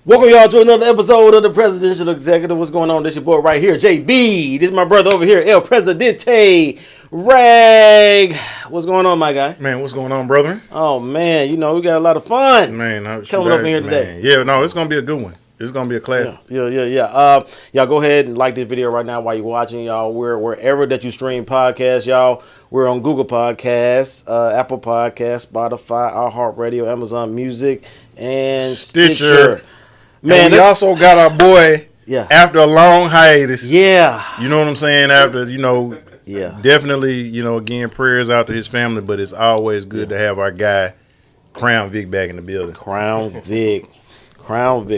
Welcome y'all to another episode of the Presidential Executive. What's going on? This your boy right here, JB. This is my brother over here, El Presidente Rag. What's going on, my guy? Man, what's going on, brother? Oh man, you know we got a lot of fun. Man, coming up in here today. Yeah, no, it's gonna be a good one. It's gonna be a classic. Yeah. Y'all go ahead and like this video right now while you're watching, y'all. We're wherever that you stream podcasts, y'all. We're on Google Podcasts, Apple Podcasts, Spotify, iHeartRadio, Amazon Music, and Stitcher. Man, and we also got our boy. Yeah. After a long hiatus. Yeah. You know what I'm saying? After Yeah. Definitely, again, prayers out to his family. But it's always good to have our guy Crown Vic back in the building. Crown Vic,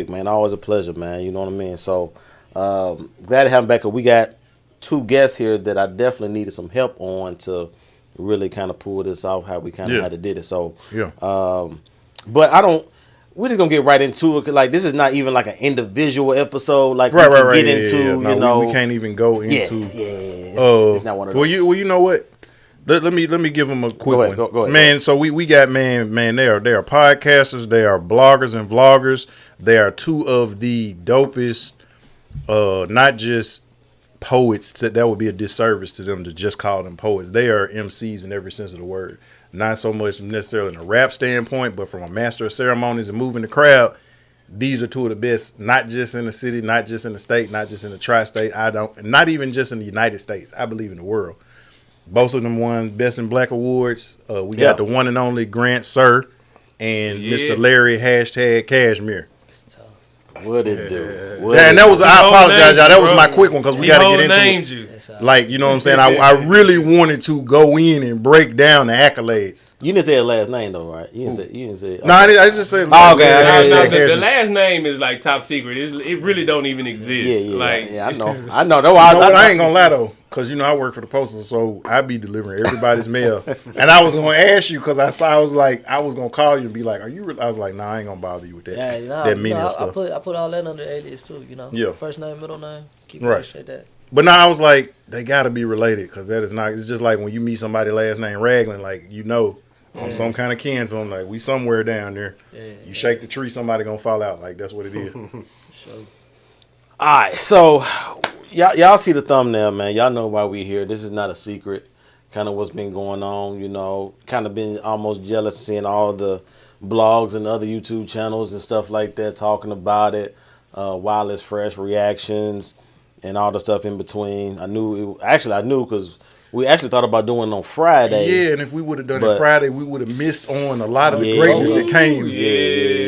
man, always a pleasure, man. You know what I mean? So glad to have him back. We got two guests here that I definitely needed some help on to really kind of pull this off how we kind of had to did it. So but we're just gonna get right into it. Cause like this is not even like an individual episode. Like we can get into. No, we can't even go into. It's not one of those. Well, you know what? Let me give them a quick one. Go ahead. Man, so we got man. They are podcasters. They are bloggers and vloggers. They are two of the dopest, not just poets. That would be a disservice to them to just call them poets. They are MCs in every sense of the word. Not so much necessarily in a rap standpoint, but from a master of ceremonies and moving the crowd. These are two of the best, not just in the city, not just in the state, not just in the tri-state. Not even just in the United States. I believe in the world. Both of them won Best in Black awards. We got the one and only Grant Sir and Mr. Larry #Cashmere. What it do? And that was, I apologize, y'all. That was my quick one because we got to get into it. Like, you know what I'm saying? I really wanted to go in and break down the accolades. You didn't say her last name though, right? You didn't say. Okay. No, I just said. The last name is like top secret. It really don't even exist. Yeah, I know. No, I ain't gonna lie though, because I work for the postal, so I be delivering everybody's mail. And I was gonna ask you because I was gonna call you and be like, "Are you?" I was like, "Nah, I ain't gonna bother you with that." That menial stuff. I put all that under alias too. Yeah. First name, middle name. Keep right. Straight that. But now I was like, they gotta be related because that is not. It's just like when you meet somebody last name Raglan, like I'm some kind of kin to them. Like we somewhere down there. Yeah, you shake the tree, somebody gonna fall out. Like that's what it is. Sure. All right, so y'all see the thumbnail, man. Y'all know why we here. This is not a secret. Kind of what's been going on, Kind of been almost jealous seeing all the blogs and other YouTube channels and stuff like that talking about it. While it's fresh reactions and all the stuff in between. I knew because we actually thought about doing it on Friday. Yeah, and if we would have done it Friday, we would have missed on a lot of the greatness that came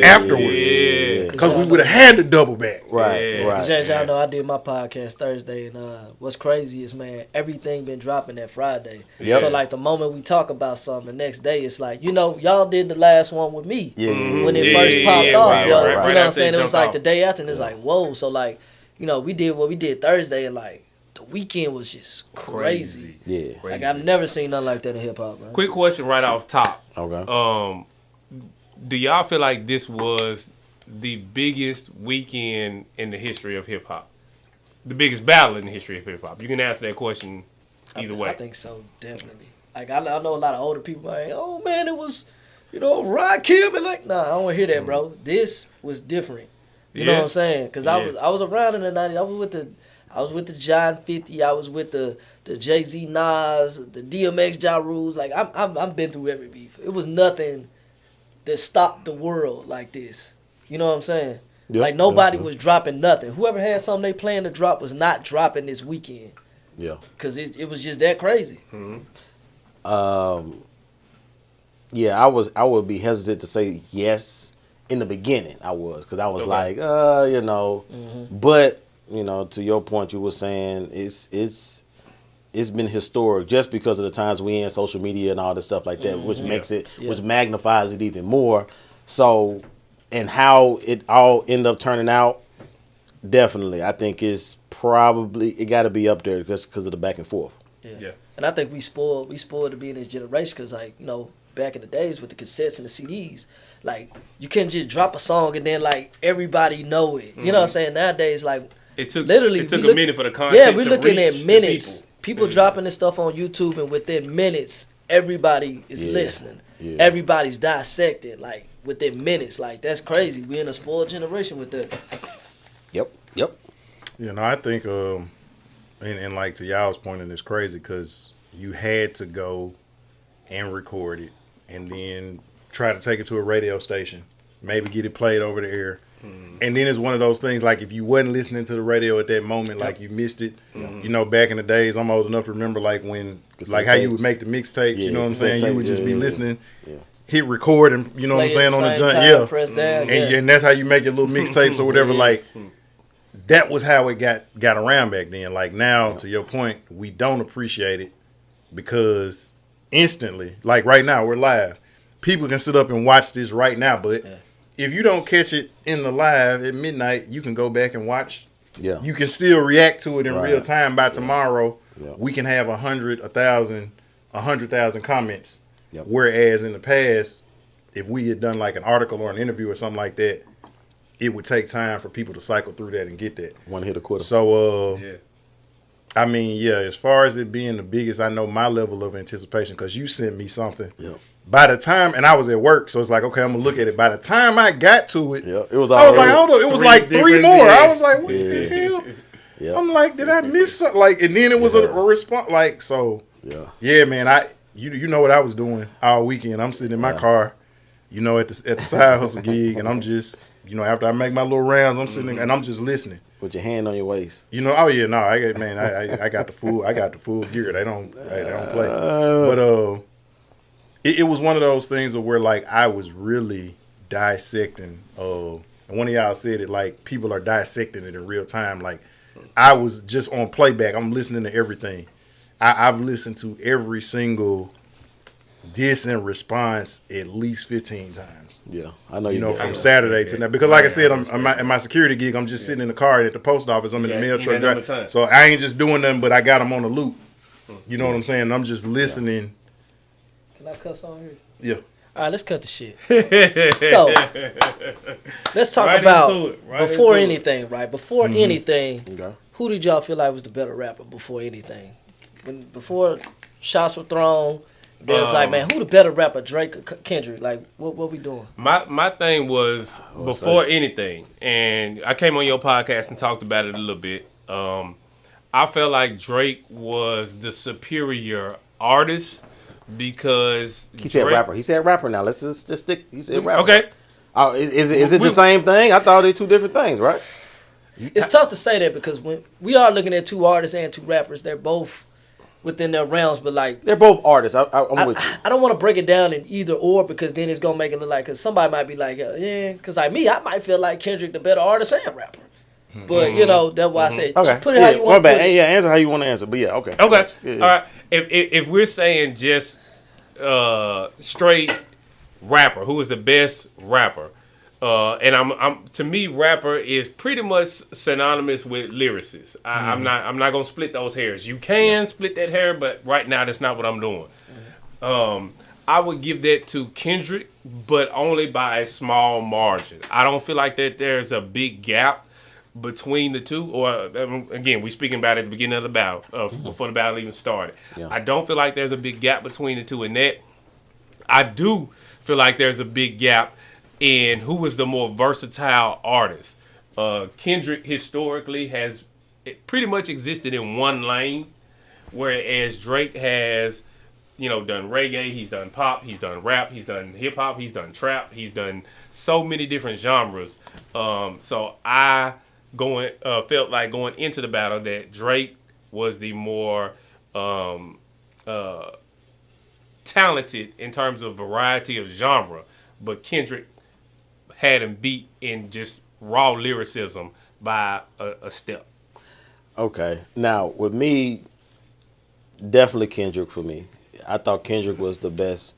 afterwards. Yeah, because we would have had to double back. Right. Because as y'all know, I did my podcast Thursday, and what's crazy is, man, everything been dropping that Friday. Yep. So, like, the moment we talk about something, the next day, it's like, y'all did the last one with me when it first popped off. You know what I'm saying? It was like the day after, and it's like, whoa. So, like, we did what we did Thursday, and, like, the weekend was just crazy. Yeah. Like, I've never seen nothing like that in hip-hop, man. Quick question right off top. Okay. Do y'all feel like this was the biggest weekend in the history of hip-hop? The biggest battle in the history of hip-hop? You can answer that question either way. I think so, definitely. Like, I know a lot of older people like, oh, man, it was, Rakim. And like, nah, I don't want to hear that, bro. This was different. You know what I'm saying? Because I was around in the 90s. I was with the John 50. I was with the Jay-Z Nas, the DMX Ja Rules. Like, I've been through every beef. It was nothing that stopped the world like this. You know what I'm saying? Yep, like, nobody was dropping nothing. Whoever had something they planned to drop was not dropping this weekend. Yeah. Because it was just that crazy. Mm-hmm. Yeah, I would be hesitant to say yes in the beginning. I was. Because I was like, Mm-hmm. But, to your point, you were saying it's been historic just because of the times we in social media and all this stuff like that, which makes it, which magnifies it even more. So, and how it all end up turning out, definitely, I think it got to be up there because of the back and forth. Yeah. And I think we spoiled to be in this generation because, like, back in the days with the cassettes and the CDs, like, you couldn't just drop a song and then, like, everybody know it. You know what I'm saying? Nowadays, like, it took literally a minute for the content. Yeah, we're looking at minutes. People dropping this stuff on YouTube, and within minutes, everybody is listening. Yeah. Everybody's dissecting. Like, within minutes. Like, that's crazy. We in a spoiled generation with that. Yep. You know, I think, and like to y'all's point, and it's crazy because you had to go and record it and then try to take it to a radio station, maybe get it played over the air. And then it's one of those things, like if you wasn't listening to the radio at that moment, like you missed it. You know, back in the days, I'm old enough to remember like when, like how you would make the mixtapes, you know what I'm saying? You would just be listening, hit record and, you know what I'm saying, on the jump. Press down, and that's how you make your little mixtapes or whatever. Like, that was how it got around back then. Like now, to your point, we don't appreciate it because instantly, like right now, we're live. People can sit up and watch this right now, but if you don't catch it in the live at midnight, you can go back and watch. Yeah. You can still react to it in real time. By tomorrow, we can have 100,000 comments. Yep. Whereas in the past, if we had done like an article or an interview or something like that, it would take time for people to cycle through that and get that. One hit a quarter. So, I mean, as far as it being the biggest, I know my level of anticipation because you sent me something. Yep. By the time, and I was at work, so it's like, okay, I'm gonna look at it. By the time I got to it, it was. I was like, hold on, it was like three more. I was like, what the hell? Yeah. I'm like, did I miss something? Like, and then it was a response. Like, so, man, you know what I was doing all weekend. I'm sitting in my car, you know, at the side hustle gig, and I'm just, you know, after I make my little rounds, I'm sitting and I'm just listening with your hand on your waist. You know, I got the full gear. They don't play, but It was one of those things where, like, I was really dissecting. And one of y'all said it, like, people are dissecting it in real time. Like, I was just on playback. I'm listening to everything. I've listened to every single diss and response at least 15 times. Yeah, I know. You know, from Saturday to now. Because, like I said, in my security gig, I'm just sitting in the car at the post office. I'm in the mail truck driving. So I ain't just doing nothing, but I got them on the loop. You know what I'm saying? I'm just listening. Can I cuss on here? Yeah. All right, let's cut the shit. So, let's talk about before anything, right? Before anything, who did y'all feel like was the better rapper before anything? Before shots were thrown, there's like, man, who the better rapper, Drake or Kendrick? Like, what we doing? My thing was before anything, and I came on your podcast and talked about it a little bit. I felt like Drake was the superior artist. Because he said rapper. He said rapper. Now let's just stick. He said rapper. Okay. Is it the same thing? I thought they're two different things, right? It's tough to say that because when we are looking at two artists and two rappers, they're both within their realms. But like they're both artists. I'm with you. I don't want to break it down in either or because then it's gonna make it look like because somebody might be like because like me, I might feel like Kendrick the better artist and rapper. But you know that's why I said put it how you want to put it. Yeah, answer how you want to answer. But okay. All right. If we're saying just straight rapper, who is the best rapper? And I'm to me, rapper is pretty much synonymous with lyricist. I'm not gonna split those hairs. You can split that hair, but right now that's not what I'm doing. I would give that to Kendrick, but only by a small margin. I don't feel like that there's a big gap between the two, or again, we speaking about it at the beginning of the battle, before the battle even started. Yeah. I don't feel like there's a big gap between the two in that. I do feel like there's a big gap in who was the more versatile artist. Kendrick historically has pretty much existed in one lane, whereas Drake has, done reggae, he's done pop, he's done rap, he's done hip hop, he's done trap, he's done so many different genres. So I felt like going into the battle that Drake was the more talented in terms of variety of genre, but Kendrick had him beat in just raw lyricism by a step. Okay. Now, with me, definitely Kendrick for me. I thought Kendrick was the best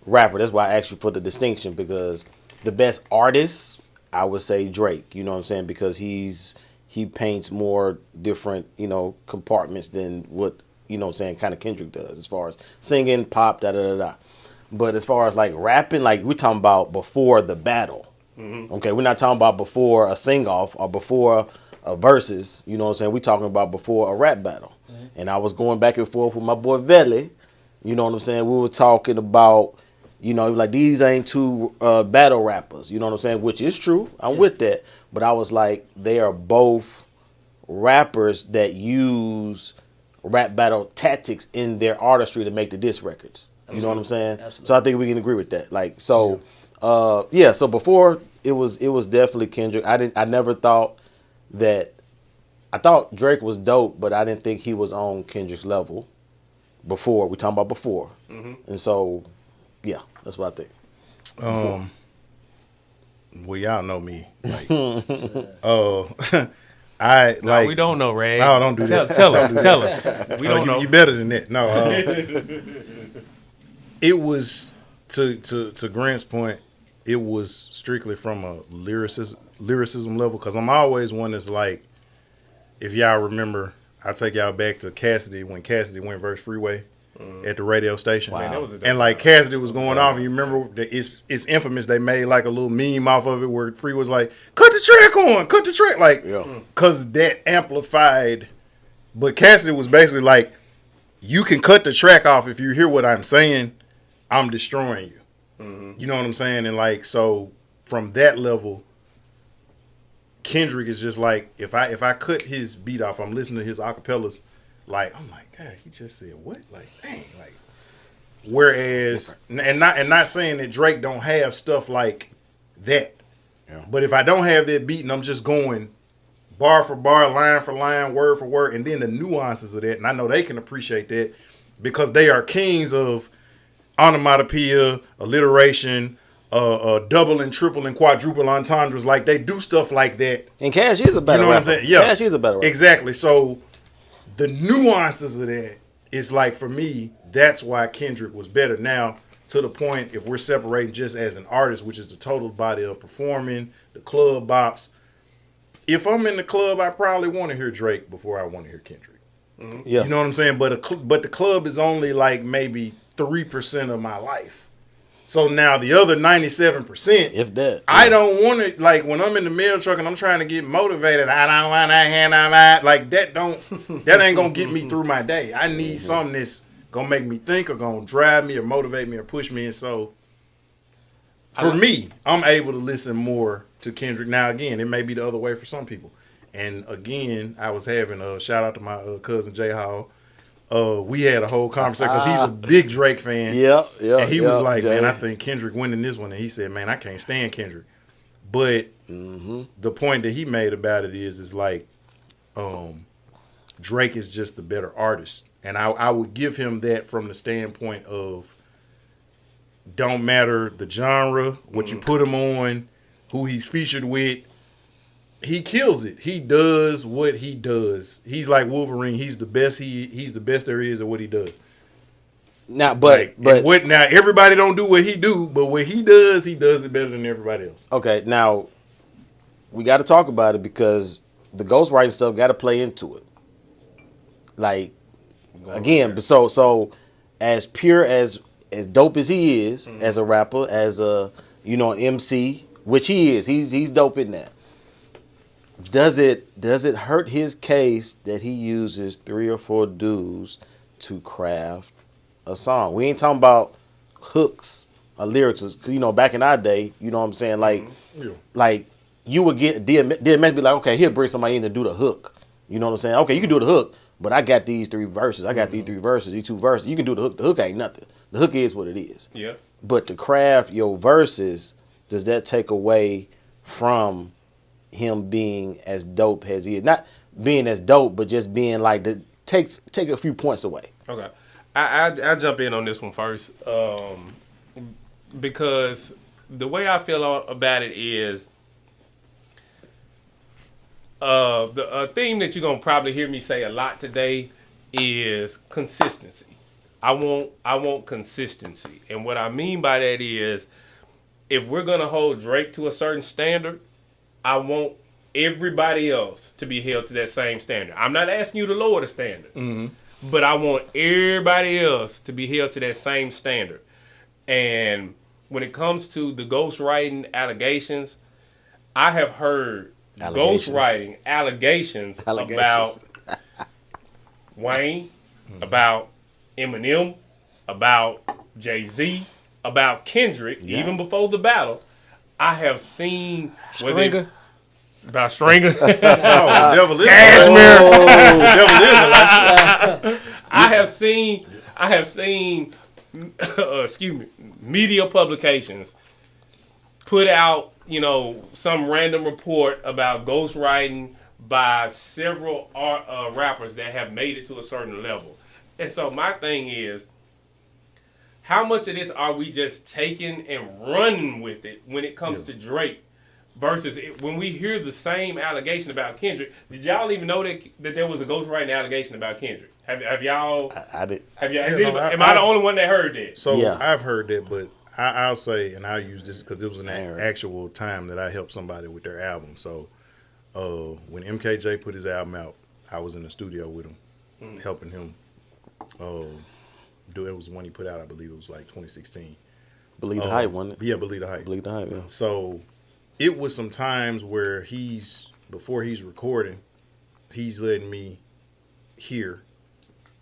rapper. That's why I asked you for the distinction, because the best artist, I would say Drake, you know what I'm saying? Because he paints more different, compartments than what, kind of Kendrick does as far as singing, pop, da-da-da-da. But as far as like rapping, like we're talking about before the battle. Mm-hmm. Okay, we're not talking about before a sing-off or before a verses, you know what I'm saying? We're talking about before a rap battle. Mm-hmm. And I was going back and forth with my boy Veli, you know what I'm saying? We were talking about You know, like these ain't two battle rappers. You know what I'm saying? Which is true. I'm with that. But I was like, they are both rappers that use rap battle tactics in their artistry to make the diss records. You know what I'm saying? Absolutely. So I think we can agree with that. Like, so, so before it was definitely Kendrick. I never thought that. I thought Drake was dope, but I didn't think he was on Kendrick's level. Before we talking about before, and so, yeah, that's what I think. Well, y'all know me. Like, We don't know, Ray. No, don't do that. Tell us. We don't know. You better than that. No, it was to Grant's point. It was strictly from a lyricism level because I'm always one that's like, if y'all remember, I'll take y'all back to Cassidy when Cassidy went versus Freeway at the radio station. Wow. Man, that was a And like Cassidy was going off, and you remember that it's infamous. They made like a little meme off of it where Free was like, "Cut the track," like, because that amplified. But Cassidy was basically like, "You can cut the track off if you hear what I'm saying. I'm destroying you." You know what I'm saying? And like, so from that level, Kendrick is just like, if I cut his beat off, I'm listening to his acapellas, like, I'm like, God, he just said what? Like, dang, like. Whereas, and not saying that Drake don't have stuff like that, but if I don't have that beat and I'm just going bar for bar, line for line, word for word, and then the nuances of that, and I know they can appreciate that because they are kings of onomatopoeia, alliteration, double and triple and quadruple entendres. Like they do stuff like that. And Cash is a better You know rapper. what I'm saying? Yeah, Cash is a better rapper. Exactly. So the nuances of that is like, for me, that's why Kendrick was better. Now, to the point, if we're separating just as an artist, which is the total body of performing, the club bops. If I'm in the club, I probably want to hear Drake before I want to hear Kendrick. Yeah. You know what I'm saying? But the club is only like maybe 3% of my life. So now the other 97%, If that. I don't want to, like when I'm in the mail truck and I'm trying to get motivated, I don't want to hand out my, like that ain't going to get me through my day. I need something that's going to make me think or going to drive me or motivate me or push me. And so for me, I'm able to listen more to Kendrick. Now, again, it may be the other way for some people. And again, I was having a shout out to my cousin Jay Hall. We had a whole conversation because he's a big Drake fan. Yeah. And he was like, Jay. man, I think Kendrick winning this one. And he said, man, I can't stand Kendrick. But the point that he made about it is like, Drake is just the better artist. And I would give him that from the standpoint of don't matter the genre, what you put him on, who he's featured with. He kills it. He does what he does. He's like Wolverine. He's the best. He's the best there is at what he does. Now, but now everybody don't do what he do, but what he does it better than everybody else. okay, now we got to talk about it because the ghostwriting stuff got to play into it. Like again, so as pure as dope as he is as a rapper, as a MC, which he is, he's dope in that. Does it hurt his case that he uses 3 or 4 dudes to craft a song? We ain't talking about hooks or lyrics. Back in our day, you know what I'm saying? Like you would get DMX be like, okay, he'll bring somebody in to do the hook. You know what I'm saying? Okay, you can do the hook, but I got these 3 verses. I got these 3 verses, these 2 verses. You can do the hook. The hook ain't nothing. The hook is what it is. Yeah. But to craft your verses, does that take away from him being as dope as he is? Not being as dope, but just being like take a few points away. Okay, I jump in on this one first because the way I feel about it is the theme that you're gonna probably hear me say a lot today is consistency. I want consistency, and what I mean by that is if we're gonna hold Drake to a certain standard, I want everybody else to be held to that same standard. I'm not asking you to lower the standard, but I want everybody else to be held to that same standard. And when it comes to the ghostwriting allegations, I have heard ghostwriting allegations about Wayne, about Eminem, about Jay-Z, about Kendrick, even before the battle, I have seen Stringer. About Stringer. Oh, the devil is Cashmere. The devil is alive. I have seen excuse me, media publications put out, some random report about ghostwriting by several rappers that have made it to a certain level. And so my thing is, how much of this are we just taking and running with it when it comes to Drake versus when we hear the same allegation about Kendrick? Did y'all even know that there was a ghostwriting allegation about Kendrick? Have y'all? I did. Am I the only one that heard that? So I've heard that, but I'll say, and I'll use this because it was an actual time that I helped somebody with their album. So when MKJ put his album out, I was in the studio with him, helping him. It was one he put out, I believe it was like 2016. Believe the Hype, wasn't it? Yeah, Believe the Hype. Believe the Hype, yeah. So it was some times where before he's recording, he's letting me hear.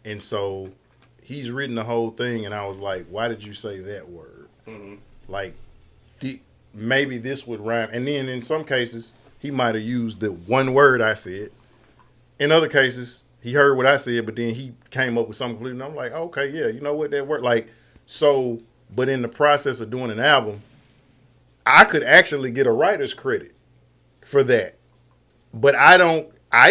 And so he's written the whole thing, and I was like, why did you say that word? Mm-hmm. Like, maybe this would rhyme. And then in some cases, he might have used the one word I said. In other cases, he heard what I said, but then he came up with something completely. And I'm like, okay, yeah, you know what, that worked. Like, so, but in the process of doing an album, I could actually get a writer's credit for that. But I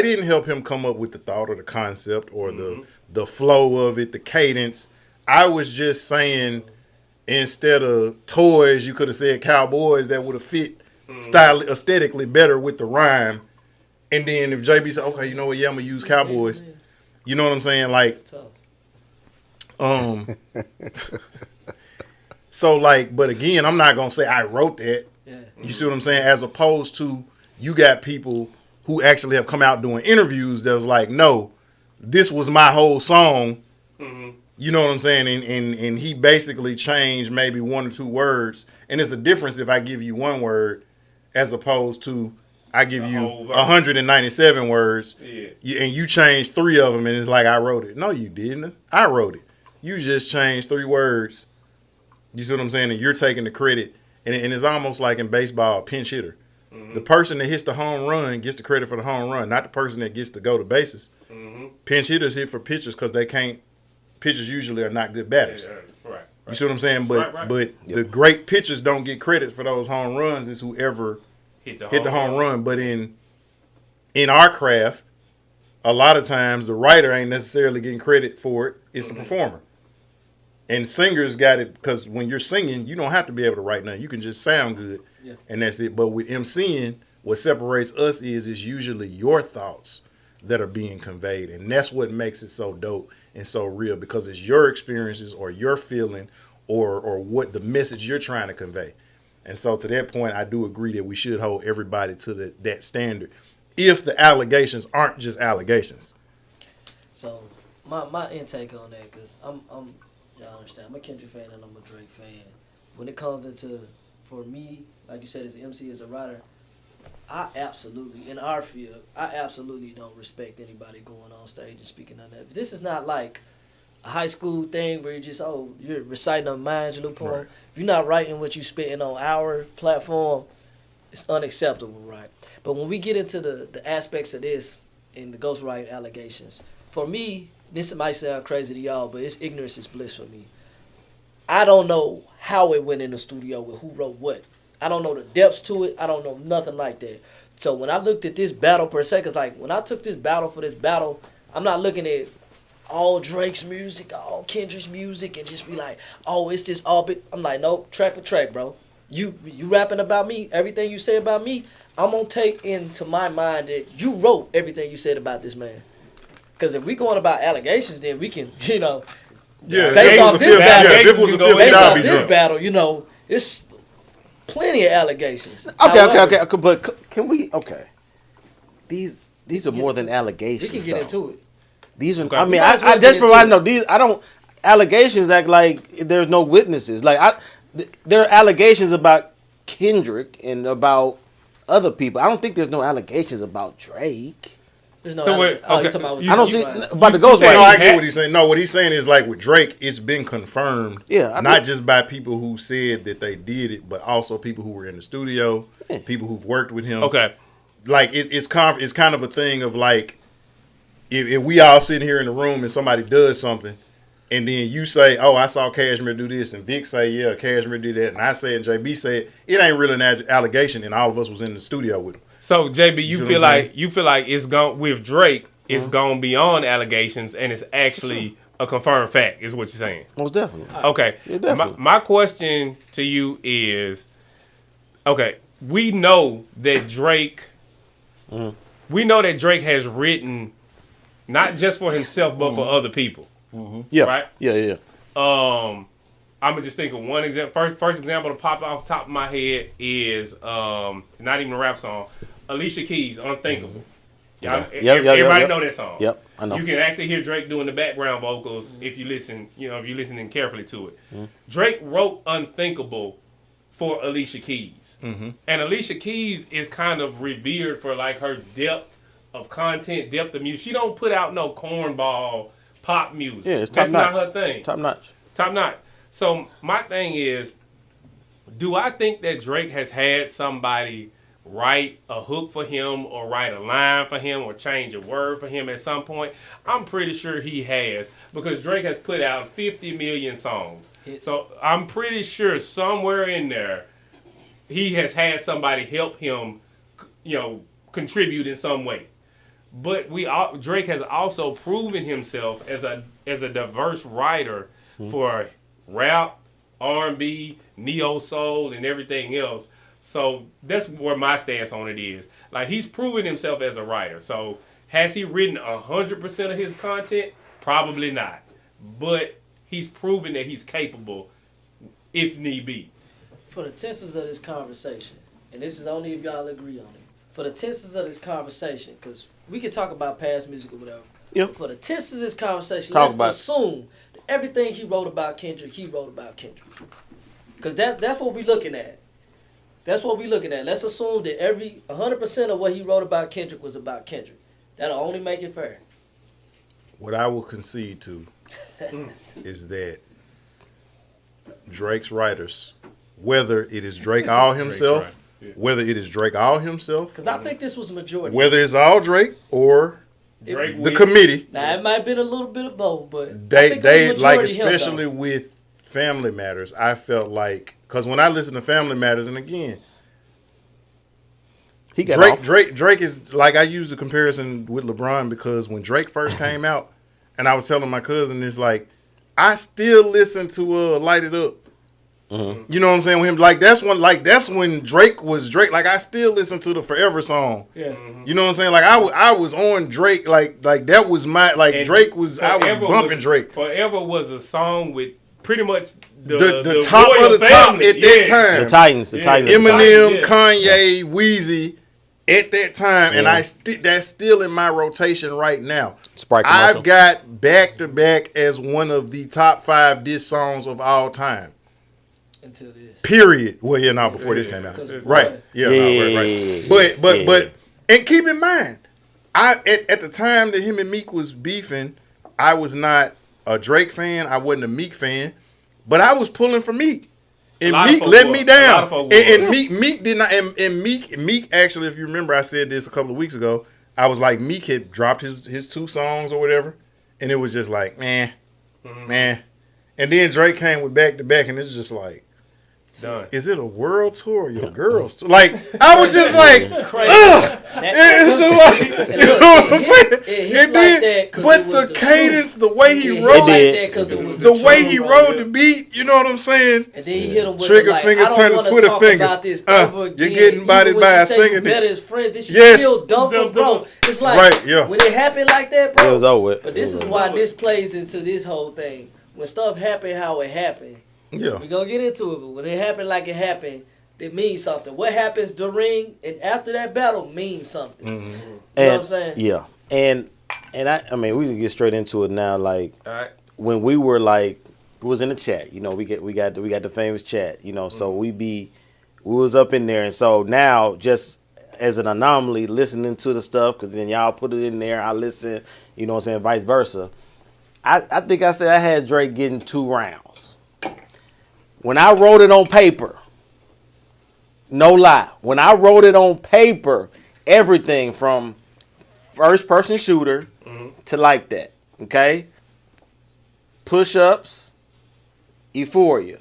didn't help him come up with the thought or the concept or the flow of it, the cadence. I was just saying, instead of toys, you could have said cowboys. That would have fit aesthetically better with the rhyme. And then if JB said, okay, you know what, yeah, I'm going to use cowboys. You know what I'm saying? Like, so like, but again, I'm not going to say I wrote that. Yeah. You see what I'm saying? As opposed to, you got people who actually have come out doing interviews that was like, no, this was my whole song. Mm-hmm. You know what I'm saying? And he basically changed maybe one or two words. And it's a difference if I give you one word as opposed to I give you 197 words, and you change 3 of them, and it's like I wrote it. No, you didn't. I wrote it. You just changed 3 words. You see what I'm saying? And you're taking the credit. And it's almost like in baseball, a pinch hitter. Mm-hmm. The person that hits the home run gets the credit for the home run, not the person that gets to go to bases. Mm-hmm. Pinch hitters hit for pitchers because they can't. Pitchers usually are not good batters. Right. You see what I'm saying? But the great pitchers don't get credit for those home runs. It's whoever hit the home run. But in our craft, a lot of times the writer ain't necessarily getting credit for it. It's the performer. And singers got it because when you're singing, you don't have to be able to write nothing. You can just sound good, and that's it. But with MCing, what separates us is usually your thoughts that are being conveyed. And that's what makes it so dope and so real, because it's your experiences or your feeling or what the message you're trying to convey. And so to that point, I do agree that we should hold everybody to that standard if the allegations aren't just allegations. So my intake on that, because I'm y'all understand, I'm a Kendrick fan and I'm a Drake fan. When it comes into, for me, like you said, as an MC, as a writer, I absolutely, in our field, I absolutely don't respect anybody going on stage and speaking on that. This is not like a high school thing where you're reciting a Maya Angelou poem. Right. If you're not writing what you spitting on our platform, it's unacceptable, right? But when we get into the aspects of this and the ghostwriting allegations, for me, this might sound crazy to y'all, but it's ignorance is bliss for me. I don't know how it went in the studio with who wrote what. I don't know the depths to it. I don't know nothing like that. So when I looked at this battle per se, because like when I took this battle for this battle, I'm not looking at all Drake's music, all Kendrick's music, and just be like, oh, it's this all bit. I'm like, nope, track for track, bro. You rapping about me, everything you say about me, I'm going to take into my mind that you wrote everything you said about this man. Because if we going about allegations, then we can, based off this battle, it's plenty of allegations. Okay. But can we? Okay, these are more than allegations. We can get into it. These are. I mean, I just from what I know, these I don't. Allegations act like there's no witnesses. Like there are allegations about Kendrick and about other people. I don't think there's no allegations about Drake. There's no. So wait, you talking okay. about I don't see right. about the You Ghostwriting. say- No, I he get had- what he's saying. No, what he's saying is like with Drake, it's been confirmed. Yeah, I not think- just by people who said that they did it, but also people who were in the studio, people who've worked with him. Okay. Like it's kind of a thing of like if we all sitting here in the room and somebody does something, and then you say, "Oh, I saw Cashmere do this," and Vic say, "Yeah, Cashmere did that," and I say, and JB said, it ain't really an allegation, and all of us was in the studio with him. So JB, see you what feel I'm like saying? it's gone with Drake. It's gone beyond allegations, and it's actually a confirmed fact. Is what you're saying? Most definitely. Okay. Yeah, definitely. My question to you is, okay, we know that Drake. We know that Drake has written, not just for himself, but for other people. Yeah. Right? Yeah. I'm gonna just think of one example. First example to pop off the top of my head is not even a rap song. Alicia Keys, "Unthinkable." Y'all, everybody know that song. Yep, I know. You can actually hear Drake doing the background vocals if you listen. If you're listening carefully to it. Drake wrote "Unthinkable" for Alicia Keys, and Alicia Keys is kind of revered for like her depth of content, depth of music. She don't put out no cornball pop music. Yeah, it's top That's notch. not her thing. Top notch. Top notch. So my thing is, do I think that Drake has had somebody write a hook for him or write a line for him or change a word for him at some point? I'm pretty sure he has, because Drake has put out 50 million songs. So I'm pretty sure somewhere in there he has had somebody help him, contribute in some way. But Drake has also proven himself as a diverse writer for rap, R&B, neo soul, and everything else. So that's where my stance on it is. Like, he's proven himself as a writer. So has he written 100% of his content? Probably not. But he's proven that he's capable if need be. For the tenses of this conversation, and this is only if y'all agree on it. For the tenses of this conversation, because we can talk about past music or whatever. Yep. For the tenses of this conversation, Talk let's about it. assume that everything he wrote about Kendrick, he wrote about Kendrick. Because that's what we're looking at. That's what we're looking at. Let's assume that 100% of what he wrote about Kendrick was about Kendrick. That'll only make it fair. What I will concede to is that Drake's writers, whether it is Drake all himself, whether it is Drake all himself, Because I think this was a majority. whether it's all Drake or Drake the with- committee, Now, it might have been a little bit of both, but I they think it was like, majority him, though. especially with Family Matters, I felt like, because when I listen to Family Matters, and again, He got off. Drake is like, I use the comparison with LeBron because when Drake first came out, and I was telling my cousin, it's like, I still listen to Light It Up. You know what I'm saying with him? That's when Drake was Drake. Like, I still listen to the Forever song. Yeah. You know what I'm saying? Like, I was on Drake. Like that was my And Drake was. I was Forever bumping Drake. Forever was a song with pretty much The top royal of the top family. at that time. The Titans. Eminem, Yeah. Kanye, Weezy, at that time, and Yeah. that's still in my rotation right now. Sprite commercial. I've got back to back as one of the top 5 diss songs of all time. Until this. Period. Well, yeah, no, before this came out, Because right? Yeah, no, right. But and keep in mind, at the time that him and Meek was beefing, I was not a Drake fan. I wasn't a Meek fan, but I was pulling for Meek. And lot of Meek folk let were. me A lot down. of folk And were. Meek did not. And Meek actually, if you remember, I said this a couple of weeks ago. I was like, Meek had dropped his 2 songs or whatever, and it was just like, man. And then Drake came with back to back, and it's just like, Done. is it a world tour or your girls tour? Like, I was just like, Crazy. ugh. It's just like, And you look, know what I'm it saying? hit And like then, that 'cause but it was the the cadence, the way he It hit wrote like did. that 'cause it was the way truth, he bro. wrote the beat, you know what I'm saying? And then he hit him with Trigger the, like, fingers I don't turn to wanna Twitter talk fingers. About this You're ever again. getting bodied Even by when a she say singing you better nigga. as friends. This shit Yes. still dumping, bro. It's like Right, yeah. when it happened like that, bro. It was over with. But this is why this plays into this whole thing. When stuff happened how it happened, Yeah. we're gonna get into it. But when it happened like it happened, it means something. What happens during and after that battle means something. You know what I'm saying? Yeah. And I mean, we can get straight into it now. Like, All right. when we were like, it was in the chat, you know, we got the famous chat, you know, so we was up in there, and so now just as an anomaly listening to the stuff because then y'all put it in there. I listen, you know what I'm saying, vice versa. I think I said I had Drake getting 2 rounds. When I wrote it on paper, no lie, when I wrote it on paper, everything from first person shooter to like that, okay? Push-ups, Euphoria,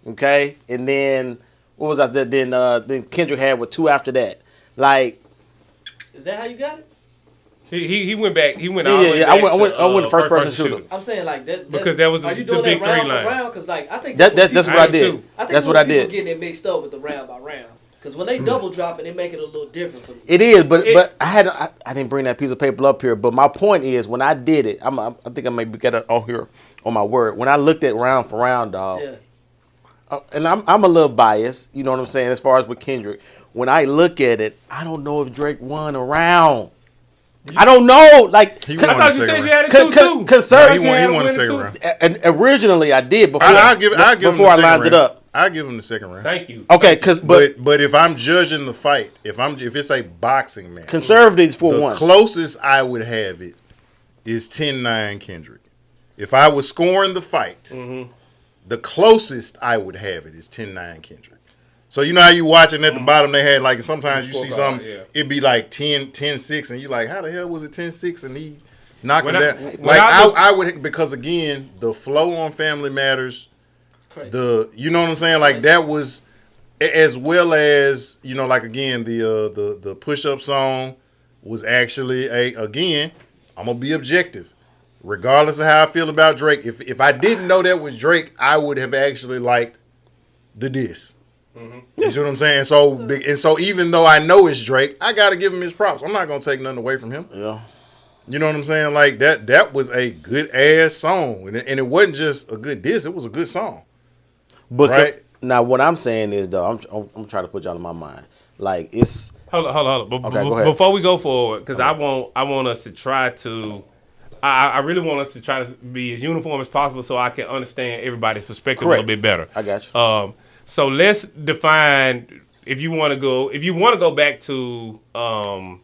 okay? And then, what was that? Then Kendrick had with 2 after that. Like, Is that how you got it? He went back. He went. I went to first person shooter. I'm saying like that because that was are you the doing big that round 3 line. for round? Because like I think That's what I did. too. I think That's what I did. Getting it mixed up with the round by round. Because when they double drop it, they make it a little different for me. It is, but I didn't bring that piece of paper up here. But my point is, when I did it, I think I maybe got it on here on my word. When I looked at round for round, dog, and I'm a little biased, you know what I'm saying, as far as with Kendrick. When I look at it, I don't know if Drake won a round. I don't know. Like, He I won thought the you said second you round. had it too. Conservative. He won the second round. And originally I did before. I'll give him before the I second lined round. it up. I'll give him the second round. Thank you. Okay, But if I'm judging the fight, if it's a boxing match, conservatives for the one. closest I would have it is 10-9 Kendrick. If I was scoring the fight, the closest I would have it is 10-9 Kendrick. So you know how you watching at the bottom they had like sometimes you see something it'd be like 10-6 and you like how the hell was it 10-6 and he knocked him down. Like I would because again the flow on Family Matters, crazy. You know what I'm saying, like that was as well as you know like again the push up song was actually again I'm gonna be objective. Regardless of how I feel about Drake, if I didn't know that was Drake, I would have actually liked the diss. You see what I'm saying? So even though I know it's Drake, I gotta give him his props. I'm not gonna take nothing away from him. Yeah. You know what I'm saying? Like that was a good ass song, and it wasn't just a good diss. It was a good song. But right? Now what I'm saying is though, I'm trying to put y'all in my mind. Like it's Hold on. Okay, go ahead. Before we go forward, because I want us to try to. I really want us to try to be as uniform as possible so I can understand everybody's perspective a little bit better. I got you. So let's define if you want to go back to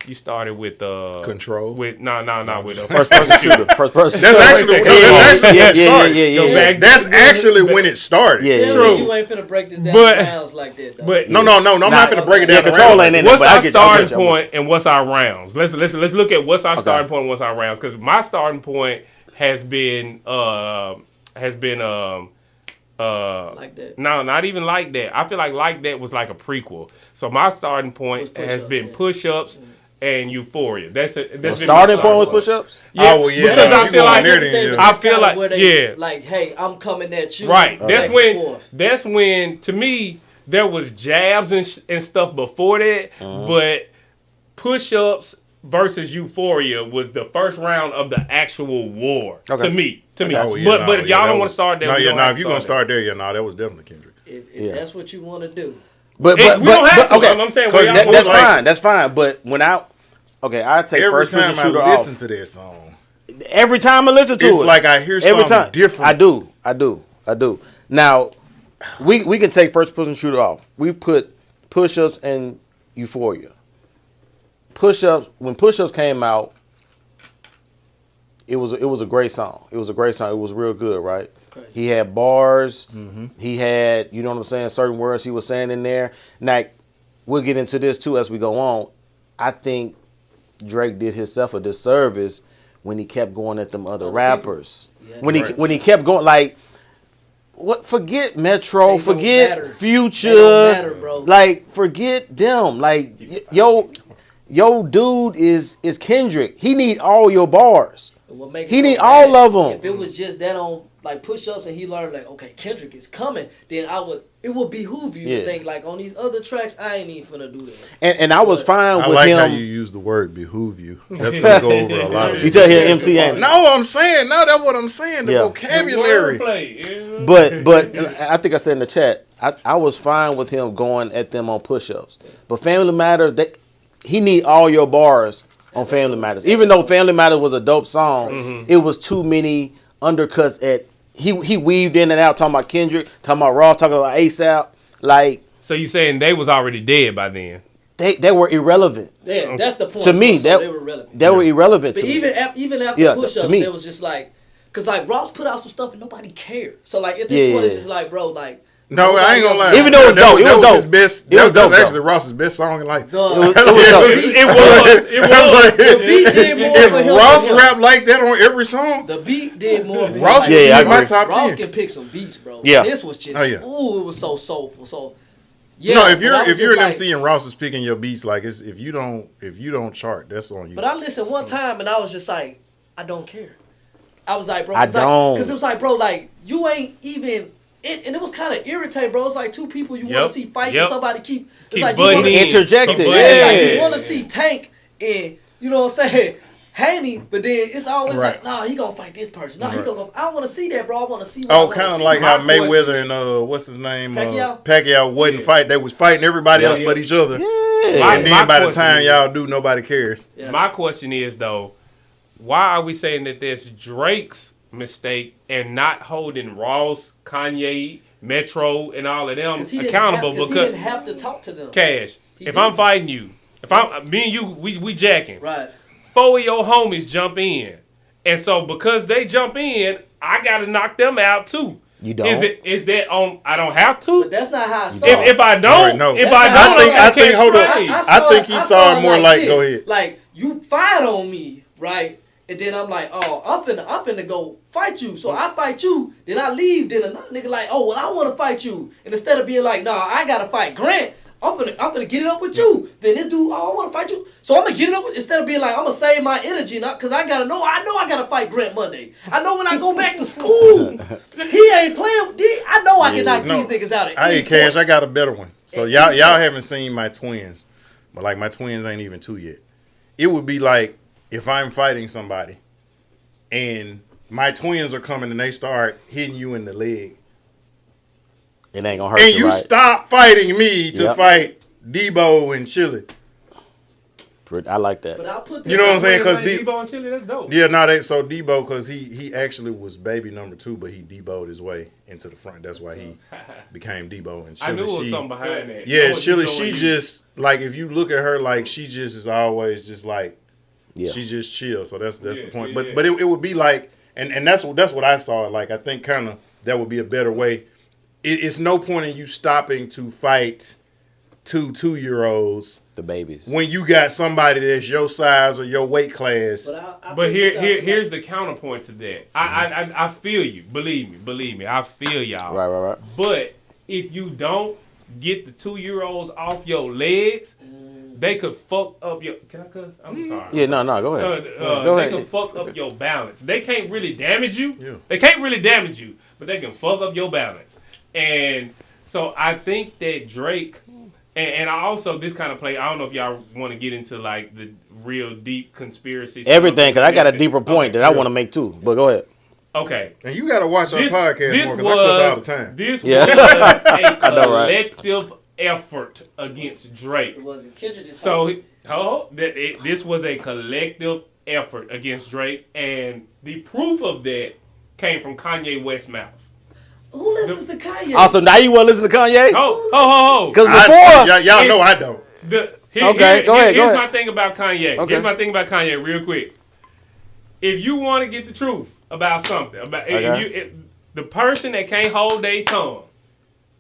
you started with Control. With with First person shooter. First person. That's actually when it started. Yeah. That's actually when it started. Yeah. True. You ain't finna break this down in rounds like that though. But No. I'm not gonna break it down. Control ain't in it. What's But I our get starting you. point and what's our rounds? Let's look at what's our starting point and what's our rounds, because my starting point has been like that. No, not even like that. I feel like that was like a prequel. So my starting point has been push-ups and Euphoria. That's Starting point was push-ups. Yeah, oh yeah. because I feel like like, hey, I'm coming at you. Right. That's when to me there was jabs and stuff before that, but push-ups versus Euphoria was the first round of the actual war to me. Oh, yeah, but if y'all don't want to start there, if you're gonna start there, that was definitely Kendrick. If that's what you want to do. But we don't have to. okay, I'm saying that's fine. That's fine. But when I take every first time person I shooter listen off. to that song, Every time I listen to it's it, like I hear something different. I do. Now, we can take first person shooter off. We put push-ups and Euphoria. When push-ups came out, it was a great song. It was real good, right? He had bars. He had, you know what I'm saying, certain words he was saying in there. Now, we'll get into this too as we go on. I think Drake did himself a disservice when he kept going at them other rappers. Yeah, when he kept going like, what? Forget Metro, forget Future, matter, bro. Like forget them. Like yo, dude is Kendrick. He need all your bars. He need all of them. If it was just that on like push-ups and he learned like, okay, Kendrick is coming, then it would behoove you to think like on these other tracks I ain't even finna do that. And I was fine with him. I like how you use the word behoove you. That's gonna go over a lot of it. You just hear MC ain't it? No, I'm saying that's what I'm saying. The vocabulary. But I think I said in the chat, I was fine with him going at them on push-ups. But Family Matters, he need all your bars on Family Matters. Even though Family Matters was a dope song, it was too many undercuts at he weaved in and out talking about Kendrick, talking about Ross, talking about ASAP. Like, so you saying they was already dead by then? they were irrelevant. Yeah, that's the point. To me, so they were relevant. They were irrelevant But to me. even after Yeah, push-ups, to me. it was just like, cause like Ross put out some stuff and nobody cared. So like at this point, it's just like, bro, like. No, I ain't gonna lie. Even though it was dope, it was dope. His best. It was That was dope, actually Ross's best song in life. It was dope. It was. The beat did more for If him. Ross than him. rap like that on every song, The beat did more for him. Ross Like, would be I in my agree. top Ross 10. can pick some beats, bro. Yeah. This was just, Oh, yeah. ooh, it was so soulful. So, yeah. No, if but I was you're just an like- MC and Ross is picking your beats, like it's if you don't chart, that's on you. But I listened one time and I was just like, I don't care. I was like, bro, I don't. because it was like, bro, like you ain't even. And it was kind of irritating, bro. It's like two people you want to see fight and somebody keep like you butting wanna, in. Interjecting, Keep butting yeah. like, in. you want to see Tank and you know what I'm saying, Haney, but then it's always Right. like, nah, he gonna fight this person. Nah, he Right. gonna go. I don't want to see that, bro. I want to see. What Oh, I kind of wanna like see. how My Mayweather and what's his name, Pacquiao? Pacquiao wasn't fighting. They was fighting everybody else Yeah. but each other. Yeah. And then by the question time is- y'all do, nobody cares. Yeah. My question is though, why are we saying that that's Drake's mistake and not holding Ross, Kanye, Metro, and all of them 'Cause he didn't accountable? have, 'cause he Because didn't have to talk to them. Cash, He if didn't. I'm fighting you, me and you, we jacking. Right. 4 of your homies jump in, and so because they jump in, I gotta knock them out too. You don't. Is that on? I don't have to. But that's not how I saw If it. I don't, Alright, no. if That's I not- don't, I think- I I think- can't hold on. trade. I think he saw it more like- go ahead. Like you fired on me, right? And then I'm like, oh, I'm finna go fight you. So I fight you, then I leave. Then another nigga like, oh, well, I want to fight you. And instead of being like, nah, I gotta fight Grant, I'm finna get it up with you. Then this dude, oh, I want to fight you. So I'm gonna get it up with, instead of being like, I'm gonna save my energy, not because I know I gotta fight Grant Monday. I know when I go back to school, he ain't playing. I know I can knock No. these niggas out. At Hey, any Cash, point. I got a better one. So At y'all any y'all point. haven't seen my twins, but like my twins ain't even 2 yet. It would be like if I'm fighting somebody, and my twins are coming and they start hitting you in the leg, It ain't gonna hurt and you, you right? stop fighting me to Yep. fight Debo and Chili. I like that. But I'll put this You know what I'm out saying? there. 'Cause Debo and Chili, that's dope. Yeah, no, so Debo, because he actually was baby number 2, but he Debo'd his way into the front. That's why he became Debo. And I Chili, knew it was she, something behind that. yeah, Know what Chili, you she doing. just like if you look at her, like she just is always just like Yeah. she just chill. So that's the Yeah, point. yeah. But it would be like, and that's what I saw. Like I think kind of that would be a better way. It's no point in you stopping to fight 2-2-year-olds The babies. when you got somebody that's your size or your weight class. I'll But put this out there. here's the counterpoint to that. I feel you. Believe me. I feel y'all. Right. But if you don't get the 2-year-olds off your legs, they could fuck up your. Can I cuss? I'm sorry. Yeah, no, go ahead. Go They ahead. can fuck up your balance. They can't really damage you. Yeah. They can't really damage you, but they can fuck up your balance. And so I think that Drake, and I also this kind of play. I don't know if y'all want to get into like the real deep conspiracy. Everything, because I got a deeper point Okay, that I want to make too. But go ahead. Okay. And you got to watch our podcast more because I cuss all the time. This Yeah. was a know, right? collective effort against Drake. It wasn't Kendrick. just So, talking. this was a collective effort against Drake, and the proof of that came from Kanye West's mouth. Who listens to Kanye? Also, now you want to listen to Kanye? Ho. Because I- before, y'all know I don't. Okay, go ahead. Here's my thing about Kanye. Okay. Here's my thing about Kanye, real quick. If you want to get the truth about something, the person that can't hold their tongue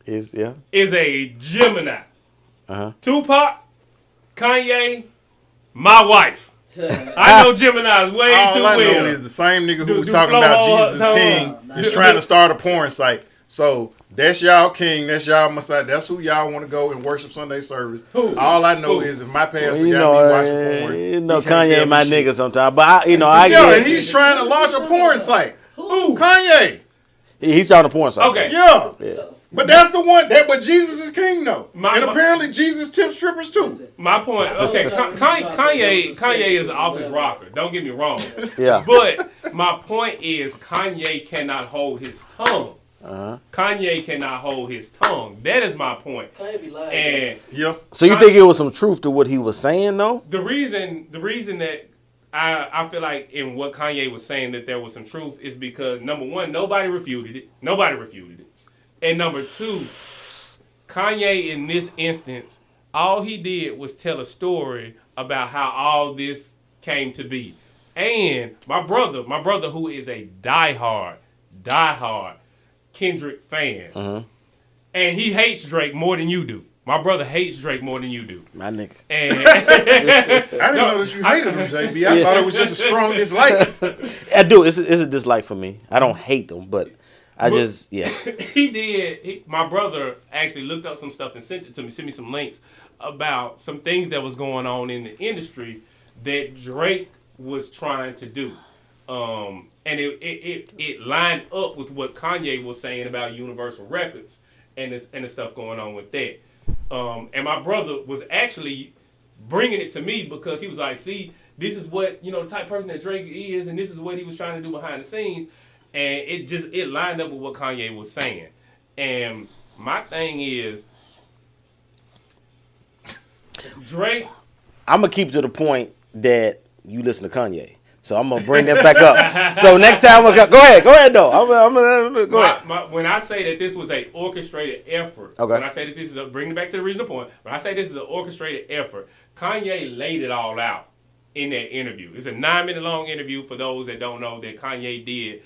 is a Gemini. Uh-huh. Tupac, Kanye, my wife. I know Gemini's way All too I know well. is the same nigga who was do talking flow about hard, Jesus tongue. King is trying to start a porn site. So that's y'all king, that's y'all Messiah, that's who y'all want to go and worship Sunday service. Who? All I know Who? is if my pastor you got know, me watching porn, you know he can't Kanye tell my me shit. nigga sometimes. But I Yeah, get and he's trying to launch a porn site. Who? Kanye. he's starting a porn site. Okay. Yeah. Yeah. But that's the one but Jesus is king though. My- and apparently Jesus tips strippers too. My point. Okay, Kanye is an office rocker. Don't get me wrong. Yeah. But my point is Kanye cannot hold his tongue. Uh-huh. Kanye cannot hold his tongue. That is my point. Kanye be lying. And Yeah. So you think it was some truth to what he was saying, though? the reason that I feel like in what Kanye was saying that there was some truth is because number one, nobody refuted it. And number two, Kanye in this instance all he did was tell a story about how all this came to be. And my brother who is a diehard Kendrick fan, and he hates Drake more than you do. My brother hates Drake more than you do. My nigga. And I didn't know that you hated him, JB. I thought it was just a strong dislike. I do. It's a dislike for me. I don't hate them, but I just, yeah. My brother actually looked up some stuff and sent it to me, sent me some links about some things that was going on in the industry that Drake was trying to do. And it lined up with what Kanye was saying about Universal Records and the stuff going on with that. And my brother was actually bringing it to me because he was like, see, this is what, the type of person that Drake is, and this is what he was trying to do behind the scenes. And it lined up with what Kanye was saying. And my thing is, Drake. I'm going to keep to the point that you listen to Kanye. So I'm going to bring that back up. So next time, go ahead though. Go ahead. When I say that this was an orchestrated effort, okay. When I say that this is bring it back to the original point, when I say this is an orchestrated effort, Kanye laid it all out in that interview. It's a 9-minute long interview for those that don't know that Kanye did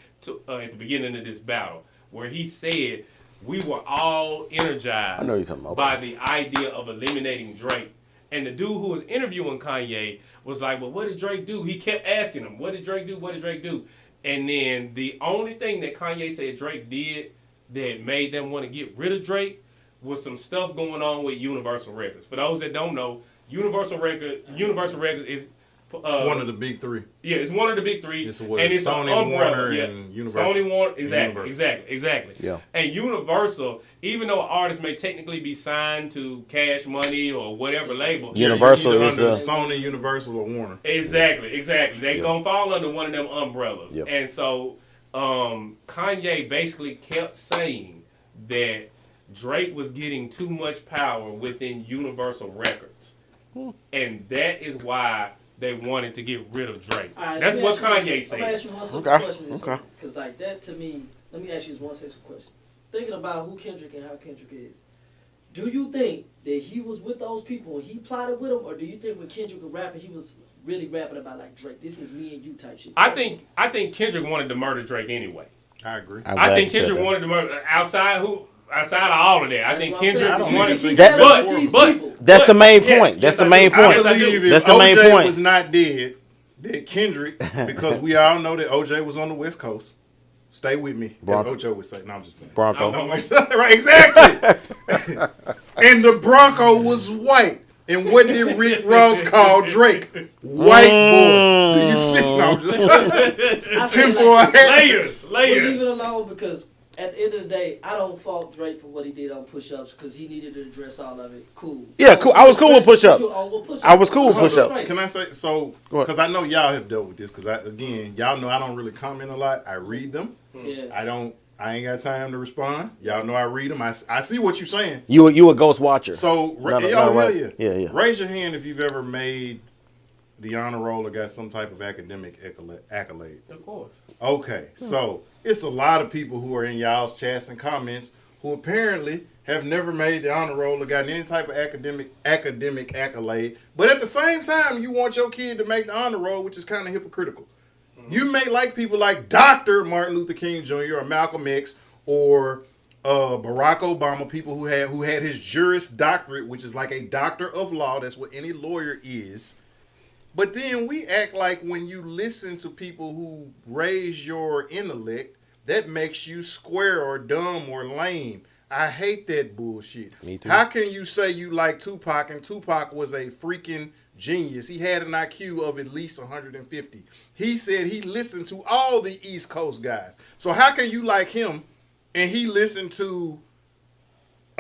at the beginning of this battle, where he said we were all energized by the idea of eliminating Drake. And the dude who was interviewing Kanye was like, well, what did Drake do? He kept asking him, what did Drake do? What did Drake do? And then the only thing that Kanye said Drake did that made them want to get rid of Drake was some stuff going on with Universal Records. For those that don't know, Universal Records is one of the big three. Yeah, it's one of the big three. It's Sony, Warner, and Universal. Sony, Warner, exactly. Yeah. And Universal, even though an artist may technically be signed to Cash Money or whatever label, Universal is under Sony, Universal, or Warner. Exactly. They gonna fall under one of them umbrellas. Yep. And so Kanye basically kept saying that Drake was getting too much power within Universal Records, and that is why they wanted to get rid of Drake. Right, that's what Kanye said. I'm going to ask you one simple question. Because like that to me, let me ask you this one simple question. Thinking about who Kendrick and how Kendrick is, do you think that he was with those people and he plotted with them, or do you think when Kendrick was rapping, he was really rapping about like Drake, this is me and you type shit? I think Kendrick wanted to murder Drake anyway. I agree. I think Kendrick wanted to murder outside of all of that. I think Kendrick wanted to. But that's the main point. That's the main point. I believe if OJ was not dead, that Kendrick, because we all know that OJ was on the West Coast. Stay with me, as Ocho would say. No, I'm just playing. Bronco. Right, exactly. And the Bronco was white. And what did Rick Ross call Drake? White boy. Do you see? No, I'm just layers. Leave it alone because at the end of the day, I don't fault Drake for what he did on push-ups because he needed to address all of it. Cool. Yeah, cool. I was cool with push-ups. I was cool with push-ups. Can I say, so, because I know y'all have dealt with this, because, again, y'all know I don't really comment a lot. I read them. Yeah. I ain't got time to respond. Y'all know I read them. I see what you're saying. You a ghost watcher. So, yeah. Raise your hand if you've ever made the honor roll or got some type of academic accolade. Of course. Okay, so it's a lot of people who are in y'all's chats and comments who apparently have never made the honor roll or gotten any type of academic accolade. But at the same time, you want your kid to make the honor roll, which is kind of hypocritical. Mm-hmm. You may like people like Dr. Martin Luther King Jr. or Malcolm X or Barack Obama, people who had his Juris Doctorate, which is like a doctor of law. That's what any lawyer is. But then we act like when you listen to people who raise your intellect, that makes you square or dumb or lame. I hate that bullshit. Me too. How can you say you like Tupac and Tupac was a freaking genius? He had an IQ of at least 150. He said he listened to all the East Coast guys. So how can you like him and he listened to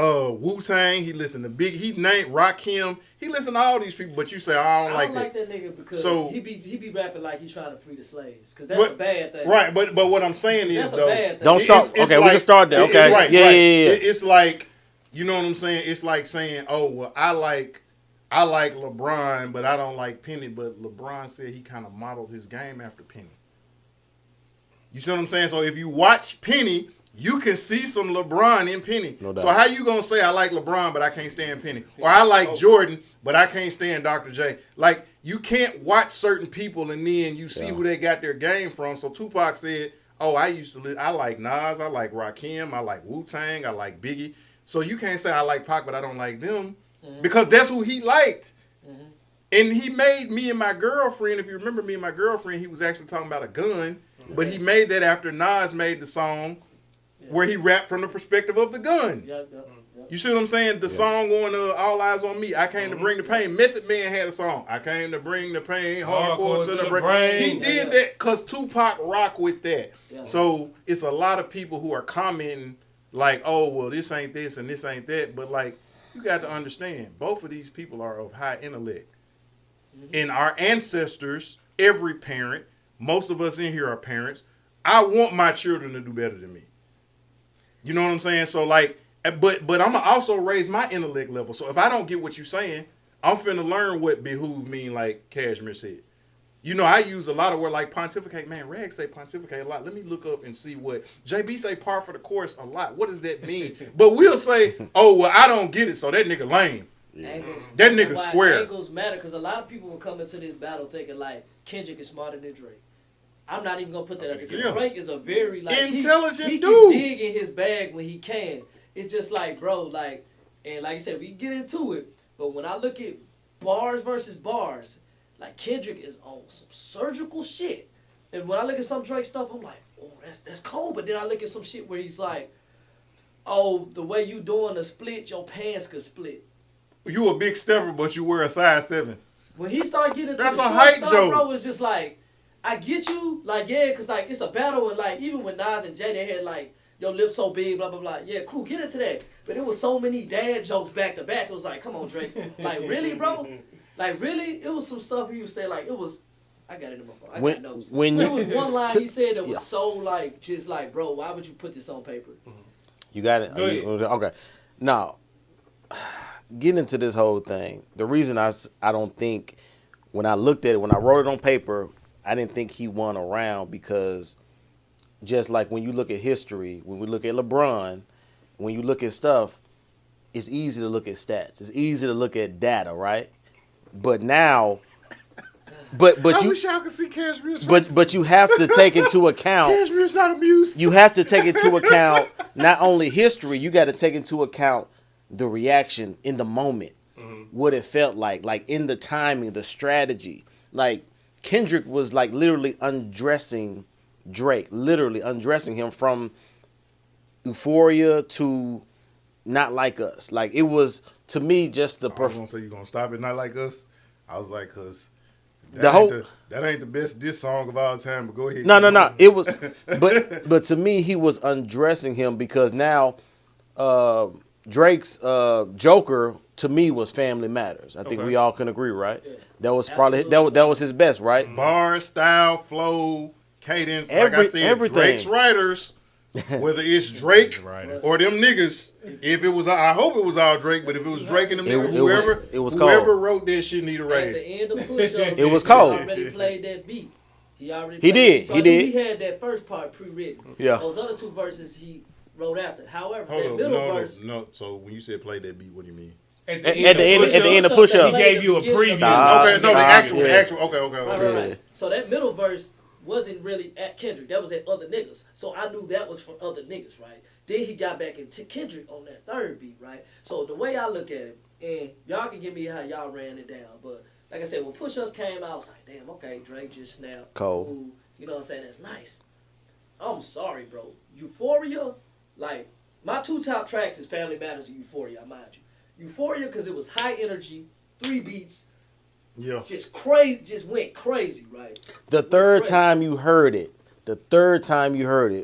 Wu-Tang, he listened to Big, he named Rakim, he listened to all these people, but you say, I don't like that nigga because he be rapping like he's trying to free the slaves, because that's a bad thing. Right, but what I'm saying is, though, don't start, we can start there, okay? Right, yeah. It's like, you know what I'm saying? It's like saying, oh, well, I like LeBron, but I don't like Penny, but LeBron said he kind of modeled his game after Penny. You see what I'm saying? So if you watch Penny, you can see some LeBron in Penny. No doubt. So how you gonna say I like LeBron but I can't stand Penny, or I like Jordan but I can't stand Dr. J? Like, you can't watch certain people and then you see who they got their game from. So Tupac said, "Oh, I like Nas, I like Rakim, I like Wu-Tang, I like Biggie." So you can't say I like Pac but I don't like them, because that's who he liked. And he made Me and My Girlfriend. If you remember Me and My Girlfriend, he was actually talking about a gun, but he made that after Nas made the song where he rapped from the perspective of the gun. You see what I'm saying? The song on All Eyes on Me, I Came to Bring the Pain. Method Man had a song, I Came to Bring the Pain, hardcore to the brain. He did that because Tupac rocked with that. So it's a lot of people who are commenting like, oh, well, this ain't this and this ain't that. But like, you got to understand, both of these people are of high intellect. And our ancestors, every parent, most of us in here are parents. I want my children to do better than me. You know what I'm saying? So like, but I'm gonna also raise my intellect level. So if I don't get what you're saying, I'm finna learn what behoove mean, like Cashmere said. You know, I use a lot of word like pontificate. Man, Rag say pontificate a lot. Let me look up and see what JB say par for the course a lot. What does that mean? But we'll say, oh, well, I don't get it, so that nigga lame. Angles. That nigga square. Angles matter because a lot of people will come into this battle thinking like Kendrick is smarter than Drake. I'm not even gonna put that out there. Yeah. Drake is a very like intelligent he dude. He can dig in his bag when he can. It's just like, bro, like, and like I said, we get into it. But when I look at bars versus bars, like Kendrick is on some surgical shit. And when I look at some Drake stuff, I'm like, oh, that's cold. But then I look at some shit where he's like, oh, the way you doing the split, your pants could split. You a big stepper, but you wear a size 7. When he started getting into That's the a short height stuff, joke. bro, it's just like, I get you, like, yeah, because, like, it's a battle, and, like, even when Nas and Jay, they had, like, your lips so big, blah, blah, blah. Yeah, cool, get into that. But it was so many dad jokes back to back. It was like, come on, Drake. Like, really, bro? Like, really? It was some stuff he would say, like, it was, I got it in my phone. I got notes. There was one line he said that was so, like, just like, bro, why would you put this on paper? You got it? Okay. Now, getting into this whole thing, the reason I don't think, when I looked at it, when I wrote it on paper, I didn't think he won a round, because just like when you look at history, when we look at LeBron, when you look at stuff, it's easy to look at stats. It's easy to look at data, right? But now, but I you wish y'all could see Cashmere's but you have to take into account. Cashmere's not amused. You have to take into account not only history, you got to take into account the reaction in the moment, what it felt like in the timing, the strategy. Like, Kendrick was like literally undressing Drake, literally undressing him from Euphoria to Not Like Us. Like, it was, to me, just the I was gonna say you gonna stop it, Not Like Us. I was like, cause that ain't the best diss song of all time. But go ahead. No. It was, but to me, he was undressing him, because now Drake's Joker to me was Family Matters. I think we all can agree, right? Yeah. That was probably that was his best, right? Bar, style, flow, cadence. Like I said, everything. Drake's writers, whether it's Drake or them niggas. If it was, I hope it was all Drake. But if it was Drake and them niggas, whoever wrote that shit need a raise. At the end of Push-Up, it was cold. He already played that beat. He did. He had that first part pre-written. Yeah. Those other two verses he wrote after. However, that Hold middle on, verse. no. So when you said play that beat, what do you mean? At the end of Push-Up, he gave you a preview. The actual. Okay. Right. So that middle verse wasn't really at Kendrick. That was at other niggas. So I knew that was for other niggas, right? Then he got back into Kendrick on that third beat, right? So the way I look at it, and y'all can give me how y'all ran it down, but like I said, when Push-Ups came out, I was like, damn, okay, Drake just snapped. Cold. Ooh, you know what I'm saying? That's nice. I'm sorry, bro. Euphoria, like, my two top tracks is Family Matters and Euphoria, mind you. Euphoria, because it was high energy, 3 beats, just crazy, just went crazy, right? The third time you heard it,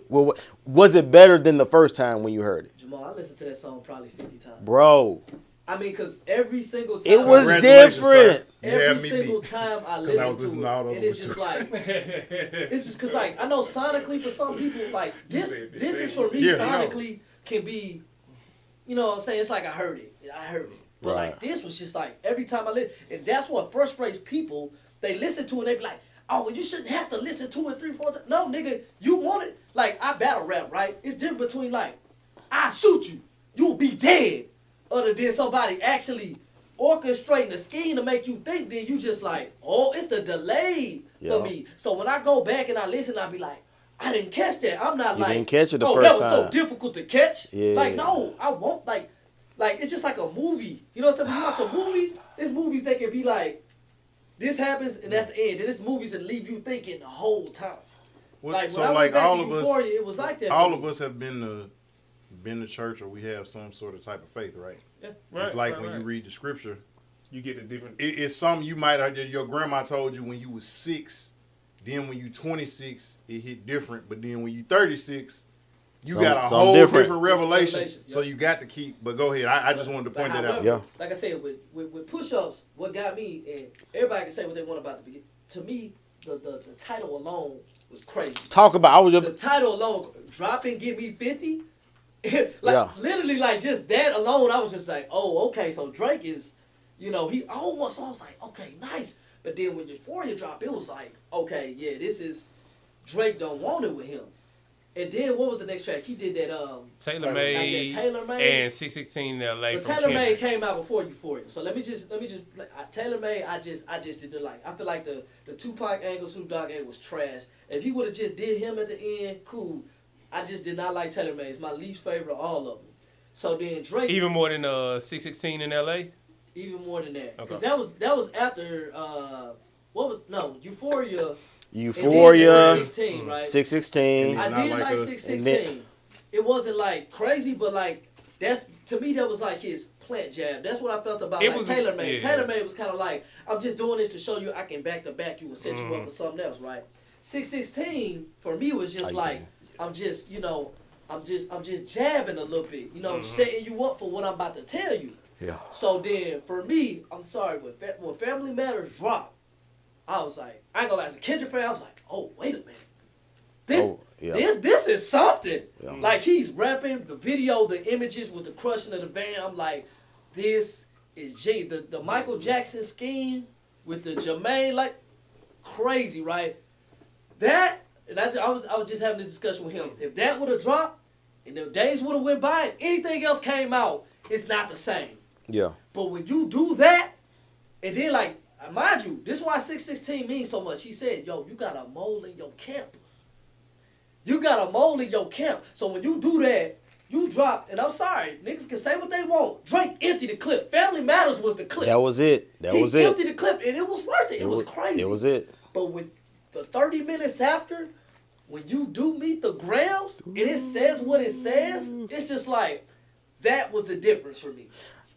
well, was it better than the first time when you heard it? Jamal, I listened to that song probably 50 times. Bro. I mean, because every single time. It was different. Every single time I listen to it, and it's just like, it's just because, like, I know sonically for some people, like, this is for me, sonically can be, you know what I'm saying? It's like I heard it. But, like, this was just like, every time I listen, and that's what frustrates people. They listen to it and they be like, oh, you shouldn't have to listen to it 3-4 times. No, nigga, you want it. Like, I battle rap, right? It's different between, like, I shoot you, you'll be dead. Other than somebody actually orchestrating the scheme to make you think, then you just like, oh, it's the delay for me. So when I go back and I listen, I be like, I didn't catch that. I'm not you like, didn't catch it the oh, first that was time. so difficult to catch. Yeah. Like, no, I won't. Like, it's just like a movie. You know what I'm saying? When you watch a movie, there's movies that can be like, this happens and that's the end. And there's movies that leave you thinking the whole time. Like, so when I like went back all to of Euphoria, us, it was like that. all of us have been to church, or we have some sort of type of faith, right? Yeah. It's like when you read the scripture, you get a different. It's something you might have. Your grandma told you when you was 6. Then when you 26, it hit different. But then when you 36, you got a whole different revelation. So you got to keep. But go ahead. I just wanted to point that out. Yeah. Like I said, with push-ups, what got me, and everybody can say what they want about the beginning. To me, the title alone was crazy. Talk about the title alone, drop and give me 50. Literally, like just that alone, I was just like, oh, okay. So Drake is, he almost. So I was like, okay, nice. But then when Euphoria dropped, it was like, okay, yeah, this is Drake don't want it with him. And then what was the next track? He did that Taylor Made and 616 in LA. But Taylor Made came out before Euphoria. So let me just Taylor Made, I just didn't like. I feel like the Tupac angle, Snoop Dogg angle was trash. If he would have just did him at the end, cool. I just did not like Taylor Made. It's my least favorite of all of them. So then Drake, even more than 616 in LA. Even more than that, because Okay. that was after Euphoria. Euphoria, 616, right? 616. I did like 616. It wasn't like crazy, but like to me that was like his plant jab. That's what I felt about Taylor Made. Yeah. Taylor Made was kind of like, I'm just doing this to show you I can back to back you and set you up with something else, right? 616 for me was just I'm just jabbing a little bit, setting you up for what I'm about to tell you. Yeah. So then, for me, I'm sorry, when Family Matters dropped, I was like, I ain't gonna lie, as a Kendrick fan, I was like, oh, wait a minute. This is something. Yeah. Like, he's rapping, the video, the images with the crushing of the band, I'm like, this is the Michael Jackson scheme with the Jermaine, like, crazy, right? That, and I was just having this discussion with him. If that would have dropped, and the days would have went by, and anything else came out, it's not the same. Yeah. But when you do that, and then like, mind you, this is why 616 means so much. He said, yo, you got a mole in your camp. You got a mole in your camp. So when you do that, you drop, and I'm sorry, niggas can say what they want. Drake emptied the clip. Family Matters was the clip. That was it. He emptied the clip, and it was worth it. It was crazy. It was it. But with the 30 minutes after, when you do meet the Grams, and it says what it says, it's just like, that was the difference for me.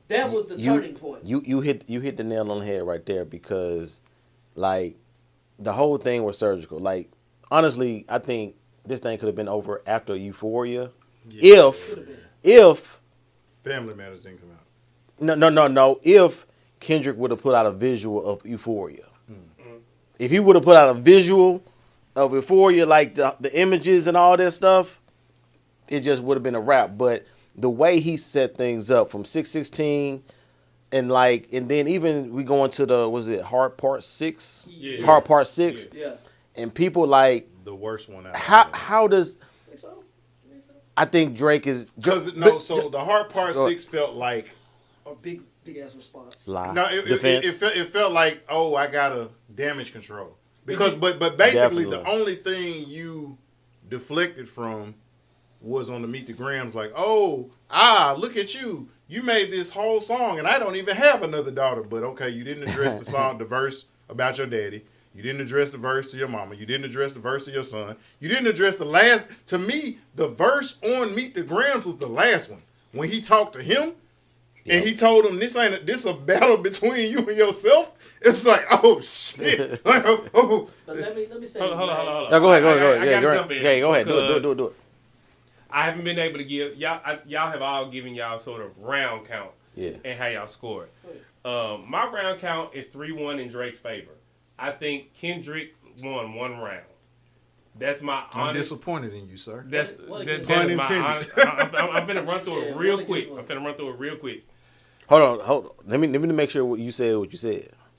That was the turning point. You hit the nail on the head right there, because like the whole thing was surgical. Like, honestly, I think this thing could have been over after Euphoria. Yeah, if Family Matters didn't come out. No. If Kendrick would have put out a visual of Euphoria. If he would have put out a visual of Euphoria, like the images and all that stuff, it just would have been a wrap. But the way he set things up from 616 and then even we go into Heart Part 6? Yeah. Heart Part 6? Yeah. And people like The worst one out. how does Think so? I think Drake is so the Heart Part 6 felt like A big ass response. lie. No, it felt like, oh, I gotta damage control. Because but basically Definitely. the only thing you deflected from was on the Meet the Grams, like, oh, look at you. You made this whole song and I don't even have another daughter. But okay, you didn't address the verse about your daddy. You didn't address the verse to your mama. You didn't address the verse to your son. You didn't address to me, the verse on Meet the Grams was the last one. When he talked to him, and he told him, this a battle between you and yourself. It's like, oh shit. Like, oh. But let me say, Hold on. No, go ahead. I gotta jump in. Okay, go ahead. Do it. I haven't been able to give y'all. Y'all have all given y'all sort of round count. Yeah. And how y'all scored. My round count is 3-1 in Drake's favor. I think Kendrick won one round. That's my honest. I'm disappointed in you, sir. That's What my honest. I'm finna run through it real quick. Hold on. Let me make sure what you said.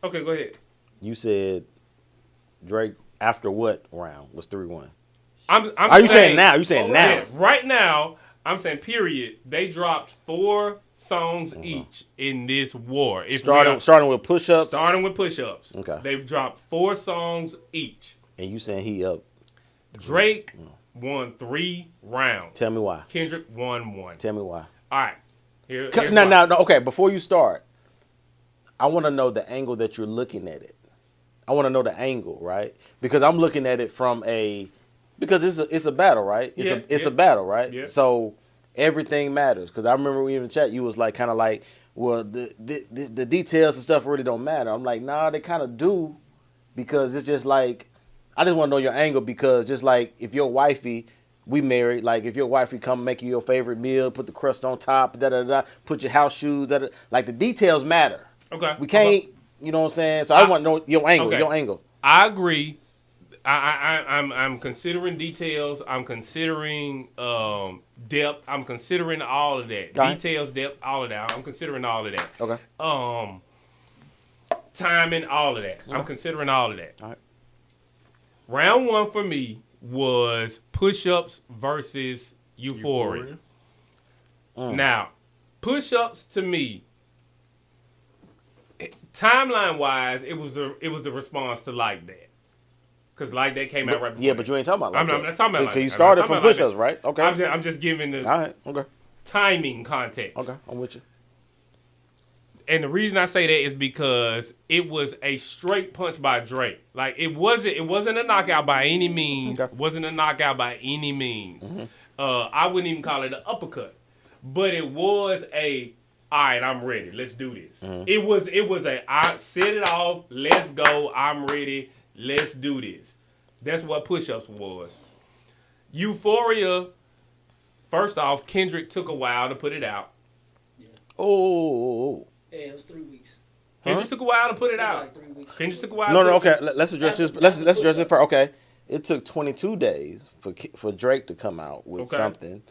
Okay, go ahead. You said Drake after what round was 3-1? I'm Are you saying now? You saying now? Yeah, right now, I'm saying period. They dropped 4 songs each in this war. If Starting with push-ups? Starting with push-ups. Okay. They've dropped 4 songs each. And you saying he up? Drake won 3 rounds. Tell me why. Kendrick won 1. Tell me why. All right. Here's No, okay, before you start, I want to know the angle that you're looking at it. I want to know the angle, right? Because I'm looking at it from because it's a battle, right? It's a battle, right? Yeah. So everything matters. Because I remember we in the chat, you was like kind of like, well, the details and stuff really don't matter. I'm like, nah, they kind of do, because it's just like, I just want to know your angle, because just like if your wifey, we married, like if your wifey come make you your favorite meal, put the crust on top, put your house shoes, like the details matter. Okay. We can't, you know what I'm saying? So I want to know your angle, okay. your angle. I agree. I'm considering details. I'm considering depth. I'm considering all of that. Right. Details, depth, all of that. I'm considering all of that. Okay. Timing, all of that. I'm considering all of that. All right. Round 1 for me was push-ups versus Euphoria. Now, push-ups to me, timeline-wise, it was the response to Like That. Because Like That came out right before. Yeah, but you ain't talking about Like That. I'm not talking about Like Because you That. started from push-ups, right? Okay. I'm just giving the All right. Okay. timing context. Okay. I'm with you. And the reason I say that is because it was a straight punch by Drake. Like it wasn't a knockout by any means. Okay. It wasn't a knockout by any means. I wouldn't even call it an uppercut. But it was a, all right, I'm ready. Let's do this. It was a, I set it off. Let's go. I'm ready. Let's do this. That's what push-ups was. Euphoria, first off, Kendrick took a while to put it out. Oh. Yeah, it was 3 weeks. Kendrick took a while to put it out. Like 3 weeks. Kendrick took a while. No, to okay. Let's address this. Let's address it first. Okay. It took 22 days for Drake to come out with something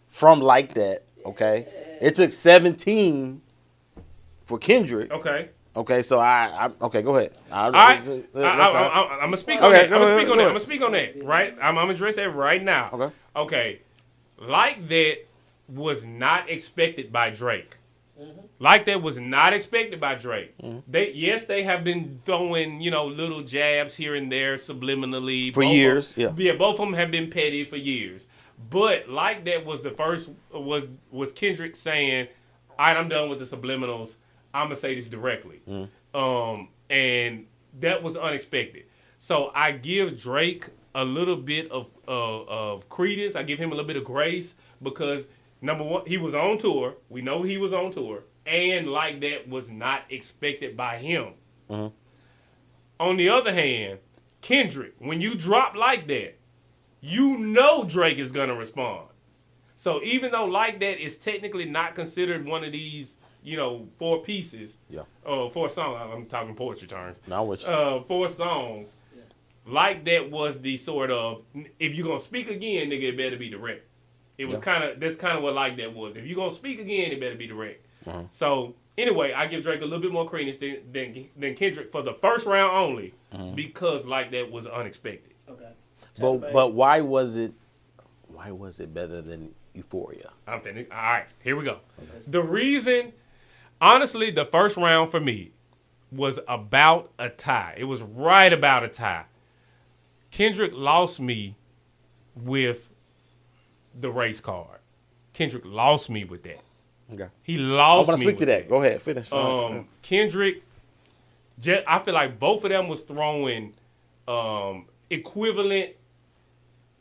from Like That. Okay. It took 17 for Kendrick. Okay. Okay. So I okay. Go ahead. I'm gonna speak on that. I'm gonna speak on that. Right. I'm gonna address that right now. Okay. Okay. Like That was not expected by Drake. Like That was not expected by Drake. They have been throwing, little jabs here and there subliminally. For years. Yeah, both of them have been petty for years. But Like That was the first, was Kendrick saying, all right, I'm done with the subliminals. I'm going to say this directly. And that was unexpected. So I give Drake a little bit of credence. I give him a little bit of grace because, number one, he was on tour. We know he was on tour. And Like That was not expected by him. On the other hand, Kendrick, when you drop Like That, you know Drake is going to respond. So even though Like That is technically not considered one of these, 4 pieces, 4 songs, I'm talking poetry terms. Now which 4 songs, Like That was the sort of, if you're going to speak again, nigga, it better be direct. It was that's kind of what Like That was. If you're going to speak again, it better be direct. So anyway, I give Drake a little bit more credence than Kendrick for the first round only because Like That was unexpected. Okay. but why was it better than Euphoria? I'm finished. All right, here we go. Okay. The reason, honestly, the first round for me was about a tie. It was right about a tie. Kendrick lost me with the race card. Kendrick lost me with that. Okay. He lost me. I want to speak to that. Go ahead, finish. Kendrick, I feel like both of them was throwing equivalent,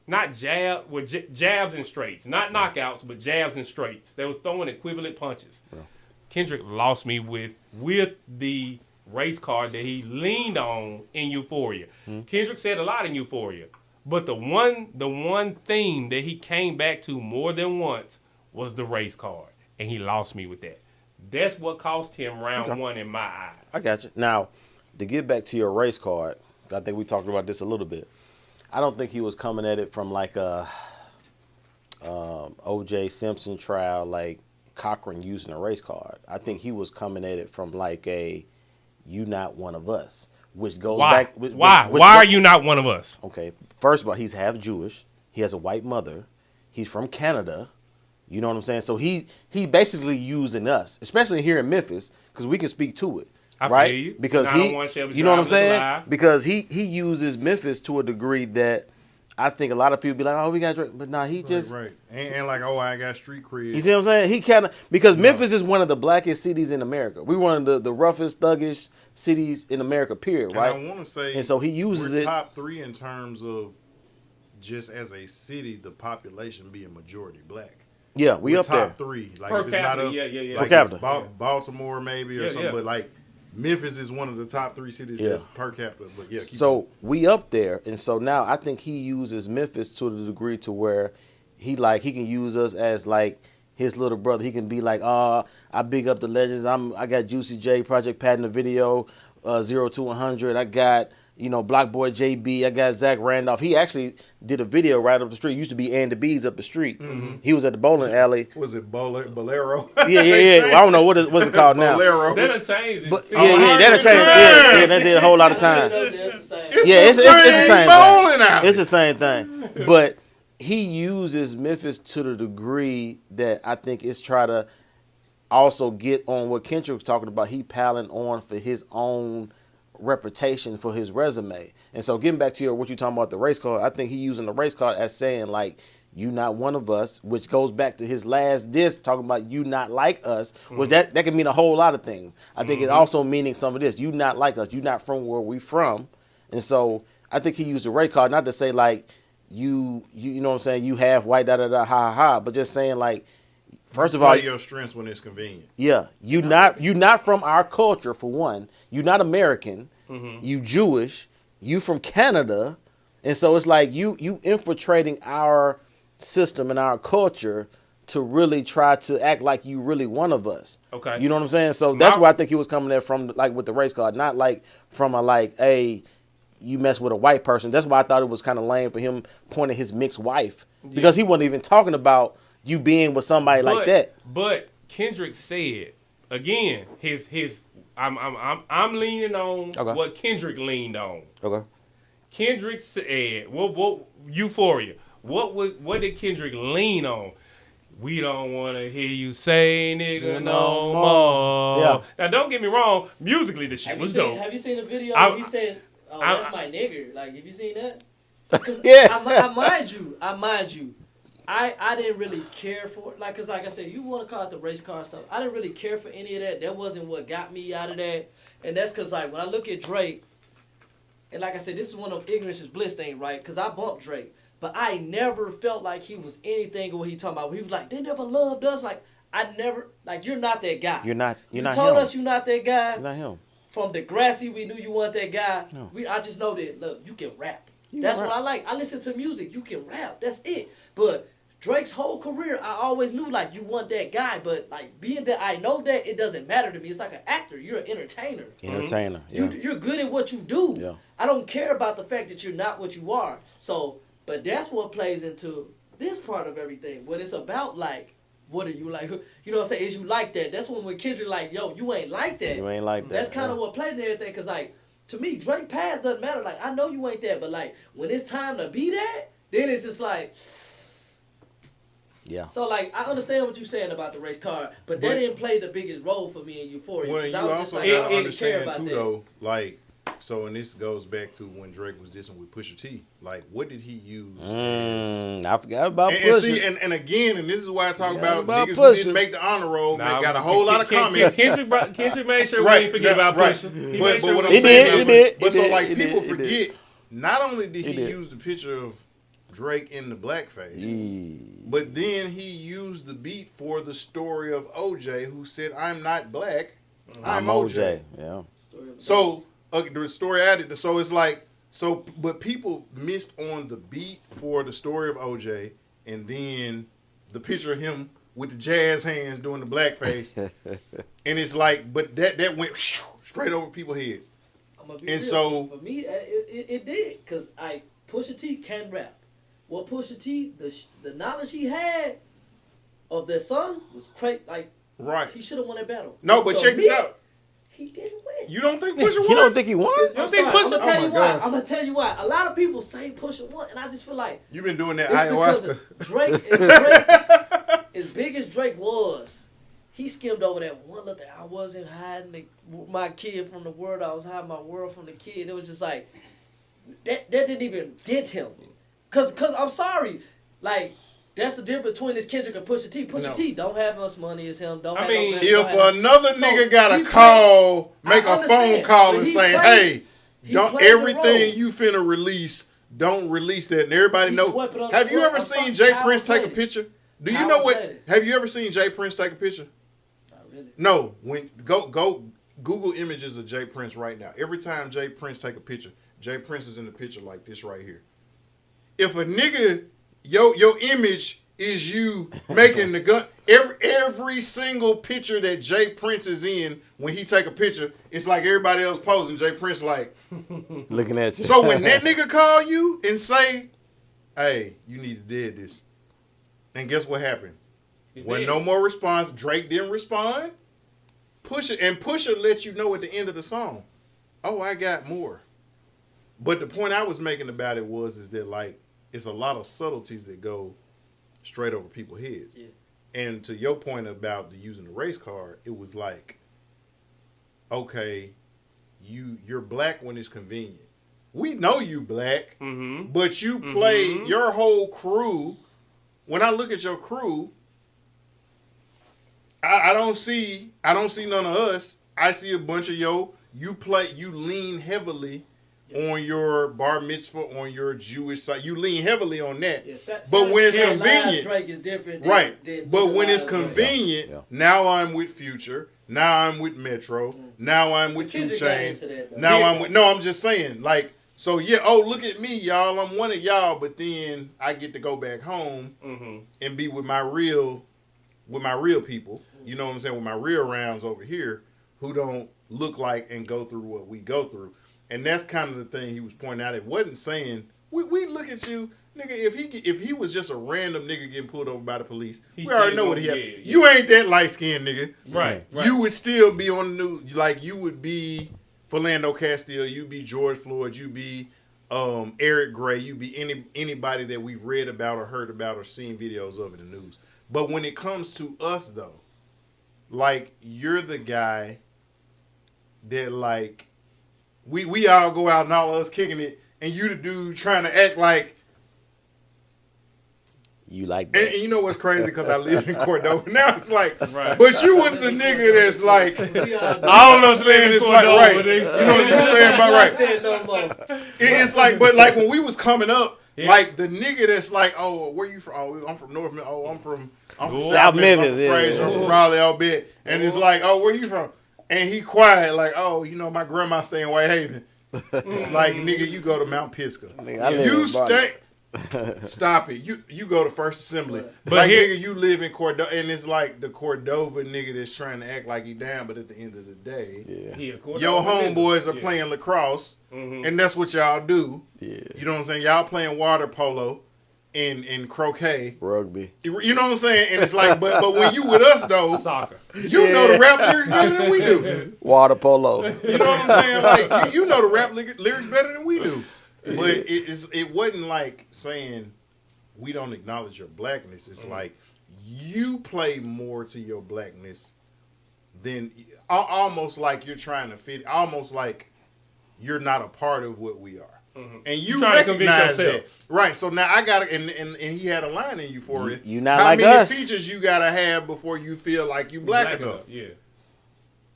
not jabs and straights, not knockouts, but jabs and straights. They was throwing equivalent punches. Yeah. Kendrick lost me with the race card that he leaned on in Euphoria. Kendrick said a lot in Euphoria, but the one theme that he came back to more than once was the race card. And he lost me with that. That's what cost him round 1 in my eyes. I got you. Now, to get back to your race card, I think we talked about this a little bit. I don't think he was coming at it from like a O.J. Simpson trial, like Cochran using a race card. I think he was coming at it from like a "you not one of us," which goes Why? back. Why are you not one of us? Okay, first of all, he's half Jewish. He has a white mother. He's from Canada. You know what I'm saying? So he basically using us, especially here in Memphis, because we can speak to it. I right? feel you. Because you know what I'm saying? Because he uses Memphis to a degree that I think a lot of people be like, oh, we got Drake, but nah, he just right. And like, oh, I got street cred. You see what I'm saying? He kind of because Memphis is one of the blackest cities in America. We one of the roughest, thuggish cities in America. Period. Right? And I want to say, and so he uses we're it top 3 in terms of just as a city, the population being majority black. Yeah, we're up top there. 3. Like per if it's capita, not up, yeah. like per capita. Baltimore maybe or something, but like Memphis is one of the top 3 cities that's per capita. But yeah, so we up there, and so now I think he uses Memphis to the degree to where he can use us as like his little brother. He can be like, I big up the legends. I got Juicy J, Project Pat in the video, 0 to 100. I got Block Boy JB. I got Zach Randolph. He actually did a video right up the street. Used to be Andy B's up the street. Mm-hmm. He was at the bowling alley. Was it Bolero? Yeah. I don't know what's it called now. Bolero. That'll change it. But, that'll change. Yeah, that did a whole lot of time. It's the same bowling alley. It's the same thing. But he uses Memphis to the degree that I think it's try to also get on what Kendrick was talking about. He piling on for his own reputation for his resume. And so getting back to what you're talking about the race card, I think he using the race card as saying like, you not one of us, which goes back to his last diss talking about you not like us, which that can mean a whole lot of things. I think it's also meaning some of this. You not like us. You not from where we from. And so I think he used the race card not to say like you know what I'm saying, you half white, ha, but just saying like, first of all, your strengths when it's convenient. Yeah, you not from our culture for one. You not American. Mm-hmm. You Jewish. You from Canada, and so it's like you infiltrating our system and our culture to really try to act like you really one of us. Okay, you know what I'm saying. So that's where I think he was coming there from, like with the race card, not like from a like, hey, you mess with a white person. That's why I thought it was kind of lame for him pointing his mixed wife because he wasn't even talking about you being with somebody like that. But Kendrick said again, I'm leaning on what Kendrick leaned on. Okay. Kendrick said, what Euphoria? What did Kendrick lean on? We don't want to hear you say nigga no more. Yeah. Now don't get me wrong, musically the shit was dope. Have you seen the video? He said, that's my nigga. Like, have you seen that? I mind you. I didn't really care for it. Like, cause like I said, you want to call it the race car stuff. I didn't really care for any of that. That wasn't what got me out of that. And that's cause like when I look at Drake, and like I said, this is one of ignorance is bliss thing, right? Cause I bumped Drake, but I never felt like he was anything of what he talking about. He was like, they never loved us. Like I never, like you're not that guy. You're not told him. us you're not that guy. You're not him. From Degrassi, we knew you weren't that guy. No. I just know that. Look, you can rap. That's what I like. I listen to music. You can rap. That's it. But Drake's whole career, I always knew like you want that guy, but like being that I know that, it doesn't matter to me. It's like an actor. You're an entertainer. Entertainer. Yeah. You're good at what you do. Yeah. I don't care about the fact that you're not what you are. So, but that's what plays into this part of everything. When it's about like, what are you like? You know what I'm saying? Is you like that? That's when Kendrick like, yo, you ain't like that. You ain't like that. That's kind of what played in everything. Cause like to me, Drake past doesn't matter. Like I know you ain't that, but like when it's time to be that, then it's just like. Yeah. So like I understand what you're saying about the race car, but that didn't play the biggest role for me in Euphoria. Well, you I was also just like, gotta I don't understand care about too, that. though. Like, so and this goes back to when Drake was dissing with Pusha T. Like, what did he use? I forgot about and Pusha. See, and again, and this is why I talk about niggas Pusha. who didn't make the honor roll. Nah, got a whole lot of comments. Kendrick made sure we didn't forget about Pusha. He But what I'm He saying did. But so like people forget. Not only did he use the picture of Drake in the blackface, but then he used the beat for the story of OJ, who said, "I'm not black, I'm OJ." Yeah. So the story added. So it's like but people missed on the beat for the story of OJ, and then the picture of him with the jazz hands doing the blackface, and it's like, but that went straight over people's heads. And real. So for me, it did, cause Pusha T can rap. Well, Pusha T, the knowledge he had of their son was crazy. Like, right, he should have won that battle. No, but check this out. he didn't win. You don't think Pusha won? You don't think he won? don't think Pusha- I'm gonna tell Oh you my why. gosh. I'm gonna tell you why. A lot of people say Pusha won, and I just feel like You been doing that it's because ayahuasca. of Drake, as big as Drake was, he skimmed over that one little thing. I wasn't hiding my kid from the world. I was hiding my world from the kid. It was just like that didn't even dent him. Cause I'm sorry, like. That's the difference between this Kendrick and Pusha T. Pusha T don't have as much money as him. Don't I have mean, no If another So, nigga got he a call, make I a phone understand, call but and he say, played- hey, he don't played the role. everything you finna release, don't release that. And everybody He know. swept it under Have the you rug. ever I'm seen sorry, Jay Howard Prince take a played it. picture? Do you Howard know what? played it. Have you ever seen Jay Prince take a picture? Not really. No. When go Google images of Jay Prince right now. Every time Jay Prince take a picture, Jay Prince is in the picture like this right here. If a nigga, your image is you making the gun. Every single picture that Jay Prince is in, when he take a picture, it's like everybody else posing. Jay Prince like Looking at you. So when that nigga call you and say, "Hey, you need to do this," and guess what happened? When no more response, Drake didn't respond. Pusha let you know at the end of the song, "Oh, I got more." But the point I was making about it is that like it's a lot of subtleties that go straight over people's heads. Yeah. And to your point about using the race card, it was like, okay, you're black when it's convenient. We know you black, but you play your whole crew. When I look at your crew, I don't see none of us. I see a bunch of you lean heavily on your bar mitzvah, on your Jewish side. You lean heavily on that. Yeah, but when it's Saturday Night Live convenient, Drake is different. Than, right. Than But Pusha when it's Live Drake. convenient, Yeah. now I'm with Future. Now I'm with Metro. Now I'm with 2 Kendrick got Chainz. into that, though. Now Yeah. I'm with. No, I'm just saying. Like, so yeah. Oh, look at me, y'all. I'm one of y'all. But then I get to go back home and be with my real people. You know what I'm saying? With my real rounds over here, who don't look like and go through what we go through. And that's kind of the thing he was pointing out. It wasn't saying we look at you, nigga. If he was just a random nigga getting pulled over by the police, He we already still know what he had. gonna- yeah. You ain't that light skinned nigga. Right. You would still be on the news. Like you would be Philando Castile. You'd be George Floyd. You'd be Eric Gray. You'd be anybody that we've read about or heard about or seen videos of in the news. But when it comes to us though, like you're the guy that like we all go out and all of us kicking it, and you the dude trying to act like. You like And that. you know what's crazy? Because I live in Cordova now. It's like, Right. but you was the nigga that's like, We all do. I don't know saying it's like right. You know what you're saying about Like right? that no more. It's like, but like when we was coming up, Yeah. like the nigga that's like, oh, where you from? Oh, I'm from North. Oh, I'm from South Memphis, I'm from yeah. Fraser, I'm from Raleigh, all bit. And it's like, oh, where you from? And he quiet, like, oh, you know, my grandma stay in Whitehaven. It's like, nigga, you go to Mount Pisgah. Nigga, I live You in Barton. stay. Stop it. You go to First Assembly. But Like, here- nigga, you live in Cordova. And it's like the Cordova nigga that's trying to act like he down. But at the end of the day, Yeah. your homeboys are playing lacrosse. And that's what y'all do. Yeah. You know what I'm saying? Y'all playing water polo and croquet. Rugby. You know what I'm saying? And it's like, but when you with us, though, Soccer. you know the rap lyrics better than we do. Water polo. You know what I'm saying? Like you know the rap lyrics better than we do. But it wasn't like saying we don't acknowledge your blackness. It's like you play more to your blackness than almost like you're trying to fit. Almost like you're not a part of what we are. And you trying to convince recognize yourself. that, right? So now I gotta, and he had a line in you for it. You not How like many us. features you gotta have before you feel like you black enough? Yeah.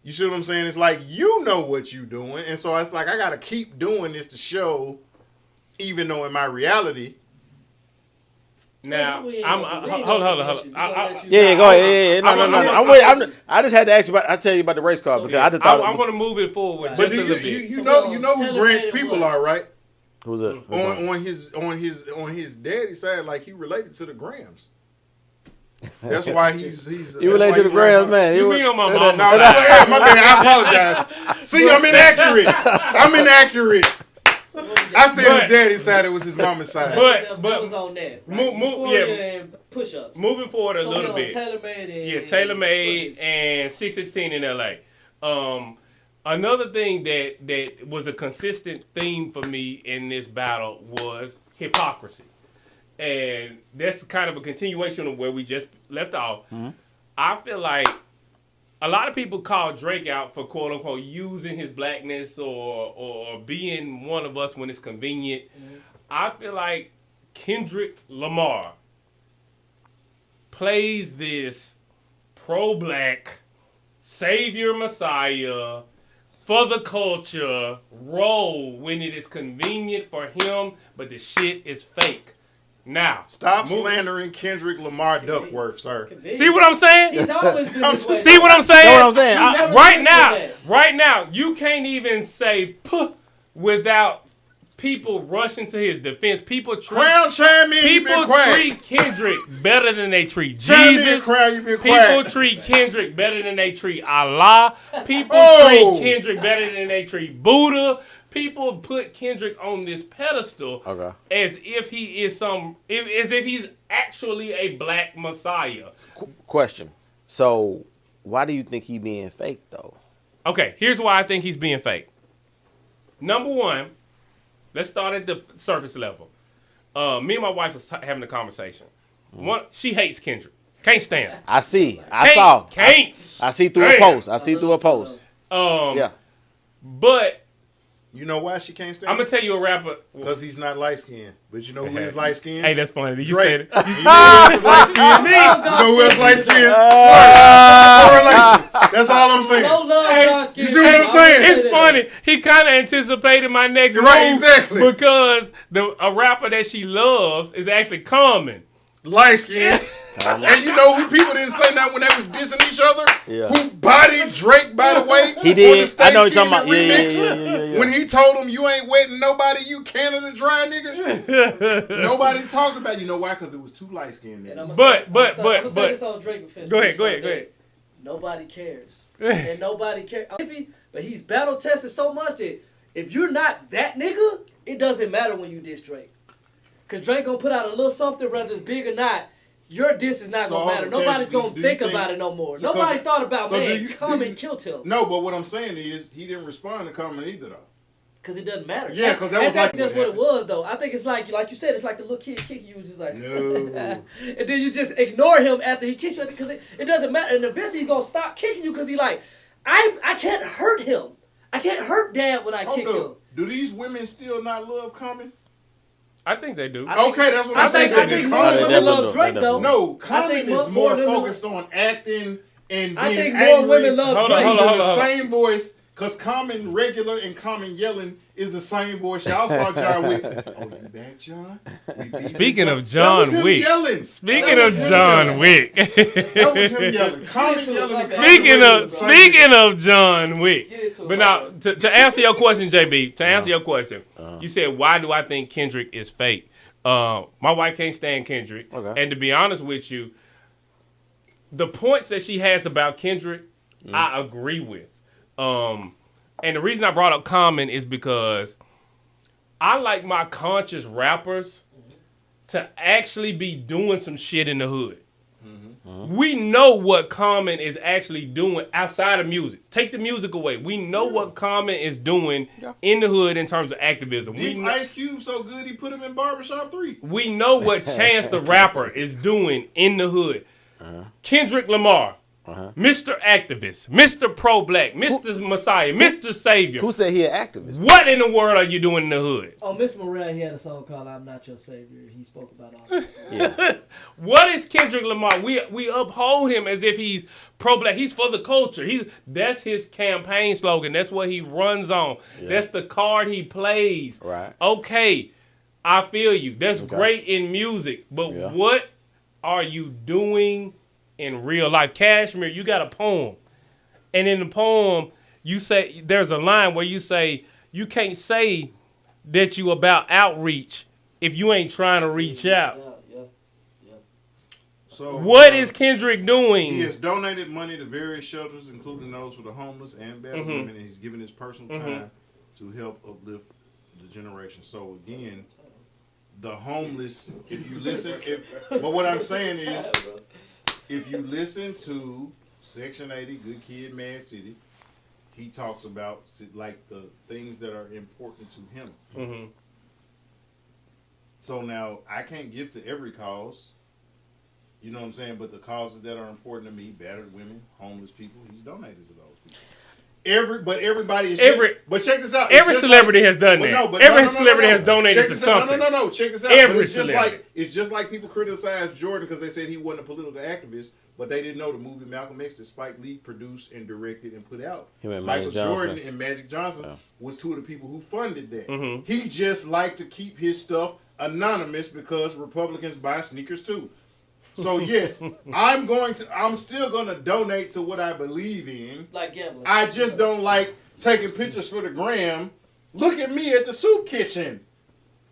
You see what I'm saying? It's like you know what you doing, and so it's like I gotta keep doing this to show, even though in my reality, Now, We ain't I'm gonna- we ain't hold gonna on. let you- we gonna let you Yeah, die. go ahead. Yeah, no, I'm- no. I'm- I'm waiting. I just had to ask you about. I tell you about the race car because I just thought I'm it going to was. move it forward Right. just but a you little bit. you So know we you know gonna who tell Grant's him people what? are, right? Who's it? On his daddy side, like he related to the Grahams. That's why he's. You relate to the Grahams, man. You mean on my No, mom's no, side? yeah, my bad. I apologize. See, I'm inaccurate. So what we got? I said But- his daddy's side. It was his mama's side. But- that was on that. Right? Move- Euphoria and push-ups. Moving forward a So little we bit. on TaylorMade and Yeah, TaylorMade what is- and 616 in LA. Another thing that was a consistent theme for me in this battle was hypocrisy. And that's kind of a continuation of where we just left off. Mm-hmm. I feel like a lot of people call Drake out for quote unquote using his blackness or being one of us when it's convenient. Mm-hmm. I feel like Kendrick Lamar plays this pro-black savior messiah for the culture role when it is convenient for him, but the shit is fake. Now, stop slandering Kendrick Lamar Duckworth, sir. See what I'm saying? He's always been this way. See what I'm saying? Know what I'm saying? Right now, you can't even say "puh" without people rushing to his defense. People treat Kendrick better than they treat Jesus. People treat Kendrick better than they treat Allah. People treat Kendrick better than they treat Buddha. People put Kendrick on this pedestal as if he is as if he's actually a black messiah. Question. So, why do you think he being fake though? Okay, here's why I think he's being fake. Number one, let's start at the surface level. Me and my wife was having a conversation. One, she hates Kendrick. Can't stand him. I see. I see through a post. Yeah. But you know why she can't stand him? I'm going to tell you a rapper. Because he's not light-skinned. But you know who is light-skinned? Hey, that's funny. You Drake. said it. You know who is light-skinned? You know who is light-skinned? Correlation. That's all I'm saying. No love, you see what I'm saying? It's funny. He kind of anticipated my next move. Right, exactly. Because a rapper that she loves is actually Common. Light-skinned. And you know who people didn't say that when they was dissing each other? Yeah. Who bodied Drake, by the way? He did. I know you're talking about. Yeah. When he told him, you ain't wetting nobody, you Canada dry nigga. Nobody talked about it. You know why? Because it was too light-skinned niggas. But. I'm say this on Drake. Go ahead. Nobody cares. And nobody cares. But he's battle tested so much that if you're not that nigga, it doesn't matter when you diss Drake. Because Drake gonna put out a little something, whether it's big or not. Your diss is not going to matter. Nobody's going to think about it no more. Nobody thought about, Common killed him. No, but what I'm saying is he didn't respond to Common either, though. Because it doesn't matter. Yeah, because that's what it was, though. I think it's like you said, it's like the little kid kicking you. Was just like, no. And then you just ignore him after he kicks you because it doesn't matter. And eventually he's going to stop kicking you because he like, I can't hurt him. I can't hurt Dad when I kick him. Do these women still not love Common? I think they do. Okay, that's what I'm saying. I think more women love Drake, though. No, Common is more focused on acting and being I think angry. more women love Drake. Hold on. The same voice, because Common regular and Common yelling is the same voice. Y'all saw John Wick. Oh, you back, John? Speaking of John Wick. Speaking of John Wick. That was him yelling. Common yelling. Speaking of John Wick. But now, to answer your question, JB, you said, why do I think Kendrick is fake? My wife can't stand Kendrick. Okay. And to be honest with you, the points that she has about Kendrick, I agree with. And the reason I brought up Common is because I like my conscious rappers to actually be doing some shit in the hood. Mm-hmm. We know what Common is actually doing outside of music. Take the music away. We know what Common is doing in the hood in terms of activism. This Ice Cube so good he put him in Barbershop 3. We know what Chance the Rapper is doing in the hood. Kendrick Lamar. Mr. Activist, Mr. Pro-Black, Mr. Messiah, Mr. Savior. Who said he an activist? What in the world are you doing in the hood? Oh, Miss Morel, he had a song called "I'm Not Your Savior." He spoke about all this. Yeah. What is Kendrick Lamar? We uphold him as if he's pro-Black. He's for the culture. That's his campaign slogan. That's what he runs on. Yeah. That's the card he plays. Right. Okay, I feel you. That's great in music, but what are you doing in real life? Cashmere, you got a poem. And in the poem, you say, there's a line where you say, you can't say that you about outreach if you ain't trying to reach out. Yeah. So what is Kendrick doing? He has donated money to various shelters, including those for the homeless and battered women, and he's given his personal time to help uplift the generation. So again, the homeless, if you listen, but what I'm saying is, if you listen to Section 80, Good Kid, Mad City, he talks about like the things that are important to him. Mm-hmm. So now I can't give to every cause. You know what I'm saying? But the causes that are important to me, battered women, homeless people, he's donated to those people. Everybody is but check this out. Every celebrity has done that. Every celebrity has donated to something. No. Check this out. Every It's just like people criticize Jordan because they said he wasn't a political activist, but they didn't know the movie Malcolm X that Spike Lee produced and directed and put out. Michael Jordan and Magic Johnson was two of the people who funded that. Mm-hmm. He just liked to keep his stuff anonymous because Republicans buy sneakers too. So yes, I'm still gonna donate to what I believe in. Like gambling. I just don't like taking pictures for the gram. Look at me at the soup kitchen.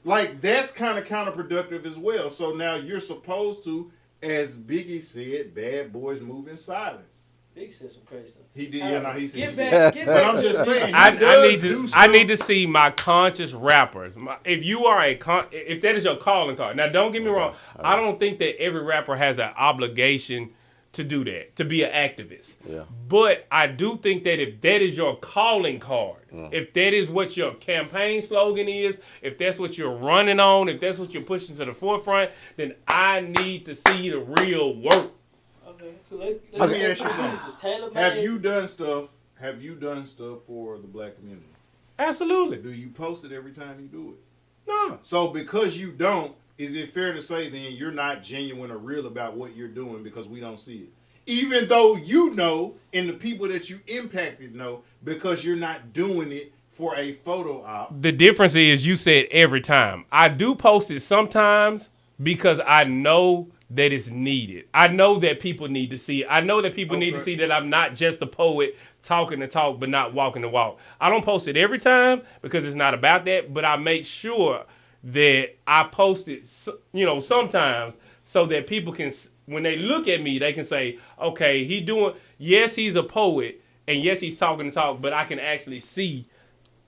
Like that's kind of counterproductive as well. So now you're supposed to, as Biggie said, bad boys move in silence. Big said some crazy stuff. He did, he said. Get back. But I'm just saying, I need to see my conscious rappers. If you are if that is your calling card. Now, don't get me wrong. I don't think that every rapper has an obligation to do that, to be an activist. Yeah. But I do think that if that is your calling card, if that is what your campaign slogan is, if that's what you're running on, if that's what you're pushing to the forefront, then I need to see the real work. Okay, so let's Let me ask you something. Have you done stuff for the black community? Absolutely. Do you post it every time you do it? No. So because you don't, is it fair to say then you're not genuine or real about what you're doing because we don't see it? Even though you know and the people that you impacted know because you're not doing it for a photo op. The difference is you said every time. I do post it sometimes because I know that it's needed. I know that people need to see it. I know that people need to see that I'm not just a poet talking the talk but not walking the walk. I don't post it every time because it's not about that, but I make sure that I post it, sometimes so that people can, when they look at me, they can say, okay, yes, he's a poet, and yes, he's talking the talk, but I can actually see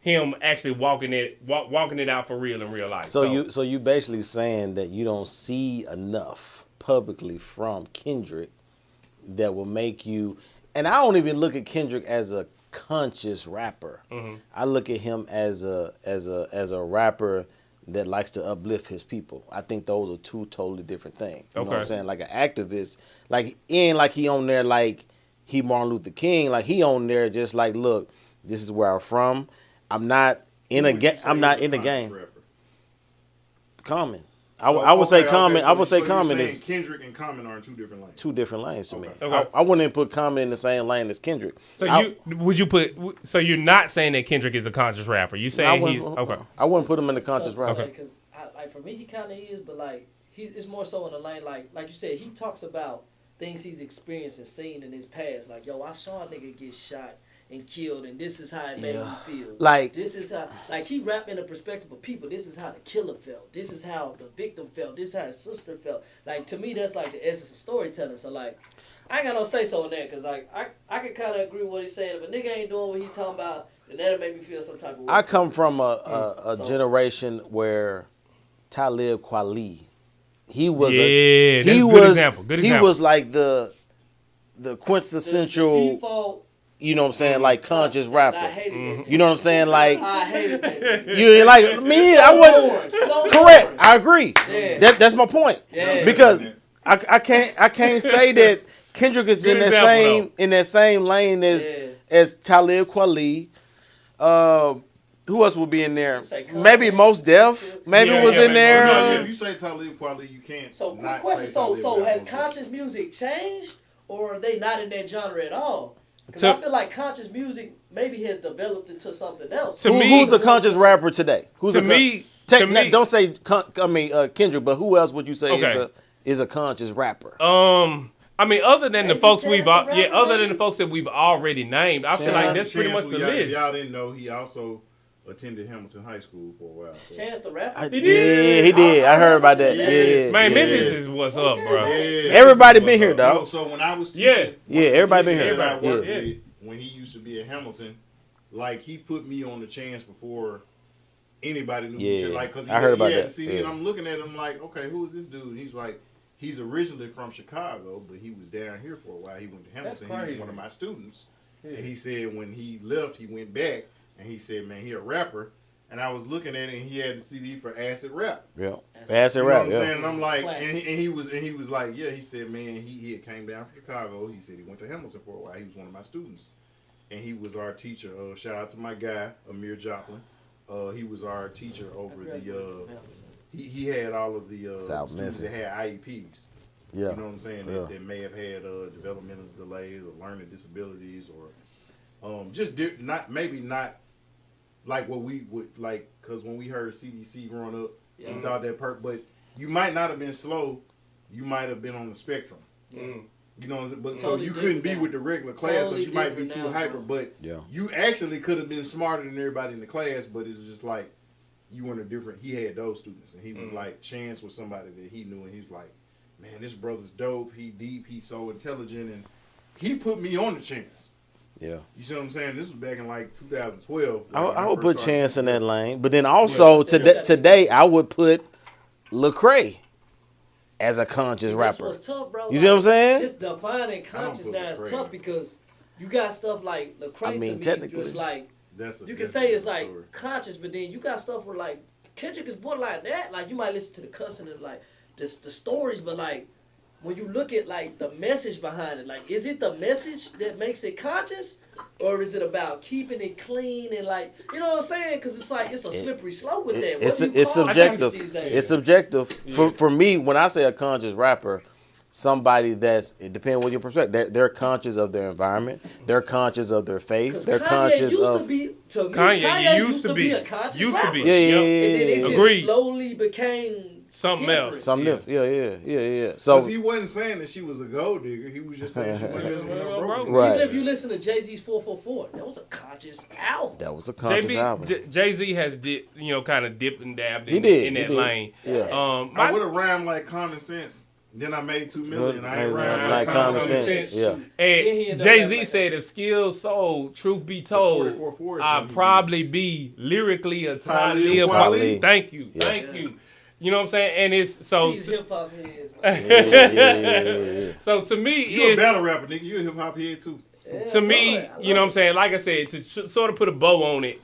him actually walking it out for real in real life. So you basically saying that you don't see enough publicly from Kendrick that will make you, and I don't even look at Kendrick as a conscious rapper. Mm-hmm. I look at him as a rapper that likes to uplift his people. I think those are two totally different things. You know what I'm saying? Like an activist, like he on there like he Martin Luther King, like he on there just like, look, this is where I'm from. I'm not in a game. I'm not in the game. Common. I would say Common. I would say Common is Kendrick and Common are in two different lanes. Two different lanes to me. Okay. I wouldn't put Common in the same lane as Kendrick. So So you're not saying that Kendrick is a conscious rapper. You saying he's okay? I wouldn't put him in the conscious rapper. Because for me, he kind of is, but like it's more so in the lane like you said, he talks about things he's experienced and seen in his past. Like, yo, I saw a nigga get shot and killed, and this is how it made me feel. Like, this is how, like, he rap in the perspective of people. This is how the killer felt. This is how the victim felt. This is how his sister felt. Like, to me, that's like the essence of storytelling. So, like, I ain't got no say so in that, because, like, I can kind of agree with what he's saying. If a nigga ain't doing what he talking about, then that'll make me feel some type of way. I come from a generation where Talib Kweli, he was good example. He was like the quintessential, the default, you know what I'm saying, like conscious rapper. I hated that. You know what I'm saying, like I hated that. you ain't like me. I wasn't so correct. boring. I agree. Yeah. That's my point. Yeah. Because I can't say that Kendrick is in that same lane as Talib Kweli. Who else will be in there? Maybe Most Def. Maybe was in there. No, if you say Talib Kweli, you can't. So, quick question. So has conscious music changed, or are they not in that genre at all? Because I feel like conscious music maybe has developed into something else. Who's a conscious rapper today? Don't say Kendrick, but who else would you say is a conscious rapper? I mean, other than the folks other than the folks that we've already named, I feel like that's pretty much the list. Y'all didn't know he also attended Hamilton High School for a while. So. Chance the Rapper? He did. I heard about that. Yeah. Man, Memphis is what's up, bro. Yeah. Everybody been here, dog. So when I was teaching, everybody been here. I worked with, when he used to be at Hamilton, like he put me on the Chance before anybody knew each other. Like, cause I heard about that. that. See, and I'm looking at him like, okay, who is this dude? He's like, he's originally from Chicago, but he was down here for a while. He went to Hamilton. He was one of my students. And he said when he left, he went back and he said, man, he a rapper. And I was looking at it, and he had the CD for Acid Rap. Yeah, Acid Rap. You know what I'm saying? Yeah. And I'm like, and he was like, yeah. He said, man, he had came down from Chicago. He said he went to Hamilton for a while. He was one of my students, and he was our teacher. Shout out to my guy Amir Joplin. He was our teacher over the. He had all of the students that had IEPs. Yeah. You know what I'm saying? That may have had developmental delays or learning disabilities or just not like what we would like, because when we heard CDC growing up, we thought that but you might not have been slow, you might have been on the spectrum. You know what I'm saying? But so you couldn't be with the regular class because you might be too hyper, but you actually could have been smarter than everybody in the class, but it's just like you were in a different, he had those students, and he was like, Chance was somebody that he knew, and he's like, man, this brother's dope, he deep, he's so intelligent, and he put me on the Chance. Yeah. You see what I'm saying? This was back in like 2012. I would put Chance in that lane. But then also today I would put Lecrae as a conscious rapper. That's what's tough, bro. You see what I'm saying? Just defining conscious now is tough because you got stuff like Lecrae to me, just like you can say it's like conscious, but then you got stuff where like Kendrick is borderline that. Like you might listen to the cussing and like the stories, but like when you look at like the message behind it, like is it the message that makes it conscious, or is it about keeping it clean and like you know what I'm saying? Because it's like it's a slippery slope with that. It's subjective. It's subjective. For me, when I say a conscious rapper, somebody it depends on what your perspective. They're conscious of their environment. They're conscious of their faith. They're conscious of. Kanye used to be a conscious rapper. Yeah. And then it just slowly became. Something else. Yeah. So he wasn't saying that she was a gold digger. He was just saying she wasn't listening to no broke. Right. Even if you listen to Jay-Z's 444, that was a conscious album. That was a conscious album. Jay-Z has kind of dipped and dabbed in that lane. Yeah. I would have rhymed like Common Sense. Then I made $2 million. I ain't rhymed like Common Sense. Yeah. And Jay-Z said, if skills sold, truth be told, I'd probably be lyrically a Talib Kweli. Thank you. You know what I'm saying? And it's so. These hip hop heads. So to me, you're a battle rapper, nigga. You're a hip hop head too. To me, you know what I'm saying? Like I said, to sort of put a bow on it,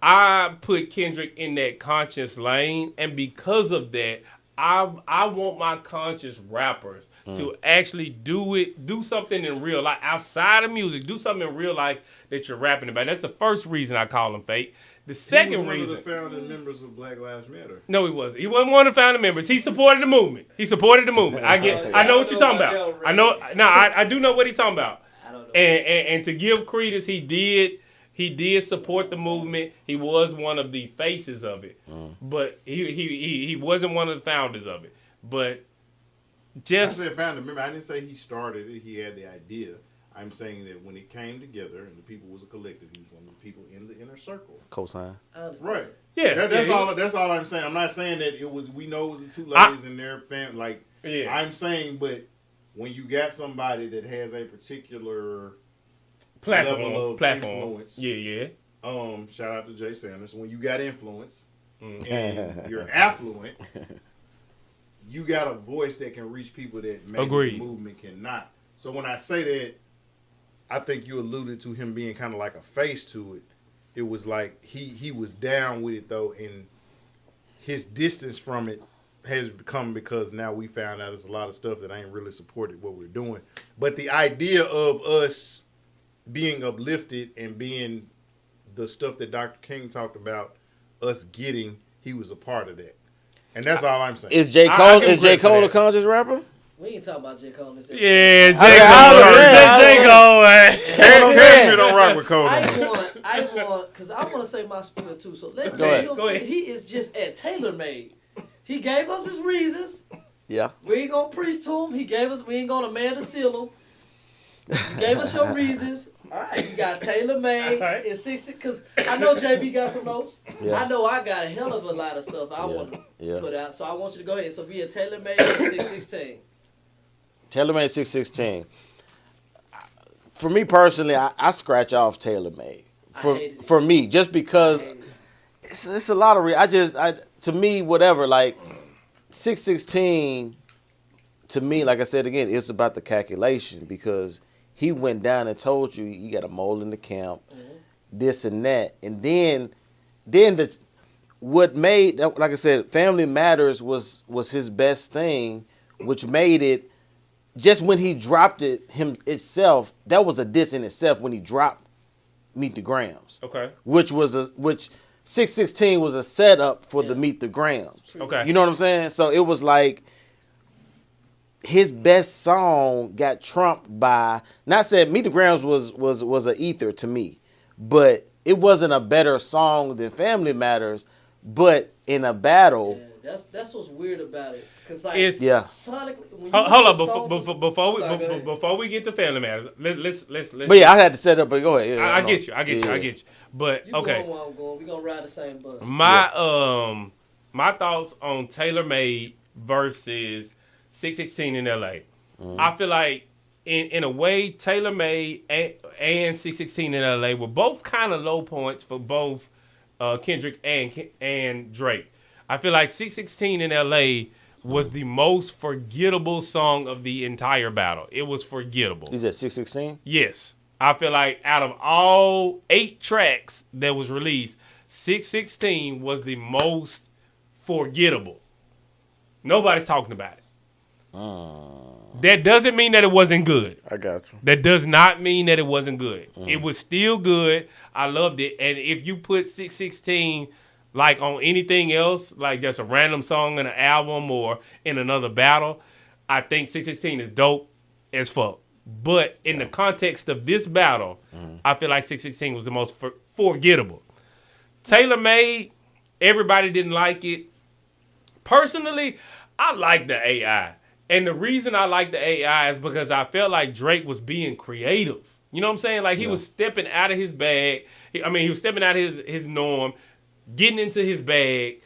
I put Kendrick in that conscious lane, and because of that, I want my conscious rappers to actually do something in real life outside of music. Do something in real life that you're rapping about. That's the first reason I call him fake. The second reason. He was one of the founding members of Black Lives Matter. No, he wasn't. He wasn't one of the founding members. He supported the movement. I know what you're talking about. I do know what he's talking about. I don't know. And to give credence, he did support the movement. He was one of the faces of it, but he wasn't one of the founders of it. But I said founder member. I didn't say he started it. He had the idea. I'm saying that when it came together and the people was a collective, he was one of the people in the inner circle. Cosign. Right. Yeah. That's all I'm saying. I'm not saying that it was. We know it was the two ladies in their family. Like I'm saying, but when you got somebody that has a particular level of influence, shout out to Jay Sanders. When you got influence and you're affluent, you got a voice that can reach people that maybe the movement cannot. So when I say that, I think you alluded to him being kind of like a face to it. It was like he was down with it though, and his distance from it has come because now we found out there's a lot of stuff that ain't really supported what we're doing. But the idea of us being uplifted and being the stuff that Dr. King talked about, us getting, he was a part of that. And that's all I'm saying. Is J. Cole a conscious rapper? We ain't talking about J. Cole in this episode. Yeah, J. Cole. Cashmere don't rock with Cole. I want, because I want to say my spirit too. So go ahead. He is just at tailor-made. He gave us his reasons. Yeah. We ain't going to preach to him. We ain't going to man to seal him. You gave us your reasons. All right, you got tailor-made in 60, because I know JB got some notes. Yeah. I know I got a hell of a lot of stuff I want to put out. So I want you to go ahead. So be a tailor-made in 616. Tailor-made 616. For me personally, I scratch off tailor-made. For me, just because it's a lot of to me, whatever, like 616, to me, like I said again, it's about the calculation because he went down and told you you got a mole in the camp, this and that, and then what made, like I said, Family Matters was his best thing, which made it. Just when he dropped it itself, that was a diss in itself when he dropped Meet the Grams. Okay. Which 616 was a setup for the Meet the Grams. Okay. You know what I'm saying? So it was like his best song got trumped by, not saying Meet the Grams was an ether to me, but it wasn't a better song than Family Matters, but in a battle. Yeah, that's what's weird about it. Cause like sonically, when you hold on, before we get to Family Matters, let's. But yeah, I had to set up. But go ahead. I get you. But you okay, going where I'm going. We gonna ride the same bus. My thoughts on Tailor Made versus 616 in LA. I feel like in a way, Tailor Made and 616 in LA were both kind of low points for both Kendrick and Drake. I feel like 616 in LA was the most forgettable song of the entire battle. It was forgettable. Is that 616? Yes. I feel like out of all 8 tracks that was released, 616 was the most forgettable. Nobody's talking about it. That doesn't mean that it wasn't good. I got you. That does not mean that it wasn't good. It was still good. I loved it. And if you put 616 like on anything else, like just a random song in an album or in another battle, I think 616 is dope as fuck. But in the context of this battle, I feel like 616 was the most forgettable. Tailor Made, everybody didn't like it. Personally, I like the AI. And the reason I like the AI is because I felt like Drake was being creative. You know what I'm saying? Like he was stepping out of his bag. He was stepping out of his norm, getting into his bag,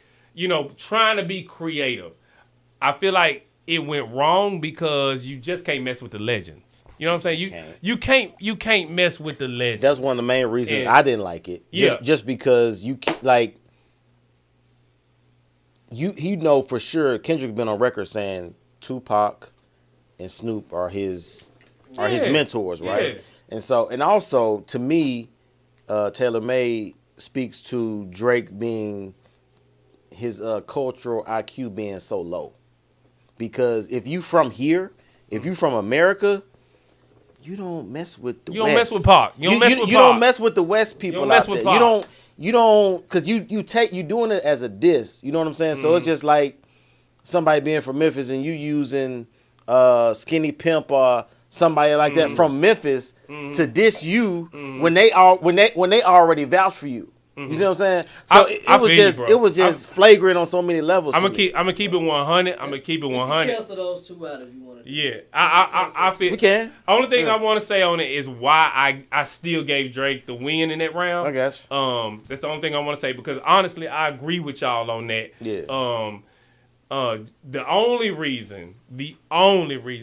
trying to be creative. I feel like it went wrong because you just can't mess with the legends. You know what I'm saying? You can't mess with the legends. That's one of the main reasons I didn't like it. Just because you know for sure Kendrick been on record saying Tupac and Snoop are his mentors, right? Yeah. And also to me, Tailor Made speaks to Drake being his cultural IQ being so low. Because if you from here, if you from America, you don't mess with the West. You don't mess with Pac. You don't mess with the West people out there. You don't, because you doing it as a diss. You know what I'm saying? So it's just like somebody being from Memphis and you using Skinny Pimp or somebody like that from Memphis to diss you when they already vouch for you. You see what I'm saying? So it was just flagrant on so many levels. I'm gonna keep it 100. I'm gonna keep it 100. Cancel those 2 out if you want to. Yeah, I feel we can. Only thing I want to say on it is why I still gave Drake the win in that round. I got you. That's the only thing I want to say because honestly I agree with y'all on that. Yeah. The only reason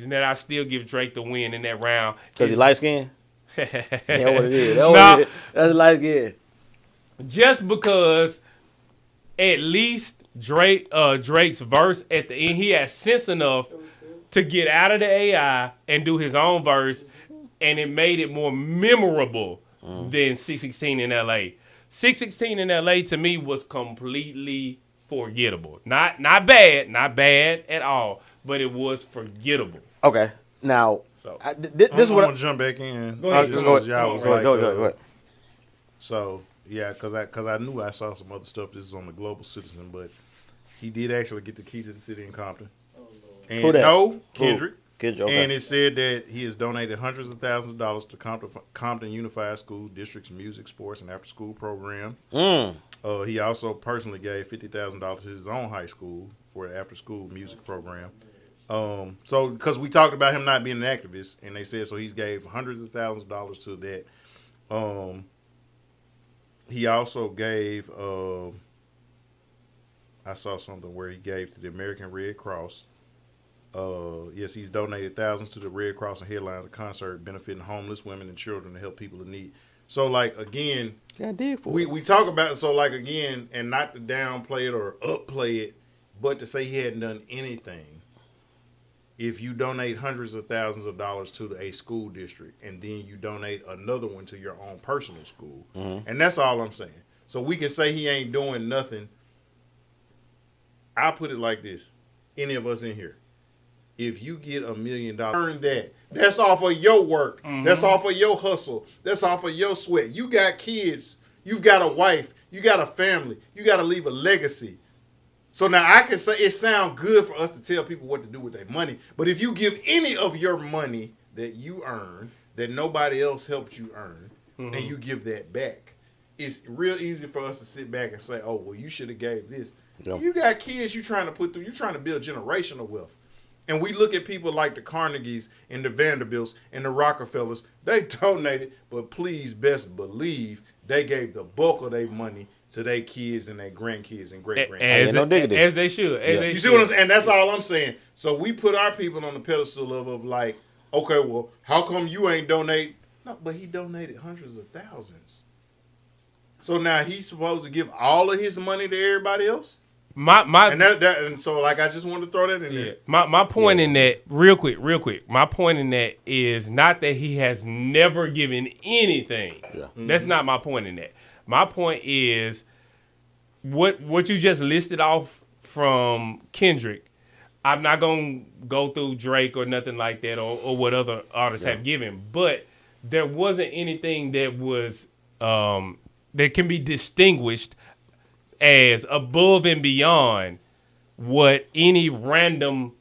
that I still give Drake the win in that round because he light skinned. That's what it is. That's light skin. Just because at least Drake's verse at the end, he had sense enough to get out of the AI and do his own verse, and it made it more memorable than 616 in LA. 616 in LA to me was completely forgettable. Not bad at all, but it was forgettable. Okay, now this is what I'm gonna jump back in. Go ahead. Go ahead. So. Yeah, because I knew I saw some other stuff. This is on the Global Citizen, but he did actually get the key to the city in Compton. Oh, Lord. And who that? no, Kendrick. Kendrick, okay. And it said that he has donated hundreds of thousands of dollars to Compton Unified School District's music, sports, and after-school program. He also personally gave $50,000 to his own high school for the after-school music program. So because we talked about him not being an activist, and they said so he's gave hundreds of thousands of dollars to that. He also gave, I saw something where he gave to the American Red Cross. Yes, he's donated thousands to the Red Cross and headlines a concert benefiting homeless women and children to help people in need. So, like, again, we talk about it, so, like, again, and not to downplay it or upplay it, but to say he hadn't done anything if you donate hundreds of thousands of dollars to a school district and then you donate another one to your own personal school. And that's all I'm saying. So we can say he ain't doing nothing. I'll put it like this. Any of us in here, if you get $1 million, earn that. That's off of your work. That's off of your hustle. That's off of your sweat. You got kids. You've got a wife. You got a family. You got to leave a legacy. So now I can say it sounds good for us to tell people what to do with their money. But if you give any of your money that you earn, that nobody else helped you earn, and you give that back, it's real easy for us to sit back and say, oh, well, you should have gave this. Yep. You got kids you trying to put through. You trying to build generational wealth. And we look at people like the Carnegies and the Vanderbilts and the Rockefellers. They donated, but please best believe they gave the bulk of their money to their kids and their grandkids and great-grandkids. As they should. You see what I'm saying? And that's all I'm saying. So we put our people on the pedestal of like, okay, well, how come you ain't donate? No, but he donated hundreds of thousands. So now he's supposed to give all of his money to everybody else? And so like I just wanted to throw that in there. My point in that, real quick. My point in that is not that he has never given anything. Yeah. That's not my point in that. My point is what you just listed off from Kendrick. I'm not gonna go through Drake or nothing like that or what other artists have given, but there wasn't anything that was that can be distinguished as above and beyond what any random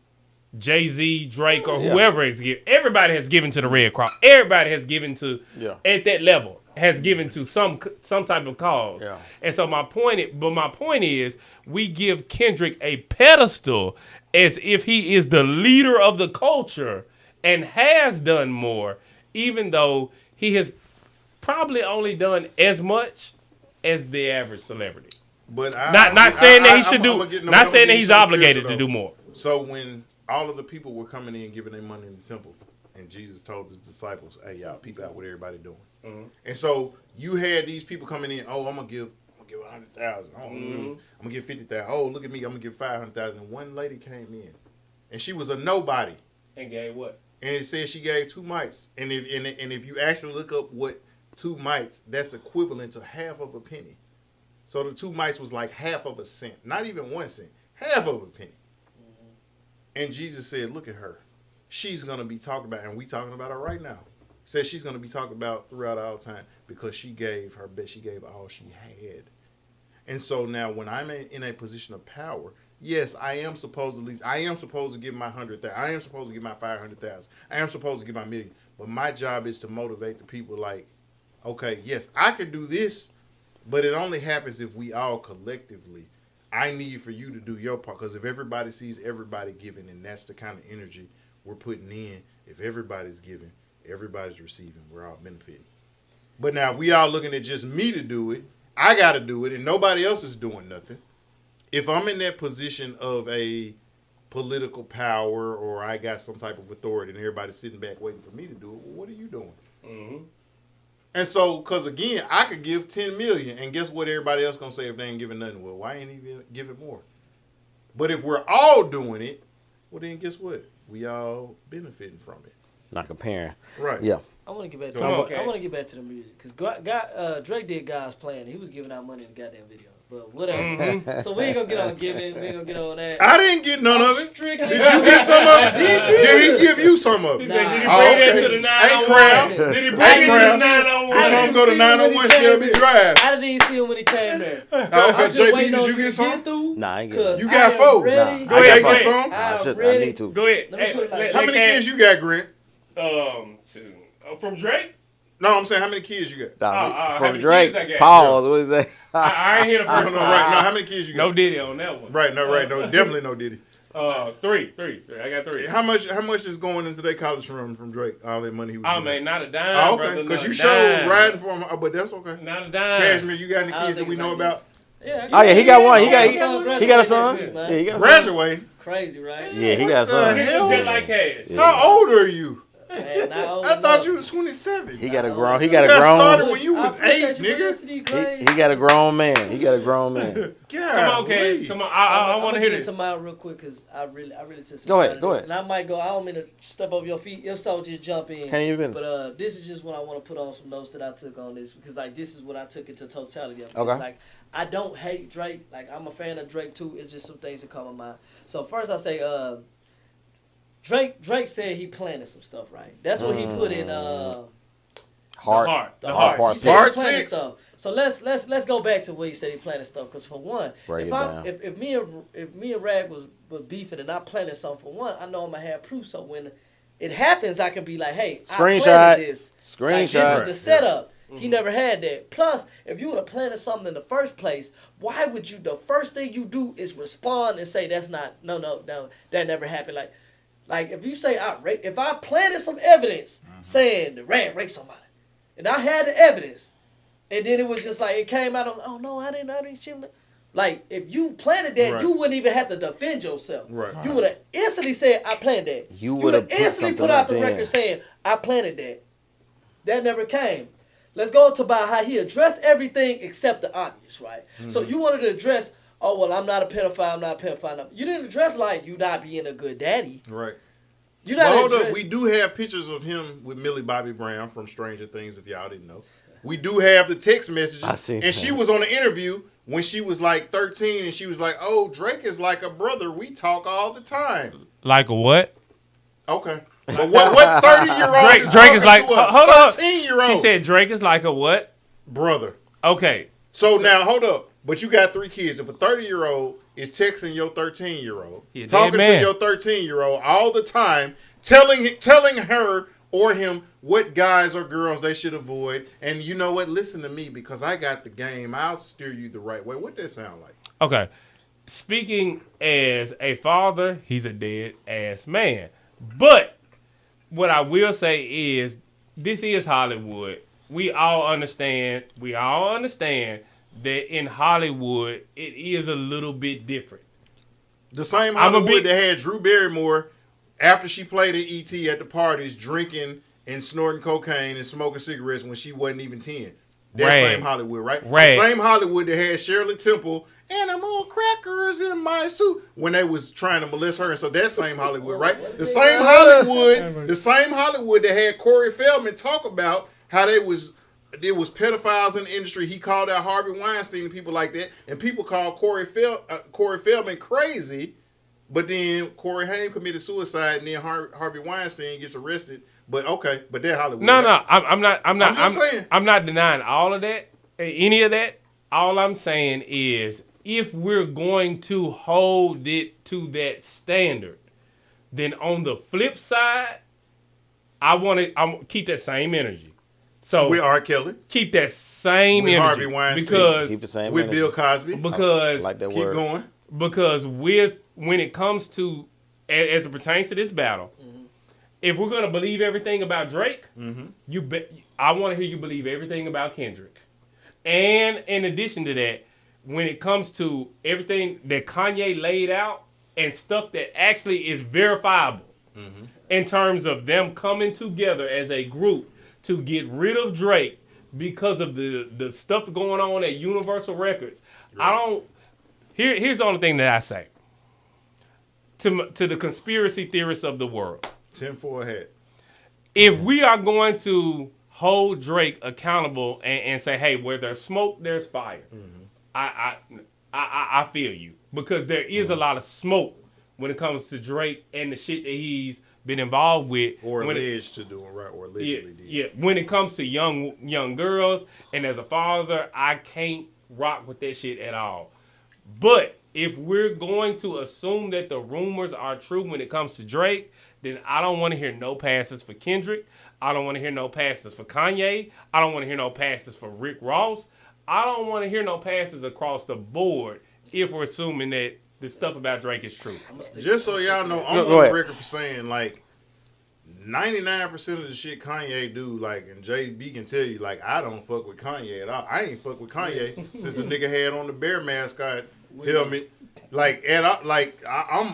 Jay-Z, Drake, or whoever has given. Everybody has given to the Red Cross. Everybody has given to, at that level, has given to some type of cause. Yeah. And so my point is, we give Kendrick a pedestal as if he is the leader of the culture and has done more, even though he has probably only done as much as the average celebrity. But not saying that he should do. Not saying that he's obligated to do more. So when all of the people were coming in giving their money in the temple, and Jesus told his disciples, "Hey y'all, peep out what everybody doing." And so you had these people coming in. Oh, I'm gonna give 100,000. I'm gonna give 50,000. Oh, look at me, I'm gonna give 500,000. And one lady came in, and she was a nobody. And gave what? And it said she gave 2 mites. And if you actually look up what 2 mites, that's equivalent to half of a penny. So the 2 mites was like half of a cent, not even 1 cent, half of a penny. And Jesus said, look at her. She's going to be talked about, and we talking about her right now. Says she's going to be talked about throughout all time because she gave her best. She gave all she had. And so now when I'm in a position of power, yes, I am supposed to give my 100,000. I am supposed to give my 500,000. I am supposed to give my million. But my job is to motivate the people like, okay, yes, I can do this, but it only happens if we all collectively. I need for you to do your part, because if everybody sees everybody giving, and that's the kind of energy we're putting in, if everybody's giving, everybody's receiving, we're all benefiting. But now if we all looking at just me to do it, I got to do it, and nobody else is doing nothing. If I'm in that position of a political power or I got some type of authority and everybody's sitting back waiting for me to do it, well, what are you doing? Mm-hmm. And so, because again, I could give 10 million, and guess what everybody else going to say if they ain't giving nothing? Well, why ain't even giving more? But if we're all doing it, well, then guess what? We all benefiting from it. Not comparing. Right. Yeah. I want to get back to the music, because Drake did God's Plan. He was giving out money in the goddamn video. But whatever. Mm-hmm. So we ain't gonna get on giving. We ain't gonna get on that. I didn't get none of it. Did you get some of it? Did he give you some of it? Did he bring it to the 901? Did he bring it to the 901? Some go to 901 Shelby Drive. I didn't even see him when he came there. Okay, JB, did you get some? Nah, I ain't get. You got 4. Go ahead, get some. I need to. Go ahead. How many kids you got, Grant? 2. From Drake? No, I'm saying how many kids you got? From Drake. Pause. What is that? I ain't hear the first one. No, how many kids you got? No Diddy on that one. Right, no, definitely no Diddy. 3. I got 3. How much is going into their college from Drake? All that money he was giving? Man, not a dime. Oh, okay, because you showed riding for him, but that's okay. Not a dime. Cashmere, you got any kids that we know about? Yeah. He got one. He got a son. Yeah, he got a son. Graduate. Crazy, right? Yeah, he got a son. Just like Cash. How old are you? Man, man. Not old I thought enough. you was 27. He got a Nah, grown. He You got a got grown. started when you was I appreciate 8, your nigga. diversity, Grace. He got a grown man. He got a grown man. Come on, Cass. Come on. I want to hear this. Get into mine real quick because I really took some Go ahead, time go to- ahead. And I might go. I don't mean to step over your feet. If so, just jump in. Can't even. But this is just what I want to put on some notes that I took on this because like this is what I took into totality of it. Okay. It's like I don't hate Drake. Like I'm a fan of Drake too. It's just some things that come to mind. So first I say Drake said he planted some stuff, right? That's what he put in Heart. the heart. Part He said he Part planted 6. stuff. So let's go back to where he said he planted stuff. Because for one, Break if it I down. if me and Rag was beefing and I planted something for one, I know I'm gonna have proof. So when it happens, I can be like, hey, I Screenshot. planted this. Screenshot. Like, this is the setup. He never had that. Plus, if you would have planted something in the first place, why would you? The first thing you do is respond and say that's not no that never happened. Like if you say if I planted some evidence saying the Rag raped somebody, and I had the evidence, and then it was just like it came out of, oh no, I didn't shoot him. Like if you planted that, Right. you wouldn't even have to defend yourself. Right. You would have instantly said I planted that. You would would've have put instantly something put out up the there. record saying I planted that. That never came. Let's go to about how he addressed everything except the obvious, right? So you wanted to address, oh well, I'm not a pedophile, I'm not a pedophile. No. You didn't address like you not being a good daddy. Right. You But not hold up, address- we do have pictures of him with Millie Bobby Brown from Stranger Things, if y'all didn't know. We do have the text messages. I seen and she that. was on the interview when she was like 13, and she was like, oh, Drake is like a brother. We talk all the time. Like a what? Okay. But what 30-year-old Drake is like, to a hold up. 13-year-old She said Drake is like a what? brother. Okay. So now, hold up. But you got 3 kids. If a 30-year-old is texting your 13-year-old, He a dead talking to man. your 13-year-old all the time, telling her or him what guys or girls they should avoid, and you know what? Listen to me because I got the game. I'll steer you the right way. What that sound like? Okay. Speaking as a father, he's a dead ass man. But what I will say is this is Hollywood. We all understand that in Hollywood it is a little bit different. The same I'm a Hollywood big- that had Drew Barrymore after she played at E.T. at the parties, drinking and snorting cocaine and smoking cigarettes when she wasn't even 10. That Rag. same Hollywood, right? Rag. The same Hollywood that had Shirley Temple and I'm on crackers in my suit when they was trying to molest her. And so that same Hollywood, right? The same Hollywood that had Corey Feldman talk about how there was pedophiles in the industry. He called out Harvey Weinstein and people like that. And people called Corey Feldman crazy. But then Corey Haim committed suicide, and then Harvey Weinstein gets arrested. But okay, but they're Hollywood. No, right? I'm not. I'm just saying. I'm not denying all of that, any of that. All I'm saying is, if we're going to hold it to that standard, then on the flip side, I'm keep that same energy. So With R. Kelly, keep that same with energy Harvey Weinstein, because Keep the same with energy. Bill Cosby. because Like that Keep word. going. because when it comes to as it pertains to this battle, if we're gonna believe everything about Drake, I want to hear you believe everything about Kendrick. And in addition to that, when it comes to everything that Kanye laid out and stuff that actually is verifiable in terms of them coming together as a group to get rid of Drake because of the stuff going on at Universal Records, here's the only thing that I say to the conspiracy theorists of the world. 10-4 hat. If we are going to hold Drake accountable and say, hey, where there's smoke, there's fire, I feel you. Because there is a lot of smoke when it comes to Drake and the shit that he's been involved with. Or when alleged to do, right? Or allegedly did. yeah, when it comes to young girls, and as a father, I can't rock with that shit at all. But if we're going to assume that the rumors are true when it comes to Drake, then I don't want to hear no passes for Kendrick. I don't want to hear no passes for Kanye. I don't want to hear no passes for Rick Ross. I don't want to hear no passes across the board if we're assuming that the stuff about Drake is true. Just so y'all know, I'm Go on the ahead. record for saying, like, 99% of the shit Kanye do, like, and JB can tell you, like, I don't fuck with Kanye at all. I ain't fuck with Kanye since the nigga had on the bear mascot helmet Like, and I'm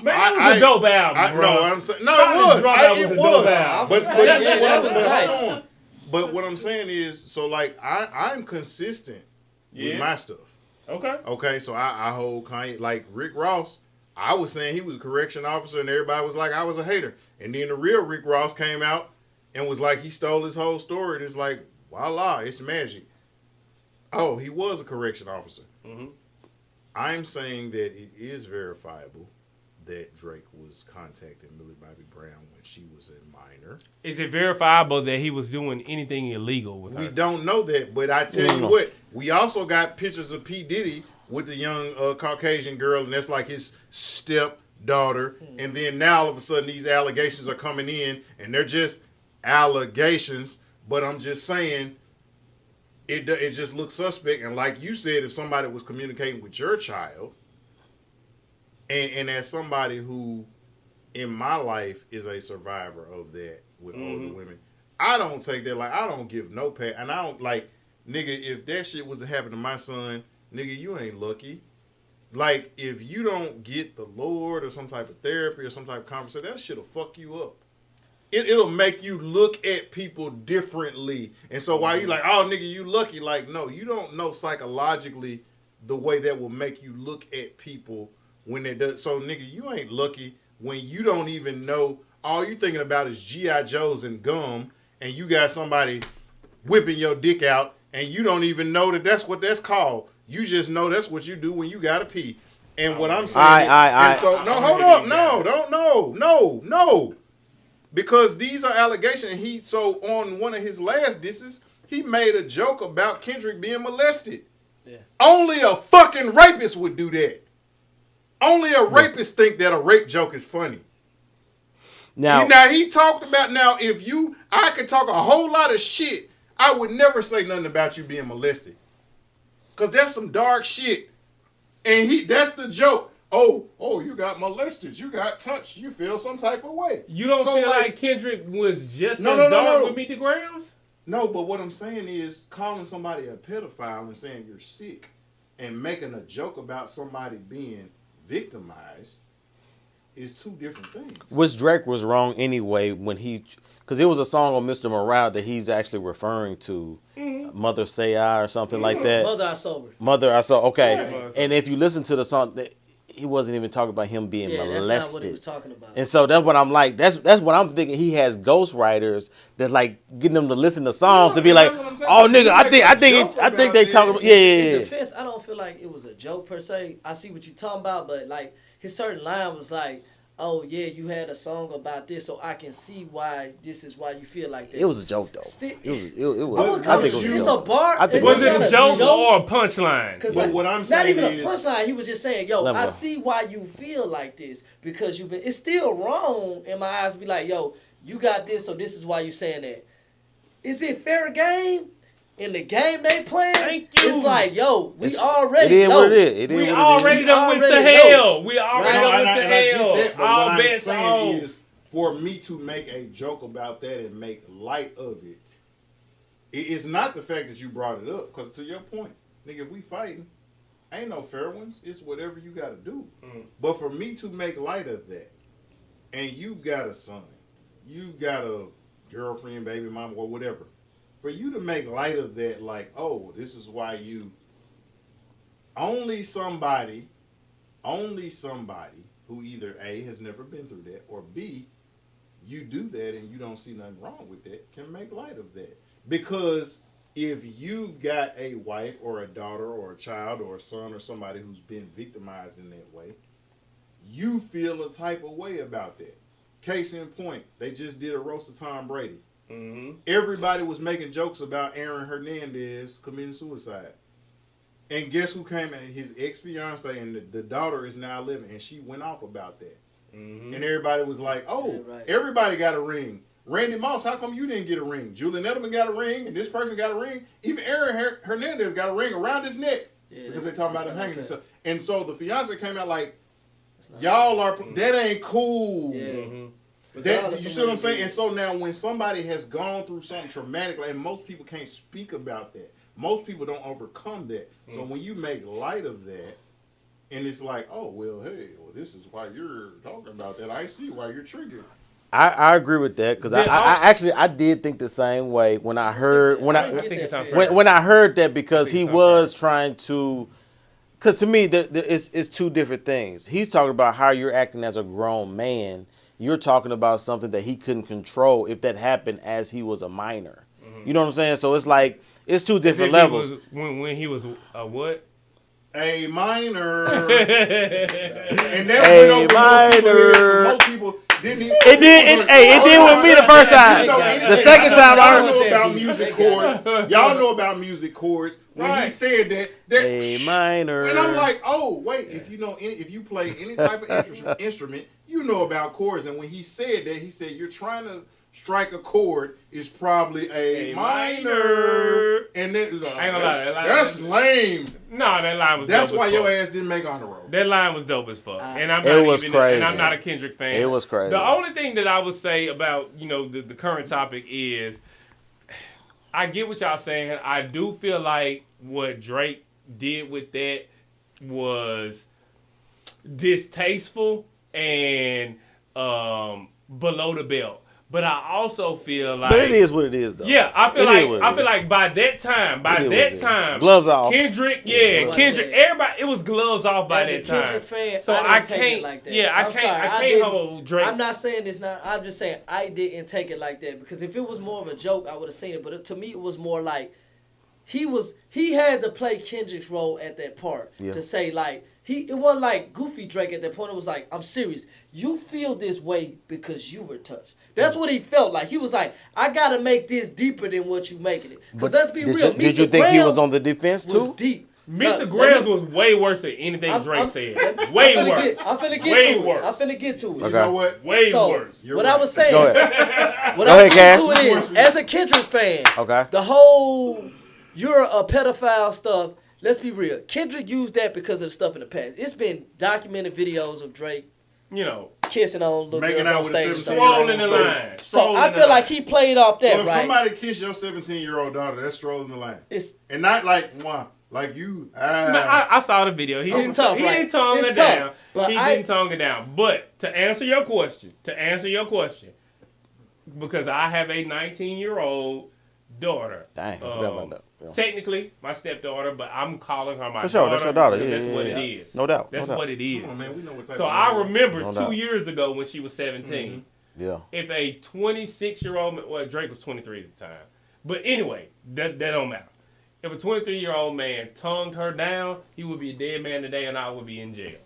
Man, it was a dope album, bro. No, what I'm saying, no, College it was. Dropout was a dope album. But that was nice. hold on. But what I'm saying is, so like, I'm consistent with my stuff. Okay, so I hold Kanye, like Rick Ross. I was saying he was a correction officer, and everybody was like I was a hater. And then the real Rick Ross came out and was like he stole his whole story. And it's like, voila, it's magic. Oh, he was a correction officer. Mm-hmm. I'm saying that it is verifiable that Drake was contacting Millie Bobby Brown when she was a minor. Is it verifiable that he was doing anything illegal with her? We don't know that, but I tell you what, we also got pictures of P. Diddy with the young Caucasian girl, and that's like his stepdaughter. And then now all of a sudden these allegations are coming in, and they're just allegations. But I'm just saying, it just looks suspect. And like you said, if somebody was communicating with your child, and as somebody who in my life is a survivor of that with older women, I don't take that, like, I don't give no pat, and I don't, like, nigga, if that shit was to happen to my son, nigga, you ain't lucky. Like, if you don't get the Lord or some type of therapy or some type of conversation, that shit'll fuck you up. It'll make you look at people differently. And so while you like, oh, nigga, you lucky, like, no, you don't know psychologically the way that will make you look at people when they do. So, nigga, you ain't lucky when you don't even know. All you thinking about is G.I. Joes and gum, and you got somebody whipping your dick out, and you don't even know that that's what that's called. You just know that's what you do when you gotta pee. And what I'm saying, hold up, no. Because these are allegations. So on one of his last disses, he made a joke about Kendrick being molested. Yeah. Only a fucking rapist would do that. Only a rapist think that a rape joke is funny. Now he talked about, I could talk a whole lot of shit. I would never say nothing about you being molested. Cause that's some dark shit. And that's the joke. Oh, you got molested. You got touched. You feel some type of way. You don't feel like Kendrick was just as dark with Meet the Grams? No, but what I'm saying is calling somebody a pedophile and saying you're sick and making a joke about somebody being victimized is two different things. Which Drake was wrong anyway when because it was a song on Mr. Morale that he's actually referring to, Mother Say I or something like that. Mother I Sober. Okay. Yeah. And if you listen to the song, he wasn't even talking about him being molested. That's not what he was talking about. And so that's what I'm like. That's what I'm thinking. He has ghostwriters that like getting them to listen to songs to be like, oh nigga, I think they talking about In defense, I don't feel like it was a joke per se. I see what you're talking about, but like his certain line was like, oh yeah, you had a song about this, so I can see why this is why you feel like that. It was a joke though. It was. I think it was a bar. Was it a joke or a punchline? Because what I'm saying, not even a punchline. He was just saying, yo, I see why you feel like this because you've been. It's still wrong in my eyes to be like, yo, you got this, so this is why you saying that. Is it fair game? In the game they playing, it's like, yo, we already know. We already done went to hell. We already done went to hell. All bets on. Is for me to make a joke about that and make light of it. It's not the fact that you brought it up, because to your point, nigga, if we fighting, ain't no fair ones. It's whatever you got to do. But for me to make light of that, and you got a son, you got a girlfriend, baby mama, or whatever. For you to make light of that, like, oh, this is why you... Only somebody who either A, has never been through that, or B, you do that and you don't see nothing wrong with that, can make light of that. Because if you've got a wife or a daughter or a child or a son or somebody who's been victimized in that way, you feel a type of way about that. Case in point, they just did a roast of Tom Brady. Everybody was making jokes about Aaron Hernandez committing suicide. And guess who came in? His ex-fiance, and the daughter is now living, and she went off about that. And everybody was like, oh, everybody got a ring. Randy Moss, how come you didn't get a ring? Julian Edelman got a ring, and this person got a ring. Even Aaron Hernandez got a ring around his neck. Because they talking about him hanging himself. And so the fiance came out like, y'all are, that ain't cool. That, you see what I'm saying? And so now when somebody has gone through something traumatic, and most people can't speak about that. Most people don't overcome that. So when you make light of that, and it's like, oh well, hey, well this is why you're talking about that. I see why you're triggered. I agree with that because I did think the same way when I heard when I heard that because he was trying to. Because to me, it's two different things. He's talking about how you're acting as a grown man. You're talking about something that he couldn't control if that happened as he was a minor. You know what I'm saying? So it's like it's two different levels. When he was a what? A minor. And that went over most people. Didn't he? It did with me the first time. The second time I heard. Y'all know about music chords. Y'all know about music chords. When he said that A minor. And I'm like, oh wait, if you play any type of instrument, you know about chords. And when he said that, he said you're trying to strike a chord is probably a minor. And that's lame. No, that line was. That's dope why as your fuck. Ass didn't make honor roll. That line was dope as fuck, and I'm crazy. And I'm not a Kendrick fan. It was crazy. The only thing that I would say about the current topic is, I get what y'all saying. I do feel like what Drake did with that was distasteful and below the belt. But I also feel like, but it is what it is, though. Yeah, I feel like by that time, gloves off. Kendrick, everybody, it was gloves off by that time. Kendrick fan, so I can't take it like that. Yeah, I can't hold Drake. I'm not saying it's not. I'm just saying I didn't take it like that because if it was more of a joke, I would have seen it. But to me, it was more like he had to play Kendrick's role at that part to say like. It wasn't like goofy Drake at that point. It was like, I'm serious. You feel this way because you were touched. That's what he felt like. He was like, I got to make this deeper than what you making it. Because let's be real. Did you think he was on the defense too? Was deep. Meet the Grams was way worse than anything Drake said. Way worse. I'm finna get to it. Okay. You know what? Way worse. What I was saying. Go ahead. What I was getting to it is, as a Kendrick fan, the whole you're a pedophile stuff. Let's be real. Kendrick used that because of the stuff in the past. It's been documented videos of Drake, kissing on little girls on stage. Strolling the line. So I feel like he played off that, if somebody kiss your 17-year-old daughter, that's strolling the line. And not like, mwah, like you. I saw the video. He didn't tone it down. He didn't tone it down. But to answer your question, because I have a 19-year-old daughter. Dang, I forgot about that. Yeah. Technically, my stepdaughter, but I'm calling her my daughter. For sure, that's your daughter. That's what it is. No doubt. That's what it is. Come on, man, we know what type so I remember 2 years ago when she was 17. Yeah. If a 26-year-old, well, Drake was 23 at the time. But anyway, that don't matter. If a 23-year-old man tongued her down, he would be a dead man today and I would be in jail.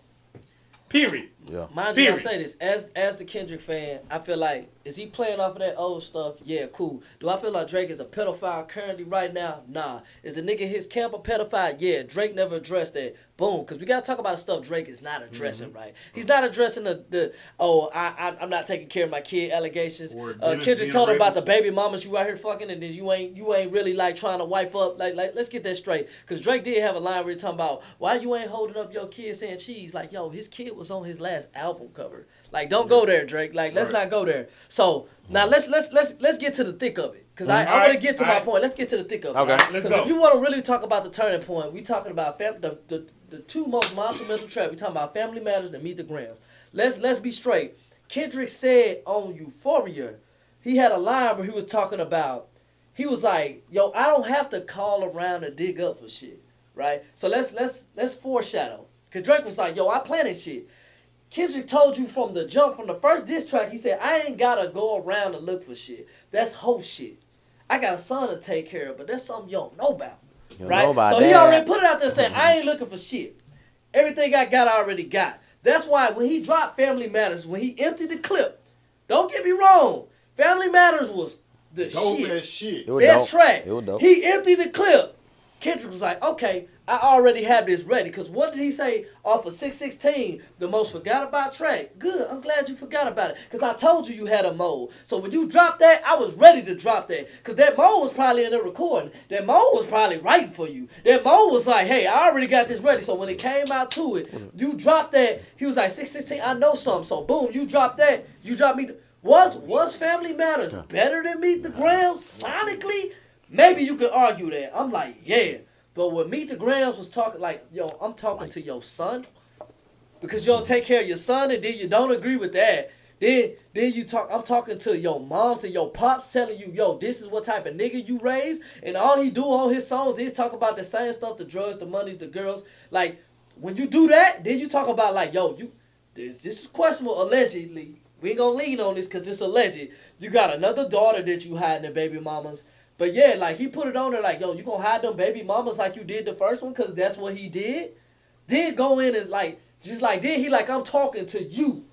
Period. Yeah. Mind you, I say this as the Kendrick fan, I feel like is he playing off of that old stuff? Yeah, cool. Do I feel like Drake is a pedophile currently right now? Nah. Is the nigga his camp a pedophile? Yeah. Drake never addressed that. Boom. Because we gotta talk about the stuff Drake is not addressing, right? He's not addressing I'm not taking care of my kid allegations. Kendrick told him about the baby mamas you out here fucking, and then you ain't really like trying to wipe up. Like let's get that straight. Because Drake did have a line where he talking about why you ain't holding up your kid saying cheese. Like yo, his kid was on his last album cover. Like, don't go there, Drake. Like, let's not go there. So now let's get to the thick of it. Cause I want to get to my point. Let's get to the thick of it. Okay, let's go. If you want to really talk about the turning point, we talking about the two most monumental tracks. We talking about Family Matters and Meet the Grams. Let's be straight. Kendrick said on Euphoria, he had a line where he was talking about. He was like, "Yo, I don't have to call around and dig up for shit, right?" So let's foreshadow. Cause Drake was like, "Yo, I planted shit." Kendrick told you from the jump, from the first diss track, he said, I ain't got to go around and look for shit. That's whole shit. I got a son to take care of, but that's something you don't know about. Right? So he already put it out there saying, I ain't looking for shit. Everything I got, I already got. That's why when he dropped Family Matters, when he emptied the clip, don't get me wrong, Family Matters was the shit. Best track. It was dope. He emptied the clip. Kendrick was like, okay, I already have this ready. Because what did he say off of 616, the most forgot about track? Good, I'm glad you forgot about it. Because I told you had a mode. So when you dropped that, I was ready to drop that. Because that mode was probably in the recording. That mode was probably writing for you. That mode was like, hey, I already got this ready. So when it came out to it, you dropped that. He was like, 616, I know something. So boom, you dropped that. You dropped me. Was Family Matters better than Meet the Grams sonically? Maybe you could argue that. I'm like, yeah. But when Meet the Grams was talking, like, yo, I'm talking to your son. because you don't take care of your son, and then you don't agree with that. Then you talk. I'm talking to your moms and your pops, telling you, yo, this is what type of nigga you raised, and all he do on his songs is talk about the same stuff: the drugs, the monies, the girls. Like when you do that, then you talk about like, yo, this is questionable allegedly. We ain't gonna lean on this because it's alleged. You got another daughter that you hiding the baby mamas. But yeah, like he put it on there like, yo, you gonna hide them baby mamas like you did the first one because that's what he did. Then go in and like, just like, then he like, I'm talking to you.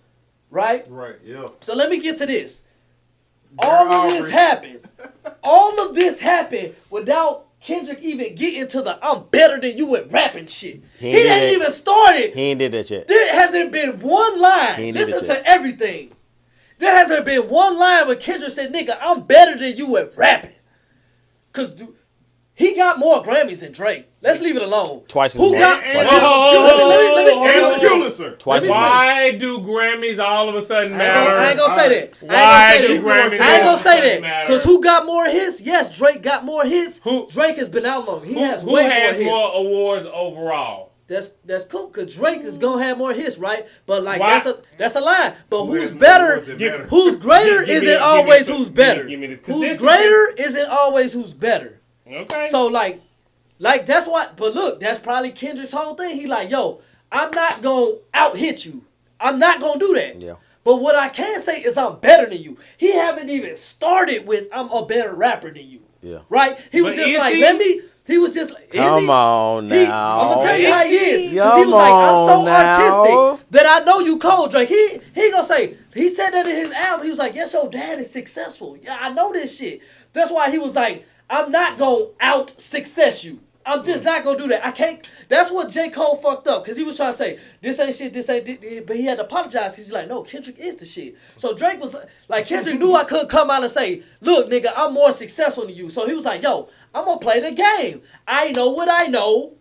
Right? Right, yeah. So let me get to this. All of this happened. All of this happened without Kendrick even getting to the I'm better than you at rapping shit. He didn't even start it. He ain't did that yet. There hasn't been one line. Listen to everything. There hasn't been one line where Kendrick said, nigga, I'm better than you at rapping. Because he got more Grammys than Drake. Let's leave it alone. Twice as Who much. got? And Pulitzer. Twice as much. Why do Grammys all of a sudden matter? I ain't gonna say that. Why do Grammys? I ain't gonna say that. Matter? Because who got more hits? Yes, Drake got more hits. Who? Drake has been out longer. He has Who way has more hits. more awards overall? That's cool. Cause Drake is gonna have more hits, right? But like Why? that's a line. But who's has more better? awards that matter? Who's greater Give me- isn't give me- always give me- who's better. give me the Who's consistency. greater isn't always who's better. Okay. So like that's what. But look, that's probably Kendrick's whole thing. He like, yo, I'm not gonna out hit you. I'm not gonna do that. Yeah. But what I can say is I'm better than you. He haven't even started with I'm a better rapper than you. Yeah. Right? He was But just is like, he? let me. He was just like, Come on now. I'm gonna tell you how he is. Come Because he was like, I'm so now. artistic that I know you cold, Drake. He gonna say, he said that in his album. He was like, yes, your dad is successful. Yeah, I know this shit. That's why he was like, I'm not gonna out success you. I'm just not gonna do that. I can't. That's what J. Cole fucked up because he was trying to say this ain't shit, this ain't. But he had to apologize because he's like, no, Kendrick is the shit. So Drake was like, Kendrick knew I could come out and say, look, nigga, I'm more successful than you. So he was like, yo, I'm gonna play the game. I know what I know.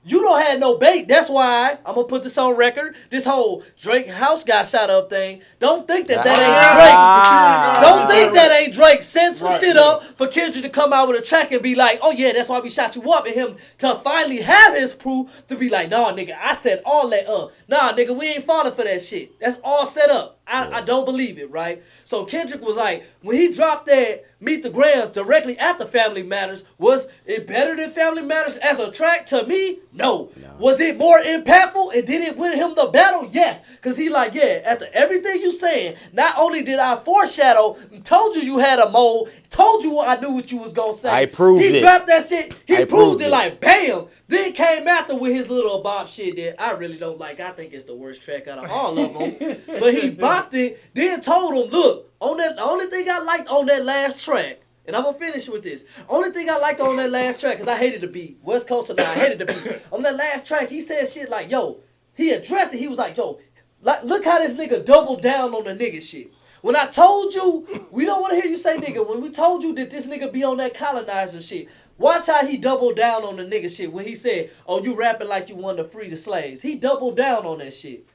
You don't have no bait. That's why I'm gonna put this on record. This whole Drake house got shot up thing. Don't think that ain't Drake. Don't think that ain't Drake. Send some shit up for Kendrick to come out with a track and be like, oh yeah, that's why we shot you up. And him to finally have his proof to be like, nah, nigga, I said all that up. Nah, nigga, we ain't falling for that shit. That's all set up. I don't believe it, right? So Kendrick was like, when he dropped that Meet the Grams directly after Family Matters, was it better than Family Matters as a track to me? No. Was it more impactful and did it win him the battle? Yes. Because he like, yeah, after everything you saying, not only did I foreshadow, told you had a mole, told you I knew what you was going to say. I proved it. He dropped that shit. He I proved proved it it. like, bam. Then came after with his little bop shit that I really don't like. I think it's the worst track out of all of them. But he bopped it, then told him, look, on that, the only thing I liked on that last track, and I'm going to finish with this. Only thing I liked on that last track, because I hated the beat. West Coast now, I hated the beat. On that last track, he said shit like, yo, he addressed it. He was like, yo, like, look how this nigga doubled down on the nigga shit. When I told you, we don't want to hear you say nigga. When we told you that this nigga be on that colonizer shit, watch how he doubled down on the nigga shit when he said, oh, you rapping like you wanted to free the slaves. He doubled down on that shit.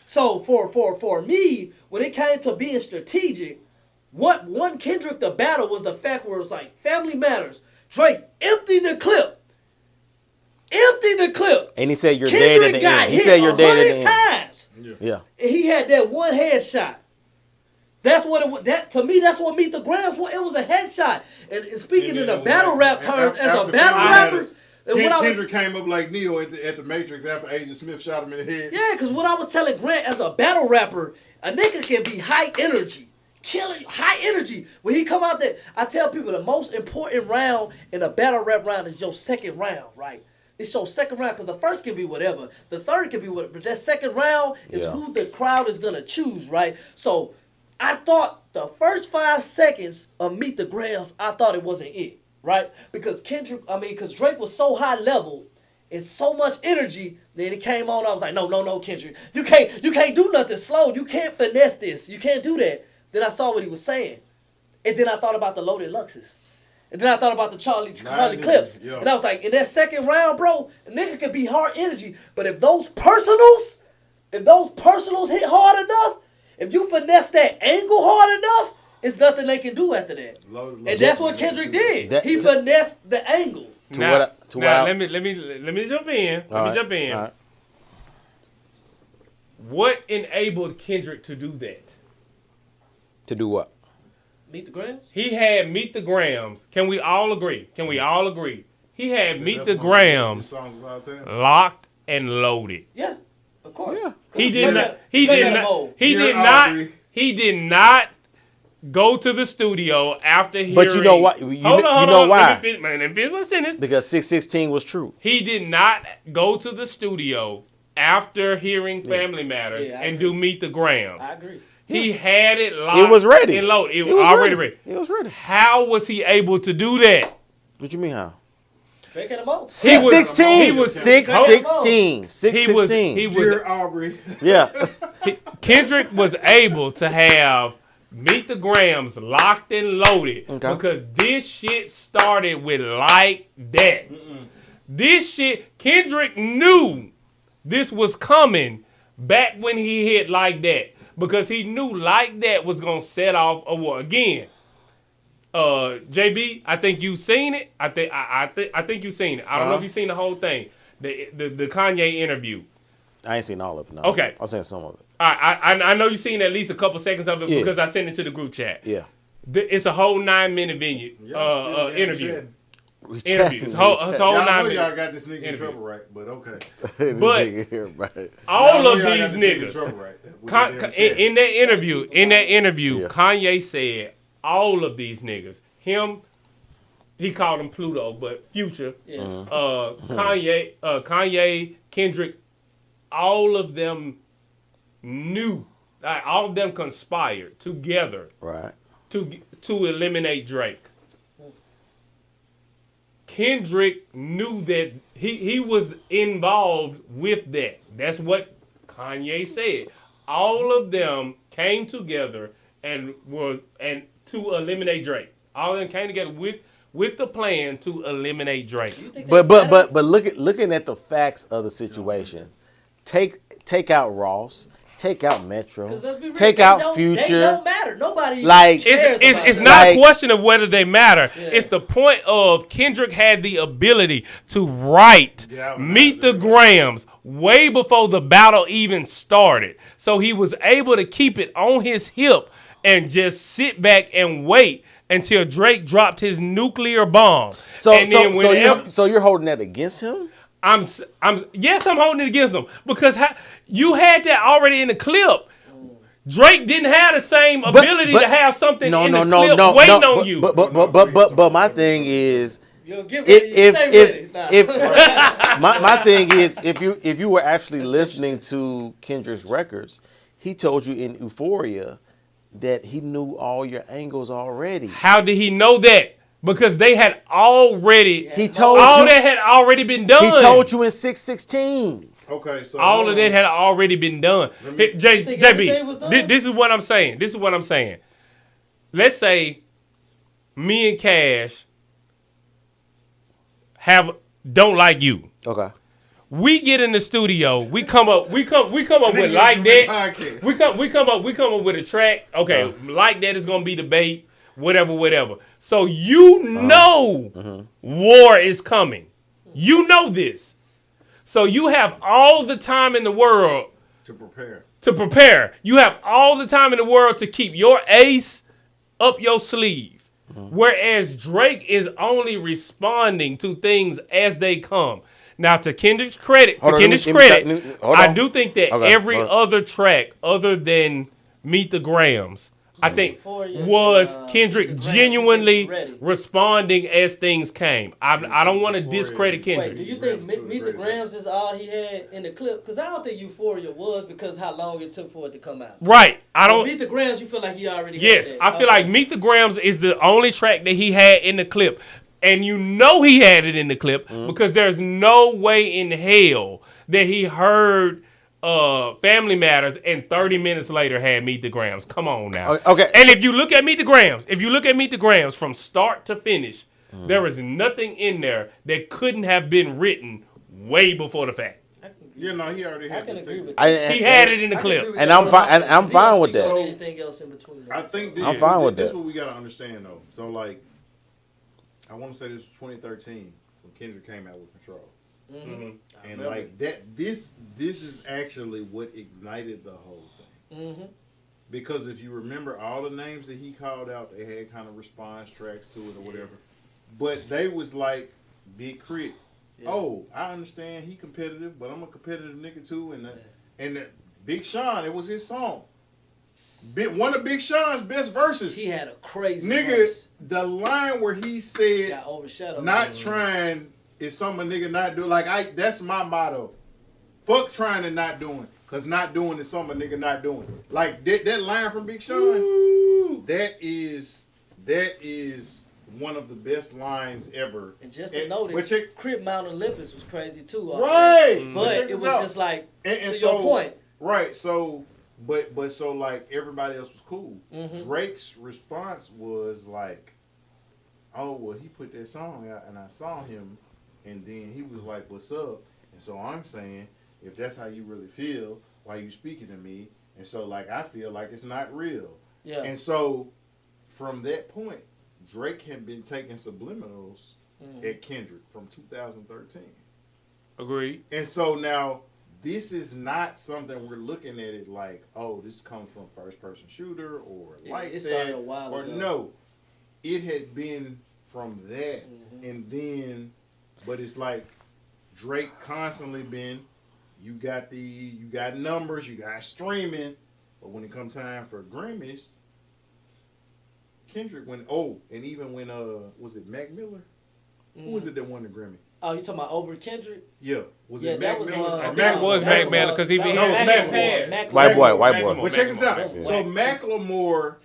So for me, when it came to being strategic, what won Kendrick the battle was the fact where it was like, Family Matters. Drake, empty the clip. Empty the clip. And he said you're Kendrick dead at the got end. He hit said you're dead at the 100 end. times. Yeah. And he had that one headshot. That's what it was. That to me, that's what Meet the Grams was. It was a headshot. And speaking in the battle rap terms, as a battle rapper, and what I was, Kendrick came up like Neo at the Matrix after Agent Smith shot him in the head. yeah, because what I was telling Grant, as a battle rapper, a nigga can be high energy, killing high energy. When he come out there, I tell people the most important round in a battle rap round is your second round, right? It's your second round because the first can be whatever, the third can be whatever, but that second round is who the crowd is gonna choose, right? So I thought the first 5 seconds of Meet the Grams, I thought it wasn't it, right? Because because Drake was so high level and so much energy. Then it came on, I was like, no, Kendrick, you can't do nothing slow. You can't finesse this. You can't do that. Then I saw what he was saying, and then I thought about the Loaded Luxes. And then I thought about the Charlie Clips. Yeah. And I was like, in that second round, bro, a nigga could be hard energy. But if those personals hit hard enough, if you finesse that angle hard enough, it's nothing they can do after that. And that's what Kendrick did. He finessed the angle. Let me jump in. Let me jump in. All right. What enabled Kendrick to do that? To do what? Meet the Grams? He had Meet the Grams. Can we all agree? Can we all agree? He had Meet That's the one of Grams songs of all time. locked and loaded. Yeah, of course. Yeah. He did not. He Drake did had a not. mold. He Dear did not. Aubrey. He did not go to the studio after hearing. But you know what? You Hold on, know why? Let me finish my sentence. Because 616 was true. He did not go to the studio after hearing Family Matters Yeah, I and agree. do Meet the Grams. I agree. He had it locked. It was ready. And loaded. It was was already ready. It was ready. How was he able to do that? What you mean how? Drake had a mold. He was- 616. he was- 616. He 616. was Dear Aubrey. Yeah. Kendrick was able to have Meet the Grams locked and loaded Okay. because this shit started with Like That. This shit, Kendrick knew this was coming back when he hit Like That because he knew Like That was gonna set off a war again. JB, I think you've seen it. I think you've seen it. I don't know if you've seen the whole thing. The Kanye interview. I ain't seen all of it. No. Okay. I've seen some of it. I know you've seen at least a couple seconds of it Yeah. because I sent it to the group chat. Yeah. It's a whole 9-minute interview. We Interview. It's a whole Y'all know 9 y'all minutes. got this nigga in Interview. trouble, right? But okay. But Y'all all know of y'all got these this nigga in niggas, trouble, right? With the damn chat. in that interview, Yeah. Kanye said all of these niggas. Him, he called him Pluto, but Future, Yeah. Kanye, Kendrick, all of them knew. All of them conspired together Right. to eliminate Drake. Kendrick knew that he was involved with that. That's what Kanye said. All of them came together and to eliminate Drake. All of them came together with the plan to eliminate Drake. You think But that matter? looking at the facts of the situation, take out Ross, take out Metro, 'Cause let's be real, take they out don't- They Future. don't matter. Nobody Like- cares about It's that. not Like- a question of whether they matter. Yeah. It's the point of Kendrick had the ability to write Yeah, Meet the Grams way before the battle even started. So he was able to keep it on his hip and just sit back and wait until Drake dropped his nuclear bomb. And then whenever- So you're holding that against him? I'm holding it against him because you had that already in the clip. Drake didn't have the same ability to have something in the clip waiting on you. But my thing is, You'll get ready. Stay ready. Nah. my thing is, if you were actually listening to Kendrick's records, he told you in Euphoria that he knew all your angles already. How did he know that? Because they had already. He told all you that had already been done. He told you in 616. Okay, so All of that had already been done. me- Hey, You think everything was JB, done? this is what I'm saying. Let's say me and Cash don't like you. Okay. We get in the studio. We come up with Like That. We come up with a track. Okay, Like That is gonna be the bait. Whatever. So you know war is coming. You know this. So you have all the time in the world to prepare. You have all the time in the world to keep your ace up your sleeve. Whereas Drake is only responding to things as they come. Now, to Kendrick's credit, Hold on, I on. do think that Okay, every hold on. other track other than Meet the Grams, I think Euphoria was and, Kendrick Meet the Grams, genuinely you think was ready? responding as things came. I don't want to discredit Kendrick. Wait, do you think Grams was Meet the great. Grams is all he had in the clip? Because I don't think Euphoria was because how long it took for it to come out. Right. I don't. Meet the Grams, you feel like he already Yes, had that. I feel like Meet the Grams is the only track that he had in the clip. And you know he had it in the clip because there's no way in hell that he heard Family Matters and 30 minutes later had Meet the Grams. Come on now. Okay. And if you look at Meet the Grams from start to finish, there is nothing in there that couldn't have been written way before the fact. You know, he already I had can the agree with secret. that. He had it in the clip. And I'm fine- and I'm fine with that. Anything else in between I think I'm fine with this that. is what we gotta understand though. So like, I want to say this was 2013 when Kendrick came out with Control. And like that, this is actually what ignited the whole thing. Because if you remember all the names that he called out, they had kind of response tracks to it or whatever. But they was like, Big Crit. Yeah. Oh, I understand he competitive, but I'm a competitive nigga too. And Big Sean, it was his song. One of Big Sean's best verses. He had a crazy verse. The line where he said, got overshadowed. Not trying is something a nigga not do. Like, that's my motto. Fuck trying and not doing. Because not doing is something a nigga not doing. Like, that line from Big Sean, that is one of the best lines ever. And just to note Crip Mount Olympus was crazy too. Right. But it was just like, to your point. Right, so, but so like everybody else was cool. Drake's response was like, oh, well, he put that song out and I saw him and then he was like, what's up? And so I'm saying, if that's how you really feel, why you speaking to me? And so like, I feel like it's not real. Yeah. And so from that point, Drake had been taking subliminals at Kendrick from 2013. Agreed. And so now, this is not something we're looking at it like, oh, this comes from first person shooter or like it that. A while or ago. No. It had been from that. And then, but it's like Drake constantly been, you got numbers, you got streaming, but when it comes time for Grammys, Kendrick went, and even when, was it Mac Miller? Who was it that won the Grammy? Oh, you talking about over Kendrick? Yeah. Was it Mac Miller? Mac was Mac Miller because he was Mac White boy. But check this out. So Macklemore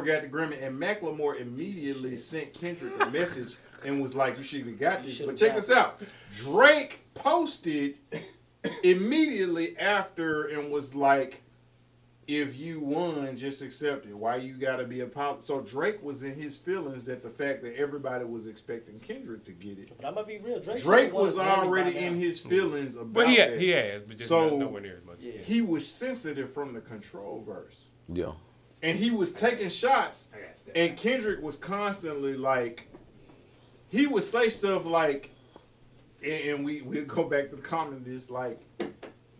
got the Grammy, and Macklemore immediately sent Kendrick a message and was like, you should have got this. But check this out. Drake posted immediately after and was like, if you won, just accept it. Why you gotta be apologized? So Drake was in his feelings that the fact that everybody was expecting Kendrick to get it. But I'm gonna be real. Drake was already in his feelings about but that. He has, but just nowhere near as much. Yeah. He was sensitive from the Control verse. Yeah. And he was taking shots, and Kendrick was constantly like, he would say stuff like, and we'll go back to the comment this like,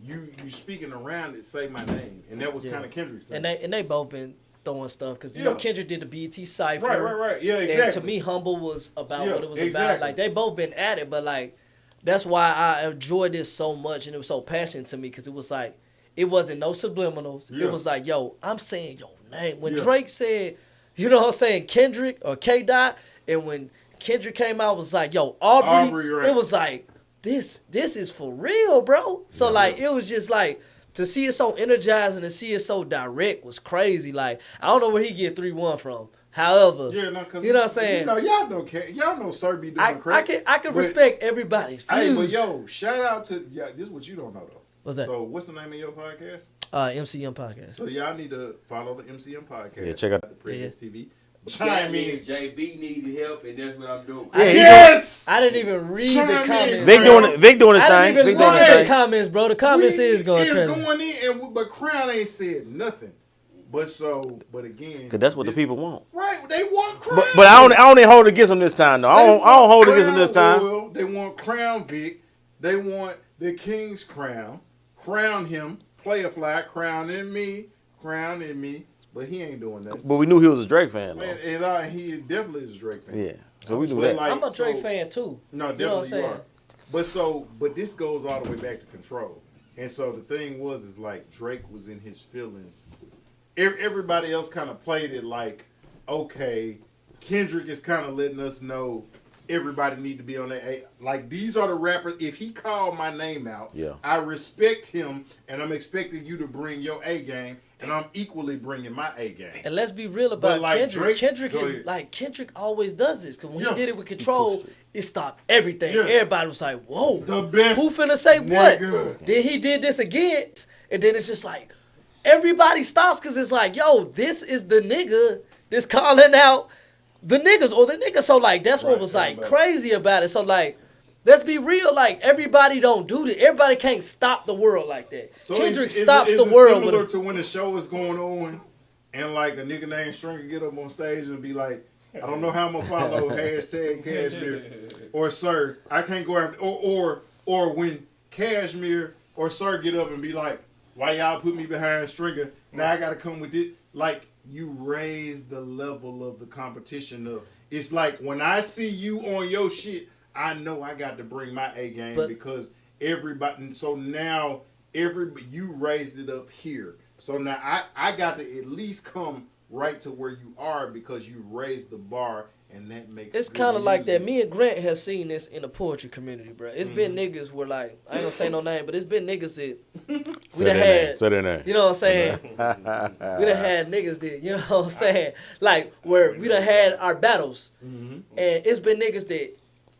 you speaking around it, say my name, and that was kind of Kendrick's thing. And they both been throwing stuff because you know Kendrick did the BET Cypher. Right. Yeah, exactly. And to me, Humble was about what it was about. Like they both been at it, but like that's why I enjoyed this so much, and it was so passionate to me because it was like it wasn't no subliminals. Yeah. It was like, yo, I'm saying your name. When Drake said, you know what I'm saying, Kendrick or K Dot, and when Kendrick came out, it was like, yo, Aubrey right. It was like. This is for real, bro. So like it was just like to see it so energizing and see it so direct was crazy. Like I don't know where he get 3-1 from. However, you know what I'm saying. You know, y'all don't care. Y'all know Sir be doing crazy. I can respect everybody's views. Hey, but yo, shout out to this is what you don't know though. What's that? So what's the name of your podcast? MCM Podcast. So y'all need to follow the MCM Podcast. Yeah, check out the President's TV. Chime in. JB needed help, and that's what I'm doing. Yes! I didn't even read the comments. Vic doing his thing. I didn't even read the comments, bro. The comments is going crazy. It's going in, but Crown ain't said nothing. But again, because that's what the people want. Right, they want Crown. But I don't hold it against them this time, though. I don't hold it against them this time. Well, they want Crown Vic. They want the King's crown. Crown him. Play a fly. Crown in me. But he ain't doing that. But we knew he was a Drake fan, though. And he definitely is a Drake fan. Yeah, so we knew that. Like, I'm a Drake fan, too. No, definitely you are. But this goes all the way back to Control. And so the thing is like Drake was in his feelings. Everybody else kind of played it like, okay, Kendrick is kind of letting us know everybody need to be on that. Like, these are the rappers. If he called my name out, I respect him, and I'm expecting you to bring your A game. And I'm equally bringing my A game. And let's be real about Kendrick. Kendrick is like Kendrick always does this because when he did it with Control, it stopped everything. Yes. Everybody was like, "Whoa, the best." Who finna say what?" Then he did this again, and then it's just like everybody stops because it's like, "Yo, this is the nigga that's calling out the niggas or the nigga." So like that's what was like crazy about it. So like. Let's be real, like, everybody don't do that. Everybody can't stop the world like that. So Kendrick stops the world. Similar to when the show is going on and, like, a nigga named Stringer get up on stage and be like, I don't know how I'm going to follow hashtag Cashmere. Or, sir, I can't go after, or Or when Cashmere or Sir get up and be like, why y'all put me behind Stringer? Now I gotta come with it. Like, you raise the level of the competition up. It's like when I see you on your shit, I know I got to bring my A game because everybody. So now you raised it up here. So now I got to at least come right to where you are because you raised the bar, and that makes it's kind of like that. Me and Grant have seen this in the poetry community, bro. It's been niggas where, like, I ain't gonna say no name, but it's been niggas that we done had. Say their name. You know what I'm saying? We done had niggas that, you know what I'm saying? Like, where we done had our battles, and it's been niggas that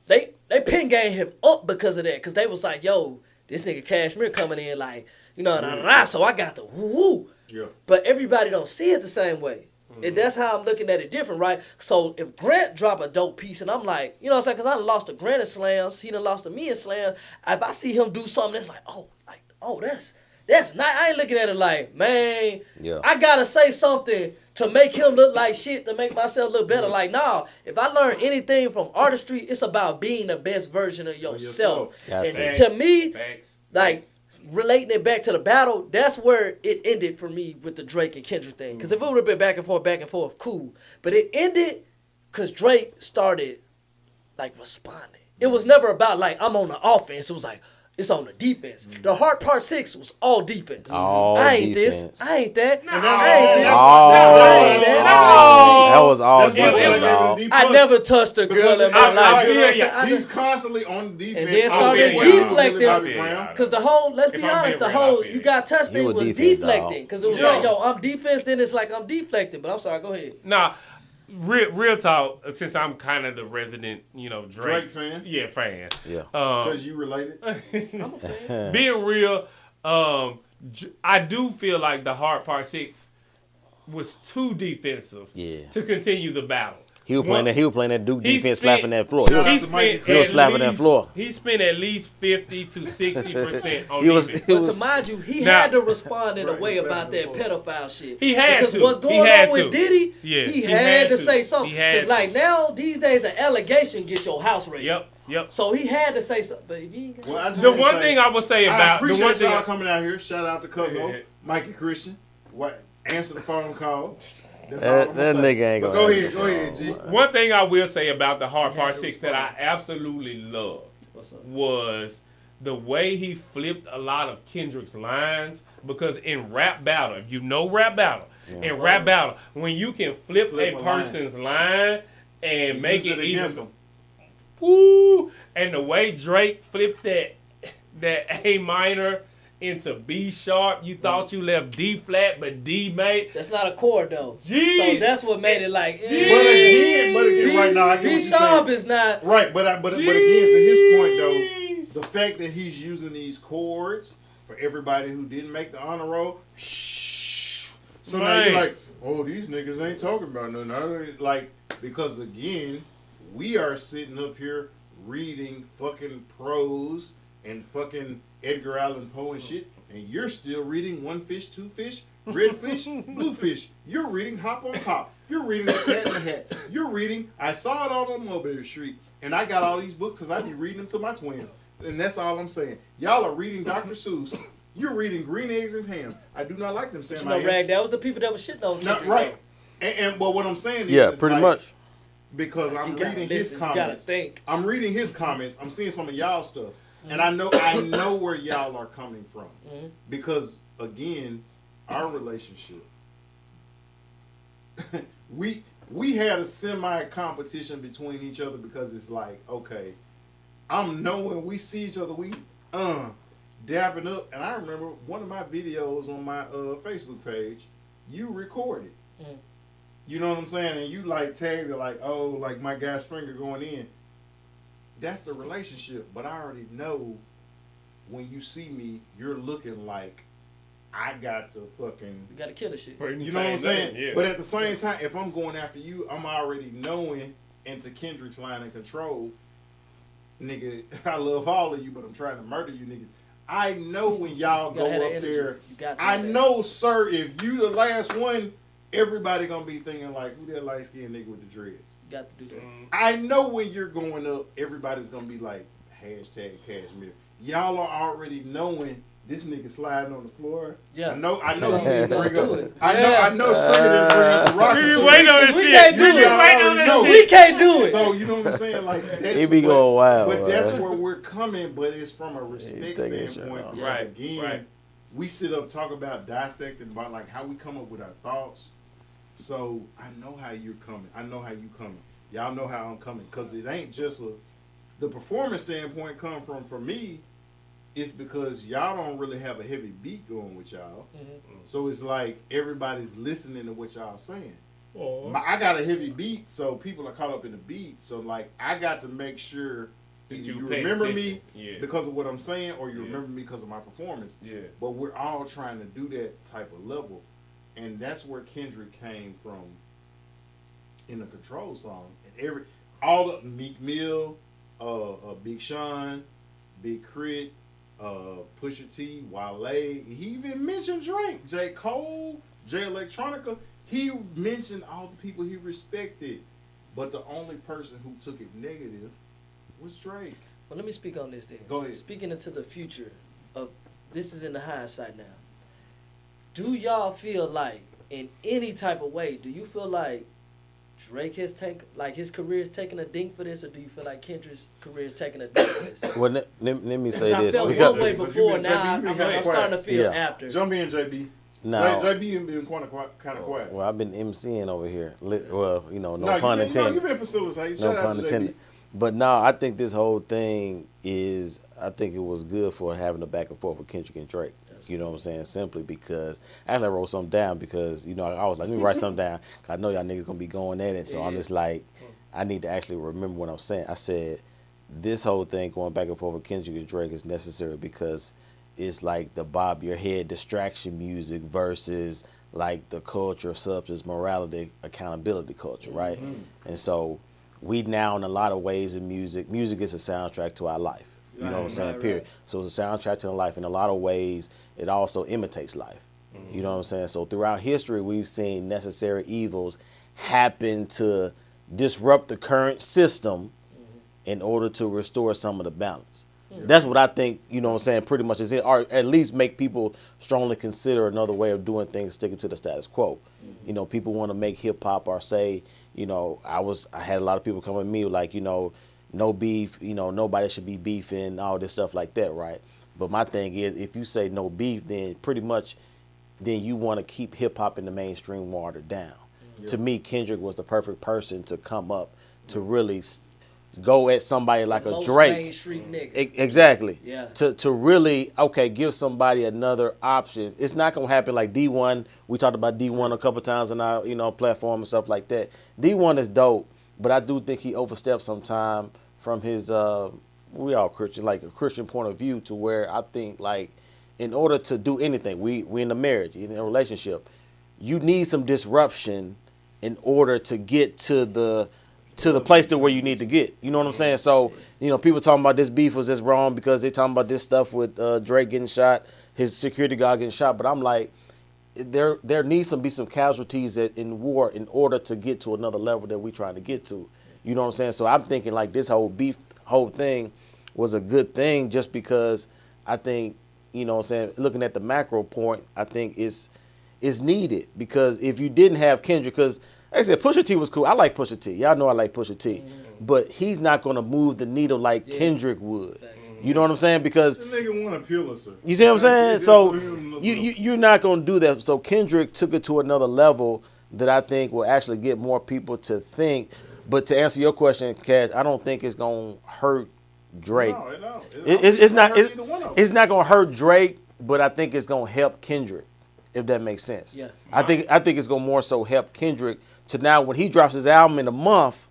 they pen game him up because of that, because they was like, yo, this nigga Cashmere coming in like, you know, so I got the woo. Yeah. But everybody don't see it the same way. And that's how I'm looking at it different, right? So if Grant drop a dope piece and I'm like, you know what I'm saying? Because I lost to Grant in slams. He done lost to me in slams. If I see him do something that's like, that's not, I ain't looking at it like, man, I got to say something to make him look like shit, to make myself look better. Like, nah, if I learn anything from artistry, it's about being the best version of yourself. Gotcha. And to me, like, relating it back to the battle, that's where it ended for me with the Drake and Kendrick thing. Because if it would have been back and forth, cool. But it ended because Drake started, like, responding. It was never about, like, I'm on the offense. It was like, it's on the defense. The Heart Part 6 was all defense. I ain't defense. this. I ain't that. No. I ain't this. I ain't that. That was all defense, dog. I never touched a girl in my life. He's constantly on defense. And then started deflecting. Because the whole, let's be honest, the whole you got touched thing was deflecting. Because it was like, yo, I'm defense, then it's like I'm deflecting. But I'm sorry, go ahead. Nah. Real talk, since I'm kind of the resident, you know, Drake fan. Yeah, fan. Yeah. Because you related. I'm a fan. Being real, I do feel like the Hard Part 6 was too defensive to continue the battle. He was playing that Duke defense, slapping that floor. He was slapping that floor. He spent at least 50 to 60% on defense. But to mind you, he had to respond in a way about that pedophile shit. He had because to. Because what's going on with Diddy, he had to say something. Because like now, these days, an allegation gets your house raided. Yep. So he had to say something. But if he ain't got the one thing I would say about... I appreciate y'all coming out here. Shout out to Cuzzo, Mikey Christian. Answer the phone call. That nigga ain't gonna. Go ahead, G. One thing I will say about the Hard Part 6 that I absolutely love was the way he flipped a lot of Kendrick's lines. Because in rap battle, if you know rap battle, rap battle, when you can flip a person's line and make it even, woo, and the way Drake flipped that A minor into B sharp, you thought you left D flat, but D made. That's not a chord though. G. So that's what made it like. But again, right now I get B what sharp you're is not right. But again, to his point though, the fact that he's using these chords for everybody who didn't make the honor roll. So now you're like, oh, these niggas ain't talking about nothing. Like, because again, we are sitting up here reading fucking prose and fucking Edgar Allan Poe and shit, and you're still reading One Fish, Two Fish, Red Fish, Blue Fish. You're reading Hop on Hop. You're reading The Cat in the Hat. You're reading I Saw It All on Mulberry Street, and I got all these books because I be reading them to my twins, and that's all I'm saying. Y'all are reading Dr. Seuss. You're reading Green Eggs and Ham. I do not like them saying my rag. That was the people that was shitting on Kendrick. Right. And but what I'm saying is, pretty much. Because I'm reading his comments. You gotta think. I'm reading his comments. I'm seeing some of y'all stuff. And I know where y'all are coming from. Because again, our relationship, we had a semi competition between each other because it's like, okay, I'm knowing we see each other, we dapping up. And I remember one of my videos on my Facebook page, you recorded. You know what I'm saying? And you like tagged it like, oh, like my guy Stringer going in. That's the relationship. But I already know when you see me, you're looking like I got to fucking... You got to kill the shit. You know what I'm saying? Yeah. But at the same time, if I'm going after you, I'm already knowing, into Kendrick's line of control, nigga, I love all of you, but I'm trying to murder you, nigga. I know when y'all go up there. I know, sir, if you the last one, everybody gonna be thinking like, who that light skinned nigga with the dreads? You got to do that. I know when you're going up, everybody's gonna be like, hashtag Cashmere. y'all are already knowing this nigga sliding on the floor. Yeah. I know he Yeah. didn't bring up. Yeah. I know Stringer didn't bring up the rocket. You ship. waiting on this We shit. can't do You it. waiting on No, this we shit. can't do it. So you know what I'm saying? Like that's He be going wild. But that's man. where we're coming. But it's from a respect taking that shit standpoint. off. Because Right, again, right. we sit up talk about dissecting about like how we come up with our thoughts. So I know how you're coming. I know how you coming. Y'all know how I'm coming. Because it ain't just the performance standpoint come from for me. It's because y'all don't really have a heavy beat going with y'all. Mm-hmm. So it's like everybody's listening to what y'all saying. Oh. I got a heavy beat, so people are caught up in the beat. So like I got to make sure That either you pay remember attention. me Yeah. because of what I'm saying, or you Yeah. remember me because of my performance. Yeah. But we're all trying to do that type of level, and that's where Kendrick came from in the Control song. And all of Meek Mill, Big Sean, Big Crit, Pusha T, Wale. He even mentioned Drake, J. Cole, J. Electronica. He mentioned all the people he respected, but the only person who took it negative was Drake. Well, let me speak on this then. Go ahead. Speaking into the future of this is in the hindsight now. Do y'all feel like in any type of way, do you feel like Drake has taken, like his career is taking a dink for this, or do you feel like Kendrick's career is taking a dink for this? Well, let me say I this felt because one way But before, you been- now JB, you been I'm kinda starting to feel Yeah. after. Jump in, JB. now. JB been kind of quiet. Well, I've been MCing over here. Well, no No, pun intended. you've been facilitating. No Shout out pun to intended. JB. But no, I think this whole thing is, I think it was good for having a back and forth with Kendrick and Drake. You know what I'm saying? Simply because, actually I wrote something down because, I was like, let me write something down. 'Cause I know y'all niggas gonna be going at it. So I'm just like, I need to actually remember what I'm saying. I said, this whole thing going back and forth with Kendrick and Drake is necessary because it's like the bob your head distraction music versus like the culture, substance, morality, accountability culture, right? And so we now in a lot of ways in music is a soundtrack to our life. You know what I'm saying? Right, Period. right. So it's a soundtrack to life. In a lot of ways, it also imitates life. You know what I'm saying? So throughout history, we've seen necessary evils happen to disrupt the current system in order to restore some of the balance. That's what I think, you know what I'm saying, pretty much is it, or at least make people strongly consider another way of doing things, sticking to the status quo. People want to make hip hop or say, I had a lot of people come at me like, no beef, nobody should be beefing, all this stuff like that, right? But my thing is, if you say no beef, then pretty much, then you want to keep hip hop in the mainstream watered down. To me, Kendrick was the perfect person to come up to really go at somebody like a Most Drake. Main Street nigga. Exactly. Yeah. To really, give somebody another option. It's not gonna happen like D1. We talked about D1 a couple times on our, platform and stuff like that. D1 is dope, but I do think he overstepped sometime from his we all Christian, like a Christian point of view, to where I think like in order to do anything, we in a marriage, in a relationship, you need some disruption in order to get to the place to where you need to get. You know what I'm saying? So, people talking about this beef was just wrong because they talking about this stuff with Drake getting shot, his security guard getting shot. But I'm like, there needs to be some casualties in war in order to get to another level that we trying to get to. You know what I'm saying? So I'm thinking like this whole thing was a good thing just because I think, looking at the macro point, I think it's needed because if you didn't have Kendrick, because like I said, Pusha T was cool. I like Pusha T. Y'all know I like Pusha T. But he's not going to move the needle like Kendrick would. You know what I'm saying? Because That nigga won a Pulitzer. you see what I'm saying? That's So what him- you're not going to do that. So Kendrick took it to another level that I think will actually get more people to think. But to answer your question, Cash, I don't think it's going to hurt Drake. No, it don't. It's not. hurt either one of them. It's not gonna hurt Drake, but I think it's gonna help Kendrick, if that makes sense. Yeah. I think it's gonna more so help Kendrick to now when he drops his album in a month,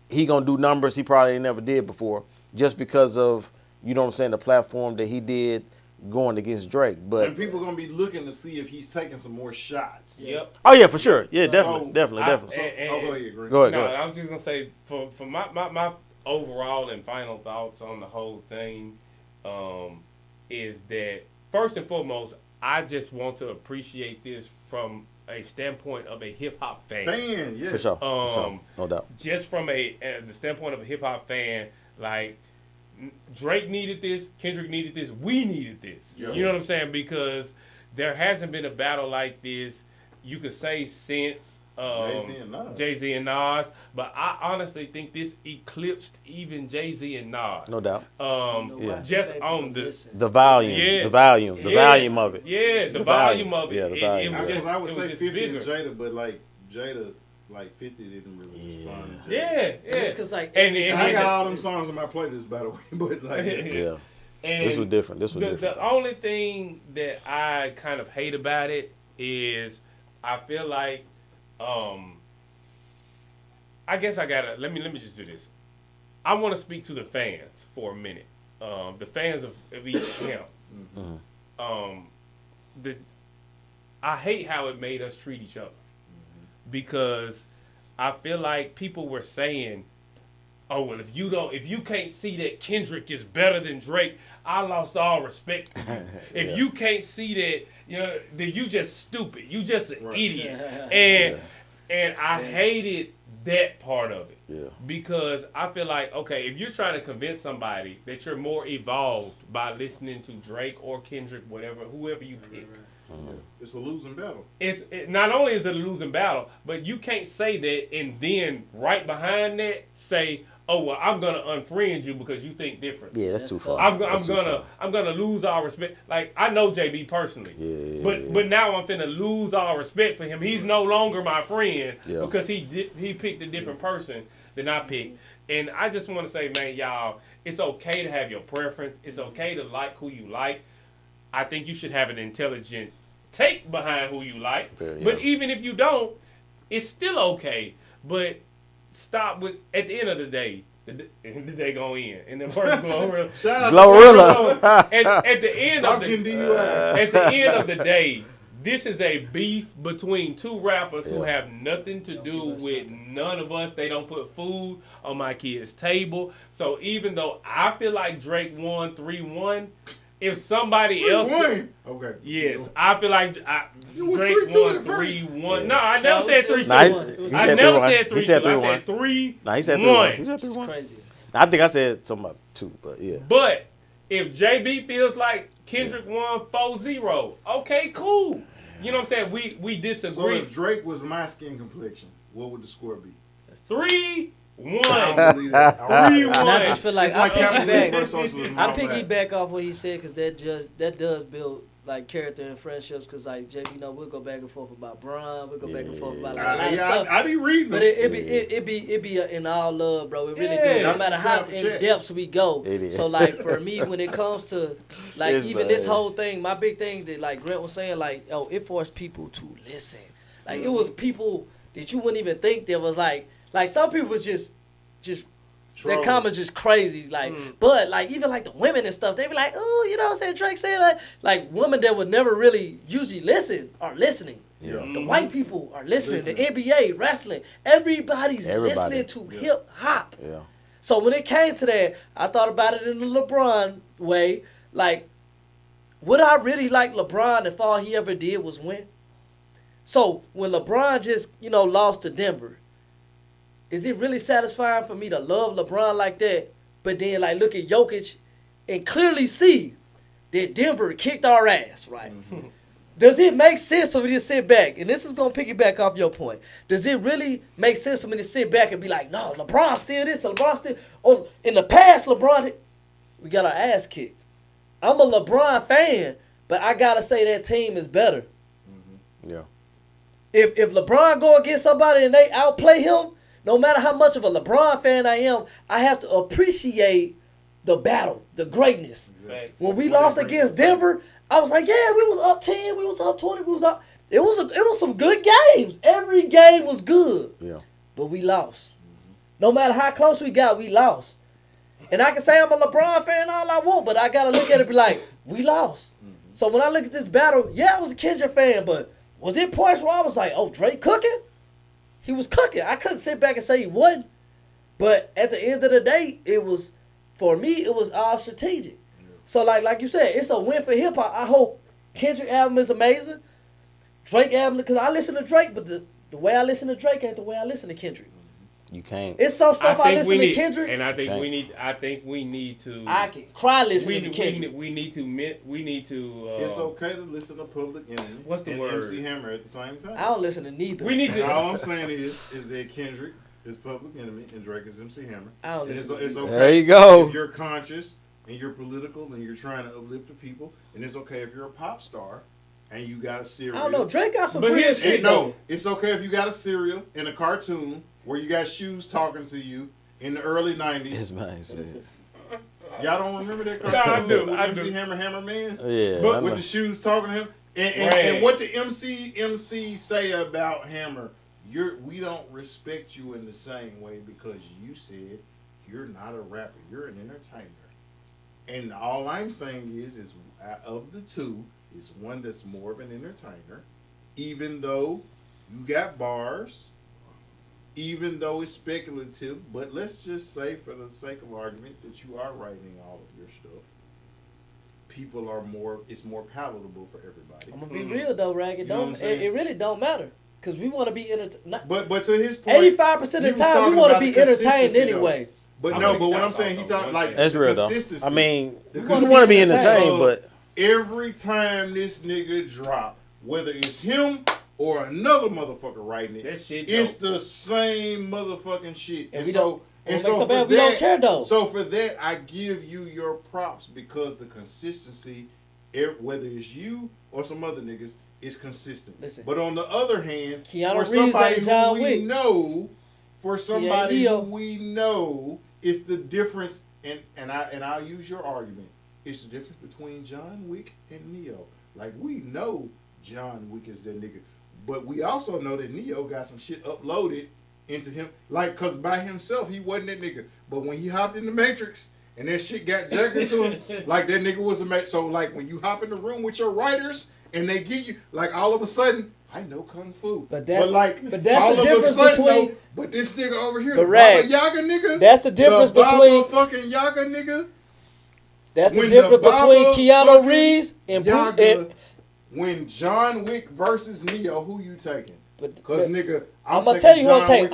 he gonna do numbers he probably never did before, just because of the platform that he did going against Drake. But And people gonna be looking to see if he's taking some more shots. Yep. oh yeah, for sure, yeah, definitely. I- So, Go ahead, No, go ahead. I was just gonna say for my overall and final thoughts on the whole thing is that first and foremost, I just want to appreciate this from a standpoint of a hip hop fan. Yes. For sure, no doubt. Just from the standpoint of a hip hop fan, like Drake needed this, Kendrick needed this, we needed this. Yeah. You know what I'm saying? Because there hasn't been a battle like this, you could say, since Jay-Z and Nas. But I honestly think this eclipsed even Jay-Z and Nas. No doubt. Just on The volume. Yeah. The volume. The volume of it. Yeah, the volume of it. Yeah, the volume. It was just, I would it say was just 50 bigger. and Jada, but like Jada, like 50 didn't really respond to Jada. Yeah. It's 'cause, like, and I got just- all them songs on my playlist, by the way, but like, Yeah. And This was different. This was different. The only thing that I kind of hate about it is I feel like, I guess I gotta let me just do this. I want to speak to the fans for a minute. The fans of each camp. I hate how it made us treat each other because I feel like people were saying, "Oh well, if you can't see that Kendrick is better than Drake, I lost all respect for you. If you can't see that, then you just stupid. You just an idiot." And I hated that part of it. Yeah. Because I feel like, okay, if you're trying to convince somebody that you're more evolved by listening to Drake or Kendrick, whoever you pick, it's a losing battle. Not only is it a losing battle, but you can't say that and then right behind that say, "Oh well, I'm gonna unfriend you because you think different." Yeah, that's too far. I'm That's too far. gonna lose all respect. Like I know JB personally, but now I'm finna lose all respect for him. He's no longer my friend because he picked a different person than I picked. And I just want to say, man, y'all, it's okay to have your preference. It's okay to like who you like. I think you should have an intelligent take behind who you like. But even if you don't, it's still okay. But stop with, at the end of the day, the day gonna end. And the first Glorilla. Shout out Glorilla. At the end of the day, this is a beef between two rappers who have nothing to do with none of us. They don't put food on my kids' table. So even though I feel like Drake won 3-1, if somebody else, okay, yes, I feel like Drake 3-2 won at first. 3-1. No, I never said 3-2. I never 3-1. said 3-2. He said I 3-1. said 3. Nah, he said 3-1. He said It's 3-1. crazy. I think I said something about 2, but yeah. But if JB feels like Kendrick won 4-0, okay, cool. You know what I'm saying? We disagree. So if Drake was my skin complexion, what would the score be? 3-1. 3-1. And I just feel like It's like I capitalism versus socialism. I piggyback off what he said because that does build like character and friendships. Because like JB, we'll go back and forth about Bron, we'll go back and forth about like, a lot of stuff. I be reading, But it be in all love, bro. It really do. No matter how in depths we go. It is. So like for me, when it comes to like It's even bad. this whole thing, my big thing that like Grant was saying, like it forced people to listen. Like it was people that you wouldn't even think there was like some people was just their comments just crazy, like, but like even like the women and stuff, they be like, oh, you know what I'm saying? Drake said like women that would never really usually listen are listening. Yeah. The white people are listening. The NBA, wrestling, everybody's listening to hip hop. Yeah. So when it came to that, I thought about it in the LeBron way. Like, would I really like LeBron if all he ever did was win? So when LeBron just lost to Denver, is it really satisfying for me to love LeBron like that, but then like look at Jokic and clearly see that Denver kicked our ass, right? Mm-hmm. Does it make sense for me to sit back? And this is going to piggyback off your point. Does it really make sense for me to sit back and be like, no, LeBron still this, LeBron still... Oh, in the past, we got our ass kicked. I'm a LeBron fan, but I got to say that team is better. Mm-hmm. Yeah. If LeBron go against somebody and they outplay him, no matter how much of a LeBron fan I am, I have to appreciate the battle, the greatness. Facts. When we lost against Denver, I was like, yeah, we was up 10, we was up 20, we was up. It was some good games. Every game was good. Yeah. But we lost. No matter how close we got, we lost. And I can say I'm a LeBron fan all I want, but I got to look at it and be like, we lost. So when I look at this battle, yeah, I was a Kendrick fan, but was it points where I was like, oh, Drake cooking? He was cooking. I couldn't sit back and say he wasn't. But at the end of the day, for me, it was all strategic. So like you said, it's a win for hip hop. I hope Kendrick album is amazing. Drake album, because I listen to Drake, but the way I listen to Drake ain't the way I listen to Kendrick. You can't. It's some stuff I listen to need, Kendrick. and I think Okay. we need. I think we need to. I can cry listening to Kendrick. We need to. It's okay to listen to Public Enemy. What's the and word? MC Hammer at the same time. I don't listen to neither. We need And to. all I'm saying is that Kendrick is Public Enemy and Drake is MC Hammer. I don't And it's listen. okay There you go. if you're conscious and you're political and you're trying to uplift the people, and it's okay if you're a pop star and you got a cereal. I don't know. Drake got some But real here's- shit And though. no, it's okay if you got a cereal in a cartoon where you got shoes talking to you in the early 90s. This man says. Y'all don't remember that I cartoon do, with I MC do. Hammer Man? Yeah. But I With know. the shoes talking to him? And Right. what the MC say about Hammer? We don't respect you in the same way because you said you're not a rapper. You're an entertainer. And all I'm saying is of the two, is one that's more of an entertainer, even though you got bars, even though it's speculative, but let's just say for the sake of argument that you are writing all of your stuff. People are it's more palatable for everybody. I'm gonna be real though, Rag. You know what I'm saying? It really don't matter because we want to be entertained. But to his point, 85% of he the was time we talking want to about be the entertained consistency, anyway. But I'm no, gonna but what talk I'm saying, he about talked like That's the real though. consistency. I mean, The you want to be consistency entertained, of but every time this nigga drop, whether it's him or another motherfucker writing it, That shit it's dope. the same motherfucking shit. And we don't- and what makes so it bad, for we don't that, care, though. So for that, I give you your props because the consistency, whether it's you or some other niggas, is consistent. Listen. But on the other hand, Keanu for Reeves somebody ain't John who Wick. we know, for somebody Neo. who we know, it's the difference. And I'll use your argument. It's the difference between John Wick and Neo. Like, we know John Wick is that nigga. But we also know that Neo got some shit uploaded into him. Like, because by himself, he wasn't that nigga. But when he hopped in the Matrix and that shit got jacked into him, like, that nigga was a mate. So, like, when you hop in the room with your writers and they give you, like, all of a sudden, I know Kung Fu. But that's all the of difference a sudden, between- though, but this nigga over here, But the Rag, Baba Yaga nigga. that's the difference the Baba between- fucking Yaga nigga. That's the When difference the Baba between Keanu fucking Reeves and Bruce. Yaga, when John Wick versus Neo, who you taking? Because nigga, I'm gonna tell you who I'm taking.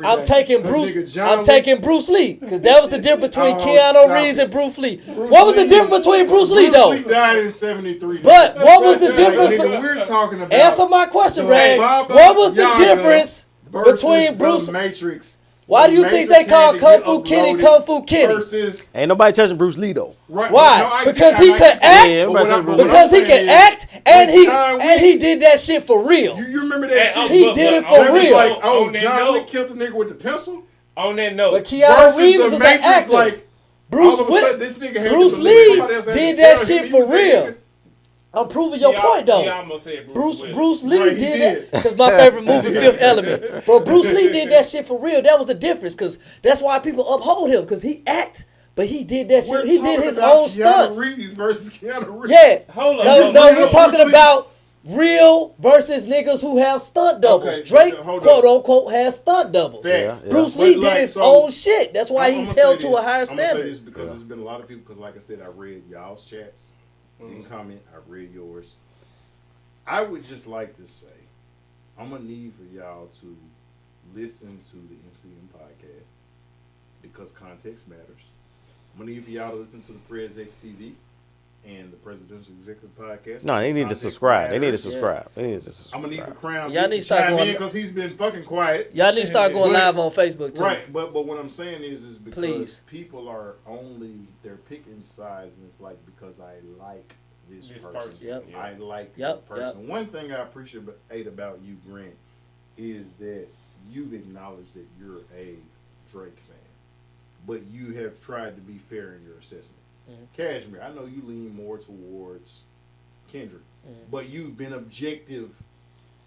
I'm taking Bruce. I'm taking Bruce Lee because that was the difference between Oh, Keanu stop Reeves it. and Bruce Lee. What was the difference between Bruce Lee though? Bruce Lee died in '73. But what was the Like, difference? nigga, we're talking about Answer my question, the Rag. Baba What was the Yaga difference versus between the Bruce? Matrix? Why do you The think Matrix they call had to Kung get Fu Kenny uploaded Kung Fu Kenny? Versus, ain't nobody touching Bruce Lee though. right, Why? no, I Because get- he I could get that. act. Yeah, But what everybody I'm touching Because he saying could is, act and with he John and he Wick, did that shit for real. You remember that shit? He did it for They was real. like, oh, On that John note- Wick killed the nigga with the pencil. On that note, But Keanu Versus Reeves the is an Matrix, actor. like, Bruce all of a Wick- sudden, this nigga had to Bruce believe Lee somebody else had to did tell that him shit he for was that real. nigga. I'm proving your point though. He almost said Bruce Willis. Lee Right, he did did. that because my favorite movie, Fifth Element. But Bruce Lee did that shit for real. That was the difference because that's why people uphold him because he act, but he did that We're shit. He did talking his about own Keanu stunts. Reeves versus Keanu Reeves. Yeah. Hold on. No, hold no, on. we're talking Bruce Lee- about real versus niggas who have stunt doubles. Okay, Drake, hold quote up. unquote, has stunt doubles. Facts. Yeah. Bruce But Lee like, did his so- own shit. That's why I'm he's gonna held say to a this. higher I'm gonna say standard. this because there's been a lot of people. Because like I said, I read y'all's chats. You can comment. I read yours. I would just like to say, I'm gonna need for y'all to listen to the MCM podcast because context matters. I'm gonna need for y'all to listen to the Prez XTV and the Presidential Executive Podcast. No, they need to Context subscribe. They need to matters. subscribe. They need to subscribe. I'm gonna need for Crown Y'all need to start going- because he's been fucking quiet. Y'all need to start going But- live on Facebook too. Right, but what I'm saying is because Please. people are they're picking sides, and it's like because I like this person. Yep. I like Yep, that person. One thing I appreciate about you, Grant, is that you've acknowledged that you're a Drake fan, but you have tried to be fair in your assessment. Cashmere, I know you lean more towards Kendrick, but you've been objective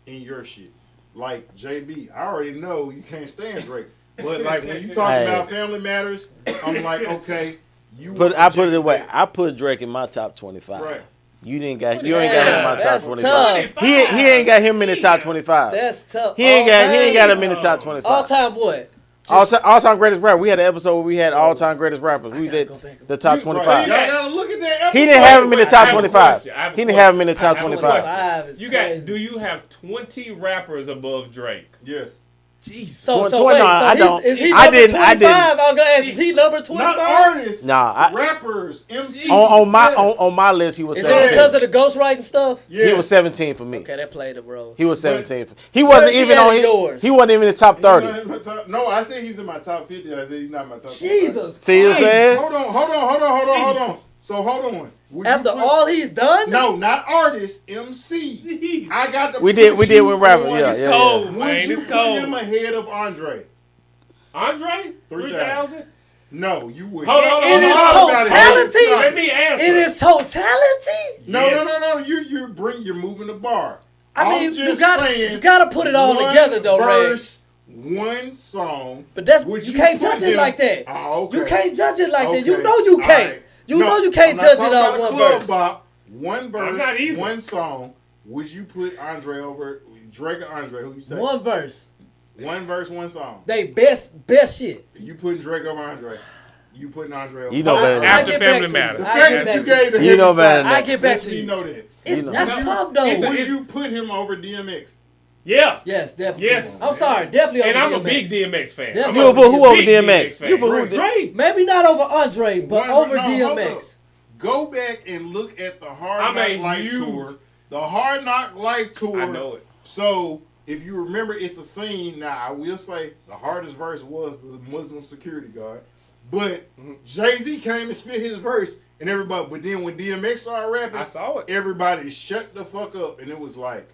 in your shit. Like JB, I already know you can't stand Drake, but like when you talk Hey. about Family Matters, I'm like, okay, But I put it away. I put Drake in my top 25. Right. You ain't got him in my top That's 25. tough. He ain't got him in the top 25. That's tough. He ain't got him in the top 25. all time what? All time greatest rapper. We had an episode where we had all time greatest rappers. We did go back. the top Y'all 25. gotta look at that episode. He didn't have him in the I top have a 25. question. I have a He didn't have him in the top I have a 25. question. Five is You crazy. got? Do you have 20 rappers above Drake? Yes. Jesus. So, Twen- wait, no, I don't. Is he I number didn't- 25? I didn't. I was gonna ask, is he number Not 25? artists. Nah, rappers, MCs. on my yes. on my list, he was Is it 17. because of the ghostwriting stuff? Yeah. He was 17 for me. Okay, that played a role. He was 17. He wasn't Where's he even at on in his. yours? He wasn't even in the top He's not 30. in my top- No, I said he's in my top 50. I said he's not in my top 50. Jesus. See what I'm saying? Hold on. So hold on. Would you After put- all he's done? No, not artist, MC. I got the. We did with rapper. Yeah, It's yeah, cold, yeah. Would man. you It's put cold. him ahead of Andre? Andre? 3,000. 3,000? No, you wouldn't. Hold on, In his Hold on, totality? stop. Let me answer. In its totality? No. Yes. You're moving the bar. I I'm mean, just you gotta saying, put it all one together, though, Ray. verse, one song. But that's Would you can't put judge it him- like that. Oh, okay. You can't judge it like that. You Okay. know you All can't. right. You No, know you can't I'm not judge it talking on about a one club verse. bop. One I'm verse, not either. one song. Would you put Andre over Drake or Andre? Who you say? One verse. One verse, one song. They best shit. You putting Drake over Andre? You putting Andre over? You know better than that. After get back Family to Matters. The I fact get that you back to gave the You know heavy better than side, that. I get back lets to me you. know that. You know. That's Would you- tough though. It's a- Would you put him over DMX? Yeah. Yes, definitely. Yes. I'm sorry, definitely. And over I'm a DMX. big DMX fan. Yeah. I'm You a put who over big DMX? fan. You put who- Drake. Maybe not over Andre, but over Hold up. DMX. Go back and look at the Hard I'm a Knock Life huge- tour. The Hard Knock Life tour. I know it. So if you remember, it's a scene. Now I will say the hardest verse was the Muslim security guard, but Jay-Z came and spit his verse, and everybody. But then when DMX started rapping, I saw it. everybody shut the fuck up, and it was like,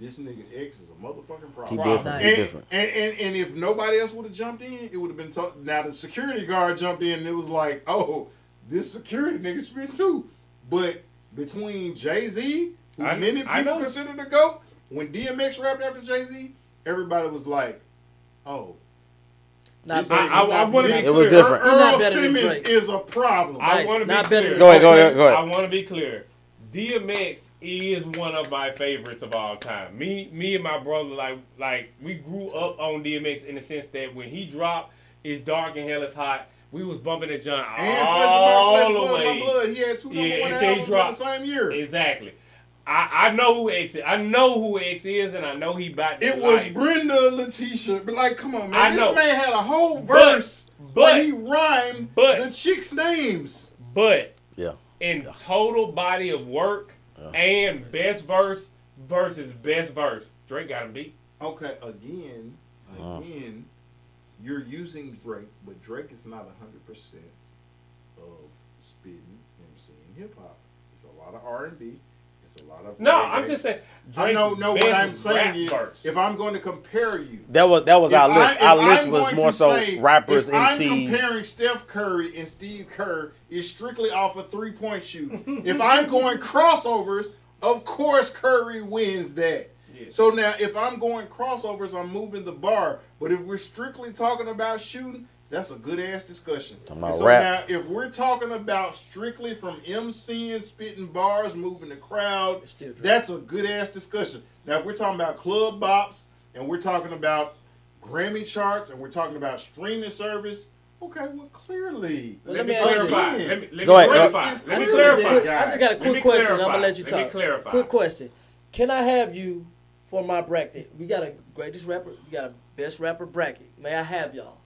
this nigga X is a motherfucking problem. He Wow. different. He And, different. and if nobody else would have jumped in, it would have been now the security guard jumped in and it was like, oh, this security nigga spitting too. But between Jay-Z, who I many people know. consider the GOAT, when DMX rapped after Jay-Z, everybody was like, oh. Not this better. nigga- I wanna be It was clear. different. You're not Earl better than Simmons Drake. is a problem. I Nice. want to be Not better clear. than Go ahead. I want to be clear. DMX is one of my favorites of all time. Me and my brother, like we grew up on DMX in the sense that when he dropped, "It's Dark and Hell is Hot," we was bumping that joint And Flesh of My all Flesh, the Blood of My way. Blood. He had two number Yeah, one until he albums in the dropped. same year. Exactly. I know who X is. I know who X is, and I know he about that It was life. Brenda, Letitia, but like, come on, man. I This know. man had a whole But- verse where he but rhymed the chicks' names. But Yeah. in total body of work and best verse versus best verse, Drake got him beat. Okay, again, you're using Drake, but Drake is not 100% of spitting MC and hip hop. It's a lot of R&B. It's a lot of No, reggae. I'm just saying. I Drake's know what best I'm saying rap is, verse. if I'm going to compare you, That was if our list. if Our list I'm was going more to so say, rappers, if I'm MCs. comparing Steph Curry and Steve Kerr is strictly off a 3-point shoot. If I'm going crossovers, of course Curry wins that. Yeah. So now, if I'm going crossovers, I'm moving the bar. But if we're strictly talking about shooting, that's a good ass discussion. Talking about And so rap. now, if we're talking about strictly from MCing, spitting bars, moving the crowd, Still Drake. that's a good ass discussion. Now, if we're talking about club bops and we're talking about Grammy charts and we're talking about streaming service, okay, well, clearly. Let me me ask you clarify. this. Let me Go ahead. clarify. It's Let me clearly clarify. that guy. I just got a Let quick me question. I'm clarify. gonna let you Let me talk. clarify. Quick question. Can I have you for my bracket? We got a greatest rapper. We got a best rapper bracket. May I have y'all?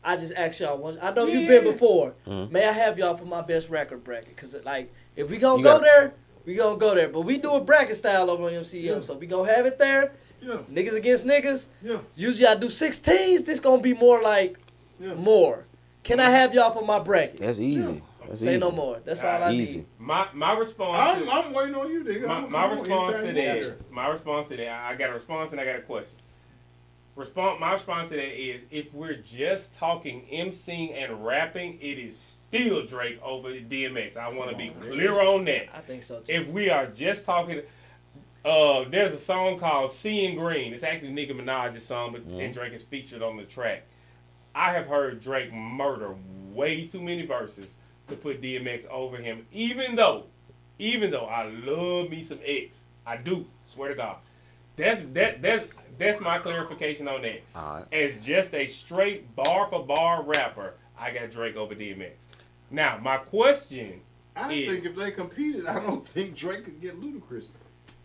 I just asked y'all once. I know you've been Yeah. before. Mm-hmm. May I have y'all for my best record bracket? Cause like if we gonna You go gotta- there, we gonna go there. But we do a bracket style over on MCM, so we gonna have it there. Yeah, Niggas against niggas. yeah, Usually I do 16s. This gonna be more like yeah. more. Can I have y'all for my bracket? That's easy. That's Say easy. no more. That's all I Easy. need. My response. I'm waiting on you, nigga. My response to that. that. My response to that. I got a response and I got a question. My response to that is if we're just talking MCing and rapping, it is still Drake over DMX. I want to be clear on that. I think so too. If we are just talking, there's a song called "Seeing Green." It's actually Nicki Minaj's song, but and Drake is featured on the track. I have heard Drake murder way too many verses to put DMX over him, even though I love me some X. I do, swear to God. That's my clarification on that. All right. As just a straight bar for bar rapper, I got Drake over DMX. Now, my question I is, think if they competed, I don't think Drake could get Ludacris.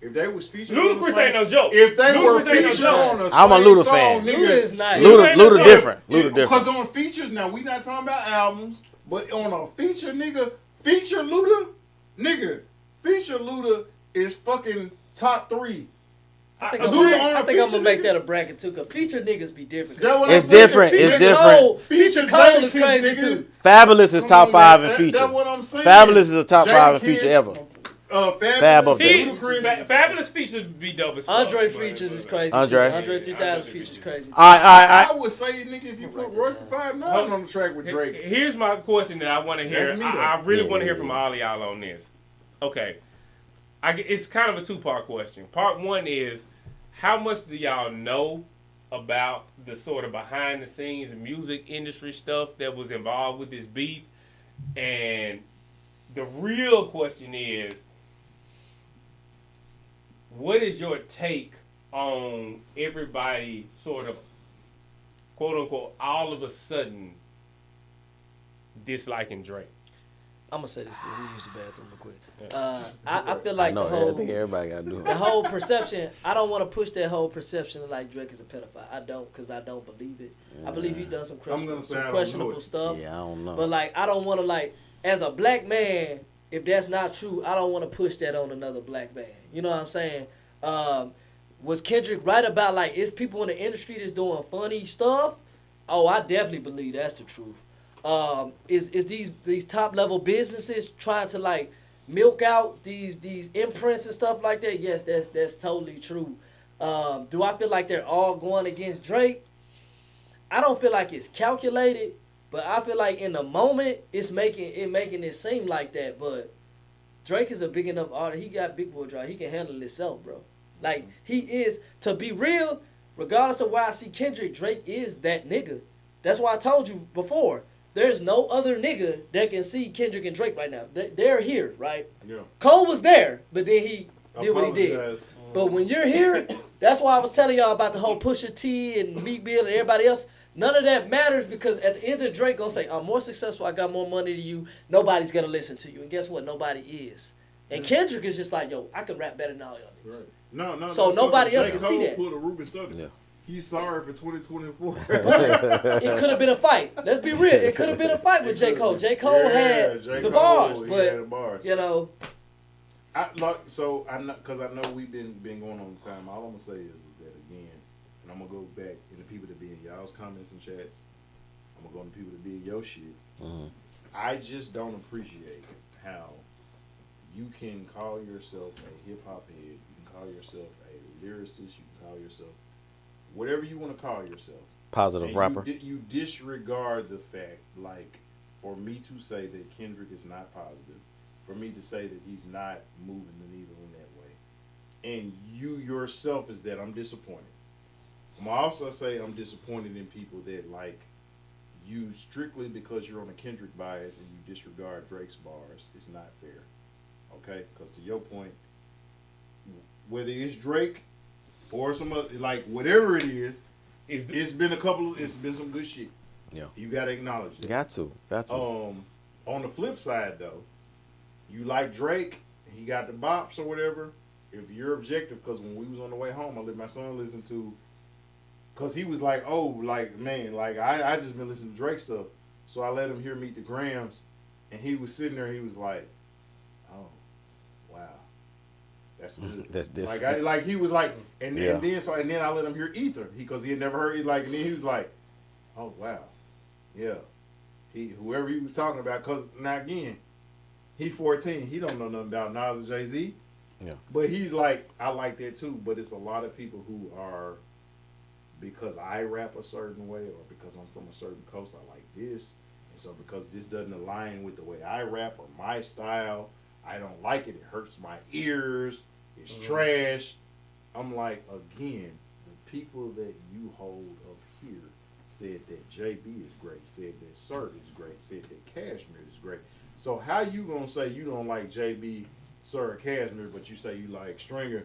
If they was featured, Ludacris ain't no joke. If they were Ludacris ain't no featured joke. on a I'm a same Luda song, fan. nigga, Luda is nice. Luda different. Luda Because different. on features, now we not talking about albums, but on a feature, nigga, feature Luda is fucking top 3. I think Luda I'm on a gonna feature, make nigga. that a bracket too, cause feature niggas be different. That what It's I'm saying. different. It's Feature different. Cole- Feature Cole is Jadakiss, crazy nigga. too. Fabulous is Come top on, 5 man. in feature. That's what I'm saying. Fabulous is a top 5 in Jadakiss, feature ever. Fabulous, up there. See, Fabulous features be dope as fuck. Andre but- features is crazy. Andre. Too. Andre 3000 features crazy. Too. I would say, nigga, if you put Royce the 5'9" on the track with Drake. Here's my question that I want to hear. That's me, though. I really Yeah, want to yeah, hear from yeah. all of y'all on this. Okay. It's kind of a 2-part question. Part 1 is, how much do y'all know about the sort of behind the scenes music industry stuff that was involved with this beef? And the real question is, what is your take on everybody sort of, quote unquote, all of a sudden disliking Drake? I'm gonna say this too. We use the bathroom real quick. I feel like No, the I think whole everybody got to do the it. whole perception. I don't want to push that whole perception of like Drake is a pedophile. I don't, because I don't believe it. I believe he done some gonna say I some don't know questionable it. stuff. Yeah, I don't know. But like, I don't want to like, as a black man, if that's not true, I don't want to push that on another black man. You know what I'm saying? Was Kendrick right about like, it's people in the industry that's doing funny stuff? Oh, I definitely believe that's the truth. Is these top level businesses trying to like milk out these imprints and stuff like that? Yes, that's totally true. Do I feel like they're all going against Drake? I don't feel like it's calculated, but I feel like in the moment it's making it seem like that. But Drake is a big enough artist. He got big boy drive. He can handle himself, bro. Like, he is, to be real, regardless of where I see Kendrick, Drake is that nigga. That's why I told you before. There's no other nigga that can see Kendrick and Drake right now. They're here, right? Yeah. Cole was there, but then he did what he did. Apologize. But when you're here, that's why I was telling y'all about the whole Pusha T and Meek Mill and everybody else. None of that matters, because at the end of Drake gonna say, I'm more successful, I got more money than you, nobody's gonna listen to you. And guess what? Nobody is. And Kendrick is just like, yo, I can rap better than all y'all niggas. Right. No. So nobody else J. can Cole see that. pulled a Ruben Sutter. Yeah. He's sorry for 2024. It could have been a fight. Let's be real. It could have been a fight with J. Cole. J. Cole had J. the Cole, bars, he but had the bars. you know, I know we've been going on time. All I'm gonna say is that again, and I'm gonna go back and the people that be in y'all's comments and chats. I'm gonna go on the people that be in your shit. Mhm. I just don't appreciate how you can call yourself a hip hop head, you can call yourself a lyricist, you can call yourself whatever you want to call yourself. Positive And rapper. You disregard the fact, like, for me to say that Kendrick is not positive, for me to say that he's not moving the needle in that way, and you yourself is that I'm disappointed. I'm also say I'm disappointed in people that like you strictly because you're on a Kendrick bias and you disregard Drake's bars. It's not fair, okay? Because to your point, whether it's Drake or some other, like whatever it is, it's been some good shit. Yeah. You gotta acknowledge it. Got to. On the flip side though, you like Drake, he got the bops or whatever. If you're objective, because when we was on the way home, I let my son listen to, because he was like, oh, like, man, like, I just been listening to Drake stuff. So I let him hear Meet the Grams, and he was sitting there, he was like, oh, wow, that's good. That's different. He was like, and Yeah. then I let him hear Ether, because he had never heard it, like, and then he was like, oh, wow, yeah. Whoever he was talking about, because now again, he 14, he don't know nothing about Nas and Jay-Z. Yeah. But he's like, I like that too, but it's a lot of people who are, because I rap a certain way or because I'm from a certain coast, I like this. And so because this doesn't align with the way I rap or my style, I don't like it. It hurts my ears. It's trash. I'm like, again, the people that you hold up here said that JB is great, said that Sir is great, said that Cashmere is great. So how you gonna say you don't like JB, Sir, or Cashmere, but you say you like Stringer?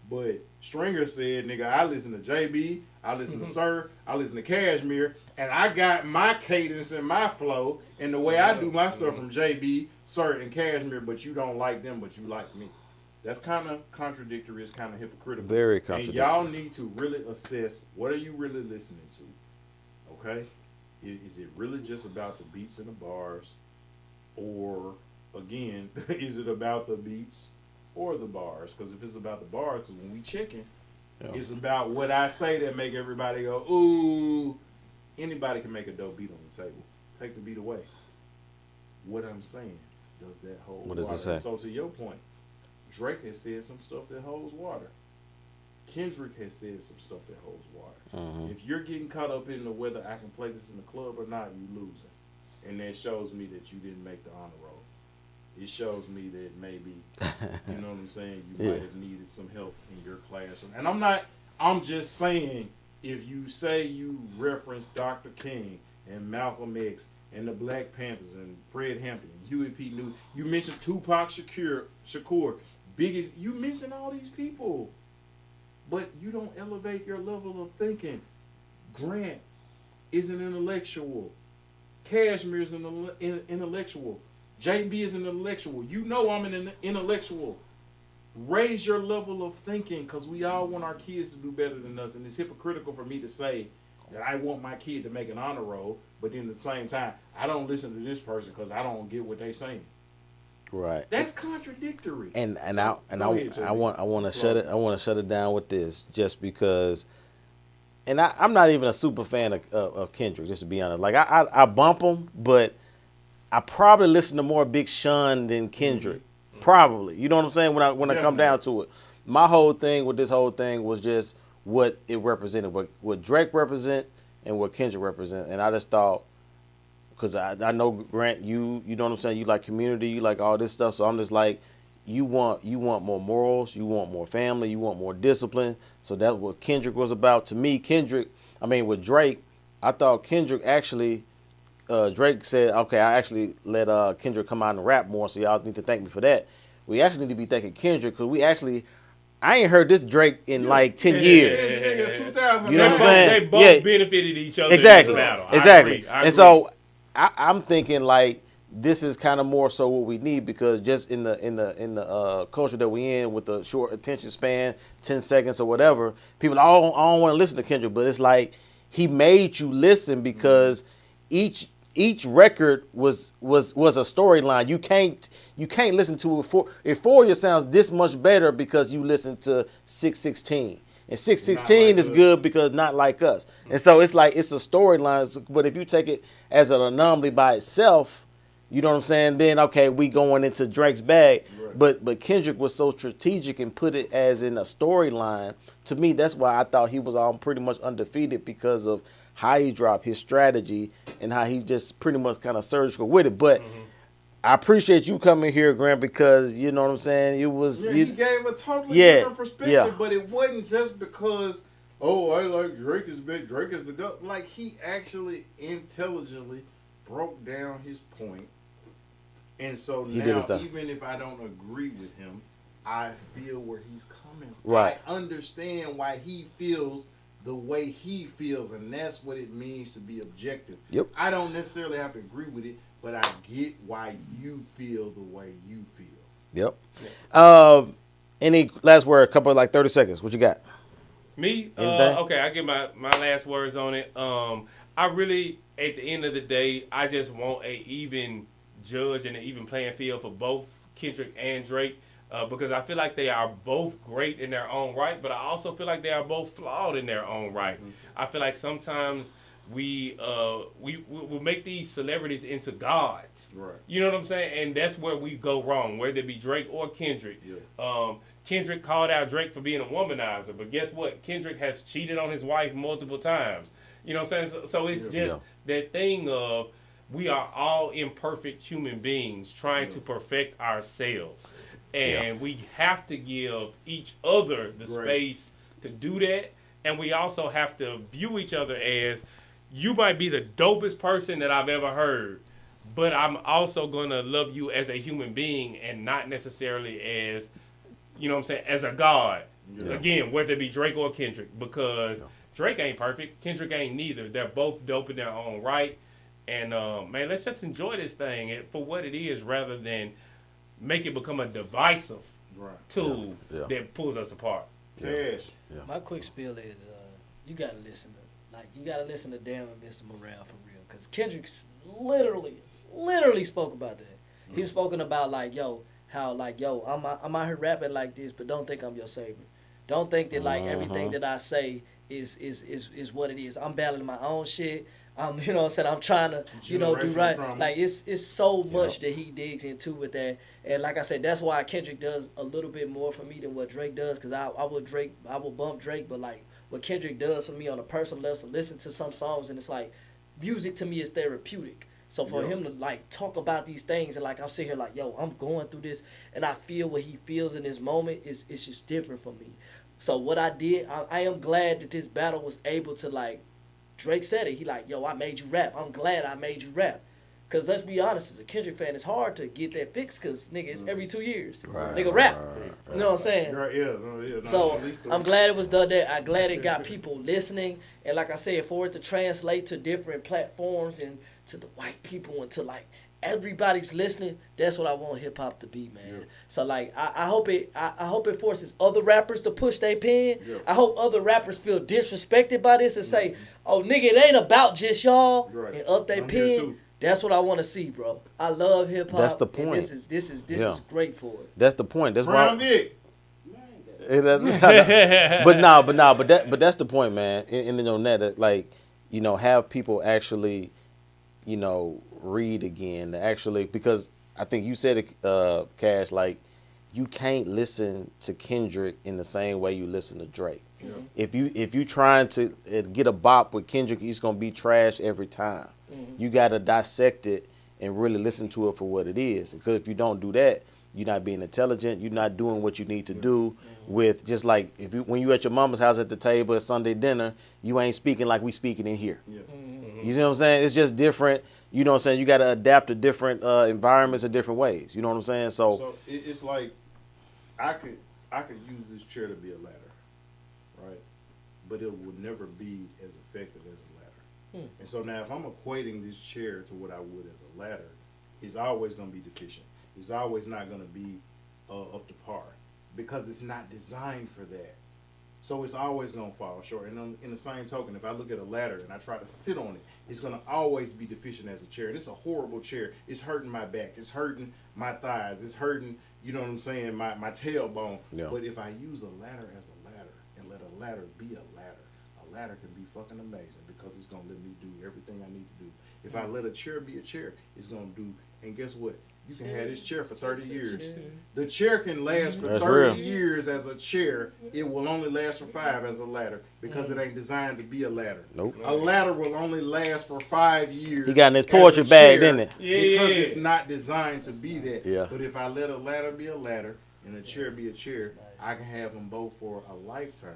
But Stringer said, nigga, I listen to JB, I listen to Sir, I listen to Cashmere, and I got my cadence and my flow and the way I do my stuff from JB, Sir, and Cashmere, but you don't like them, but you like me. That's kind of contradictory. It's kind of hypocritical. Very And contradictory. y'all need to really assess, what are you really listening to? Okay? Is it really just about the beats and the bars? Or, again, is it about the beats or the bars? Because if it's about the bars, when we checking, it's about what I say that make everybody go, ooh. Anybody can make a dope beat on the table. Take the beat away. What I'm saying, does that hold What does water? it say? So to your point, Drake has said some stuff that holds water. Kendrick has said some stuff that holds water. Mm-hmm. If you're getting caught up in the whether I can play this in the club or not, you losing. And that shows me that you didn't make the honor roll. It shows me that maybe, you know what I'm saying, you might have needed some help in your class. And I'm just saying, if you say you reference Dr. King and Malcolm X and the Black Panthers and Fred Hampton, Huey P. Newton, you mentioned Tupac Shakur, Biggest, you mention all these people, but you don't elevate your level of thinking. Grant is an intellectual. Cashmere is an intellectual. JB is an intellectual. You know I'm an intellectual. Raise your level of thinking, because we all want our kids to do better than us, and it's hypocritical for me to say that I want my kid to make an honor roll, but then at the same time, I don't listen to this person because I don't get what they saying. Right. That's contradictory. I want to shut it down with this, just because. And I'm not even a super fan of Kendrick, just to be honest. Like I bump him, but I probably listen to more Big Sean than Kendrick. Mm-hmm. Probably, you know what I'm saying? When I come down to it, my whole thing with this whole thing was just what it represented, what Drake represent and what Kendrick represent. And I just thought, because I know Grant, you know what I'm saying, you like community, you like all this stuff. So I'm just like, you want more morals, you want more family, you want more discipline. So that's what Kendrick was about. To me, with Drake, I thought Kendrick actually, Drake said, okay, I actually let Kendrick come out and rap more, so y'all need to thank me for that. We actually need to be thanking Kendrick, because I ain't heard this Drake in like 10 years. You know what I'm saying? They both benefited each other exactly. in this battle. Exactly. I agree. So I'm thinking like, this is kind of more so what we need, because just in the culture that we in, with the short attention span, 10 seconds or whatever, people I don't want to listen to Kendrick, but it's like he made you listen, because each record was a storyline. You can't listen to it Euphoria sounds this much better because you listen to 616. And 616 is good because Not Like Us. And so it's like it's a storyline, but if you take it as an anomaly by itself, you know what I'm saying? Then okay, we going into Drake's bag, right. But Kendrick was so strategic and put it as in a storyline. To me, that's why I thought he was pretty much undefeated, because of how he dropped his strategy and how he just pretty much kind of surgical with it. But I appreciate you coming here, Grant, because you know what I'm saying. It was he gave a totally different perspective, but it wasn't just because I like Drake is big, Drake is the GOAT. Like, he actually intelligently broke down his point. And so now, even if I don't agree with him, I feel where he's coming from. Right. I understand why he feels the way he feels, and that's what it means to be objective. Yep. I don't necessarily have to agree with it, but I get why you feel the way you feel. Yep. Any last word? A couple of 30 seconds. What you got? Me? Okay, I get my last words on it. I really, at the end of the day, I just want a even judge and an even playing field for both Kendrick and Drake, because I feel like they are both great in their own right, but I also feel like they are both flawed in their own right. Mm-hmm. I feel like sometimes we make these celebrities into gods. Right. You know what I'm saying? And that's where we go wrong, whether it be Drake or Kendrick. Yeah. Kendrick called out Drake for being a womanizer, but guess what? Kendrick has cheated on his wife multiple times. You know what I'm saying? So it's just that thing of, we are all imperfect human beings trying to perfect ourselves. And we have to give each other the space to do that. And we also have to view each other as, you might be the dopest person that I've ever heard, but I'm also going to love you as a human being and not necessarily as, you know what I'm saying, as a god. Yeah. Again, whether it be Drake or Kendrick, because Drake ain't perfect, Kendrick ain't neither. They're both dope in their own right. And, man, let's just enjoy this thing for what it is, rather than make it become a divisive tool Yeah. that pulls us apart. Cash. My quick spiel is you gotta listen to Damn and Mr. Morale for real, because Kendrick's literally spoke about that. He was spoken about like, yo, how like, yo, I'm out here rapping like this, but don't think I'm your savior. Don't think that like everything that I say is what it is. I'm battling my own shit. You know what I'm saying? I'm trying to, do right. Trauma. Like it's so much that he digs into with that. And like I said, that's why Kendrick does a little bit more for me than what Drake does, because I will bump Drake, but like what Kendrick does for me on a personal level, so listen to some songs and it's like music to me is therapeutic. So for him to like talk about these things and like I'm sitting here like, yo, I'm going through this and I feel what he feels in this moment, it's just different for me. So what I did, I am glad that this battle was able to like, Drake said it. He like, yo, I made you rap. I'm glad I made you rap. Because let's be honest, as a Kendrick fan, it's hard to get that fixed because, nigga, it's every 2 years. Nigga, rap. You know what I'm saying? So I'm glad it was done there. I'm glad it got people listening. And like I said, for it to translate to different platforms and to the white people and to like everybody's listening, that's what I want hip hop to be, man. Yeah. So like I hope it forces other rappers to push their pen. Yeah. I hope other rappers feel disrespected by this and say, oh nigga, it ain't about just y'all and up their pen. That's what I want to see, bro. I love hip hop. That's the point. This is great for it. That's the point. That's Brown why. Vic. but that's the point, man. And on that, like, have people actually, read again. Actually, because I think you said it, Cash. Like, you can't listen to Kendrick in the same way you listen to Drake. Yeah. If you trying to get a bop with Kendrick, he's gonna be trash every time. You gotta dissect it and really listen to it for what it is. Because if you don't do that, you're not being intelligent. You're not doing what you need to do. With just like when you at your mama's house at the table at Sunday dinner, you ain't speaking like we speaking in here. Yeah. You see what I'm saying? It's just different. You know what I'm saying? You got to adapt to different environments in different ways. You know what I'm saying? So it's like I could use this chair to be a ladder, right? But it would never be as effective as a ladder. And so now if I'm equating this chair to what I would as a ladder, it's always going to be deficient. It's always not going to be up to par because it's not designed for that. So it's always going to fall short. And in the same token, if I look at a ladder and I try to sit on it, it's going to always be deficient as a chair. And it's a horrible chair. It's hurting my back. It's hurting my thighs. It's hurting, you know what I'm saying, my tailbone. Yeah. But if I use a ladder as a ladder and let a ladder be a ladder can be fucking amazing because it's going to let me do everything I need to do. If I let a chair be a chair, it's going to do, and guess what? You can have this chair for 30 years. The chair can last for 30 years as a chair. It will only last for 5 as a ladder because it ain't designed to be a ladder. Nope. A ladder will only last for 5 years. He got in his poetry bag, didn't it? Because it's not designed to be that. Yeah. But if I let a ladder be a ladder and a chair be a chair, I can have them both for a lifetime.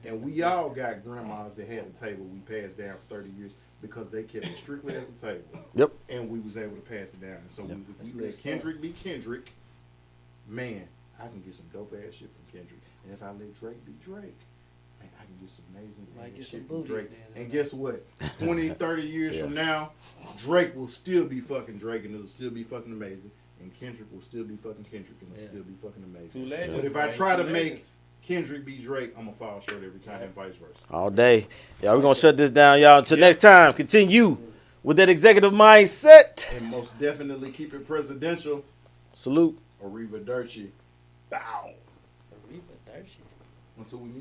And we all got grandmas that had the table we passed down for 30 years. Because they kept it strictly as a table. Yep. And we was able to pass it down. And so if we let Kendrick be Kendrick, man, I can get some dope ass shit from Kendrick. And if I let Drake be Drake, man, I can get some amazing shit from Drake. And guess what? 20, 30 years from now, Drake will still be fucking Drake and it'll still be fucking amazing. And Kendrick will still be fucking Kendrick and it'll still be fucking amazing. But if I try to make Kendrick be Drake, I'm going to fall short every time and vice versa. All day. Yeah, we're going to shut this down, y'all. Until next time, continue with that executive mindset. And most definitely keep it presidential. Salute. Arrivederci. Bow. Arrivederci. Until we meet.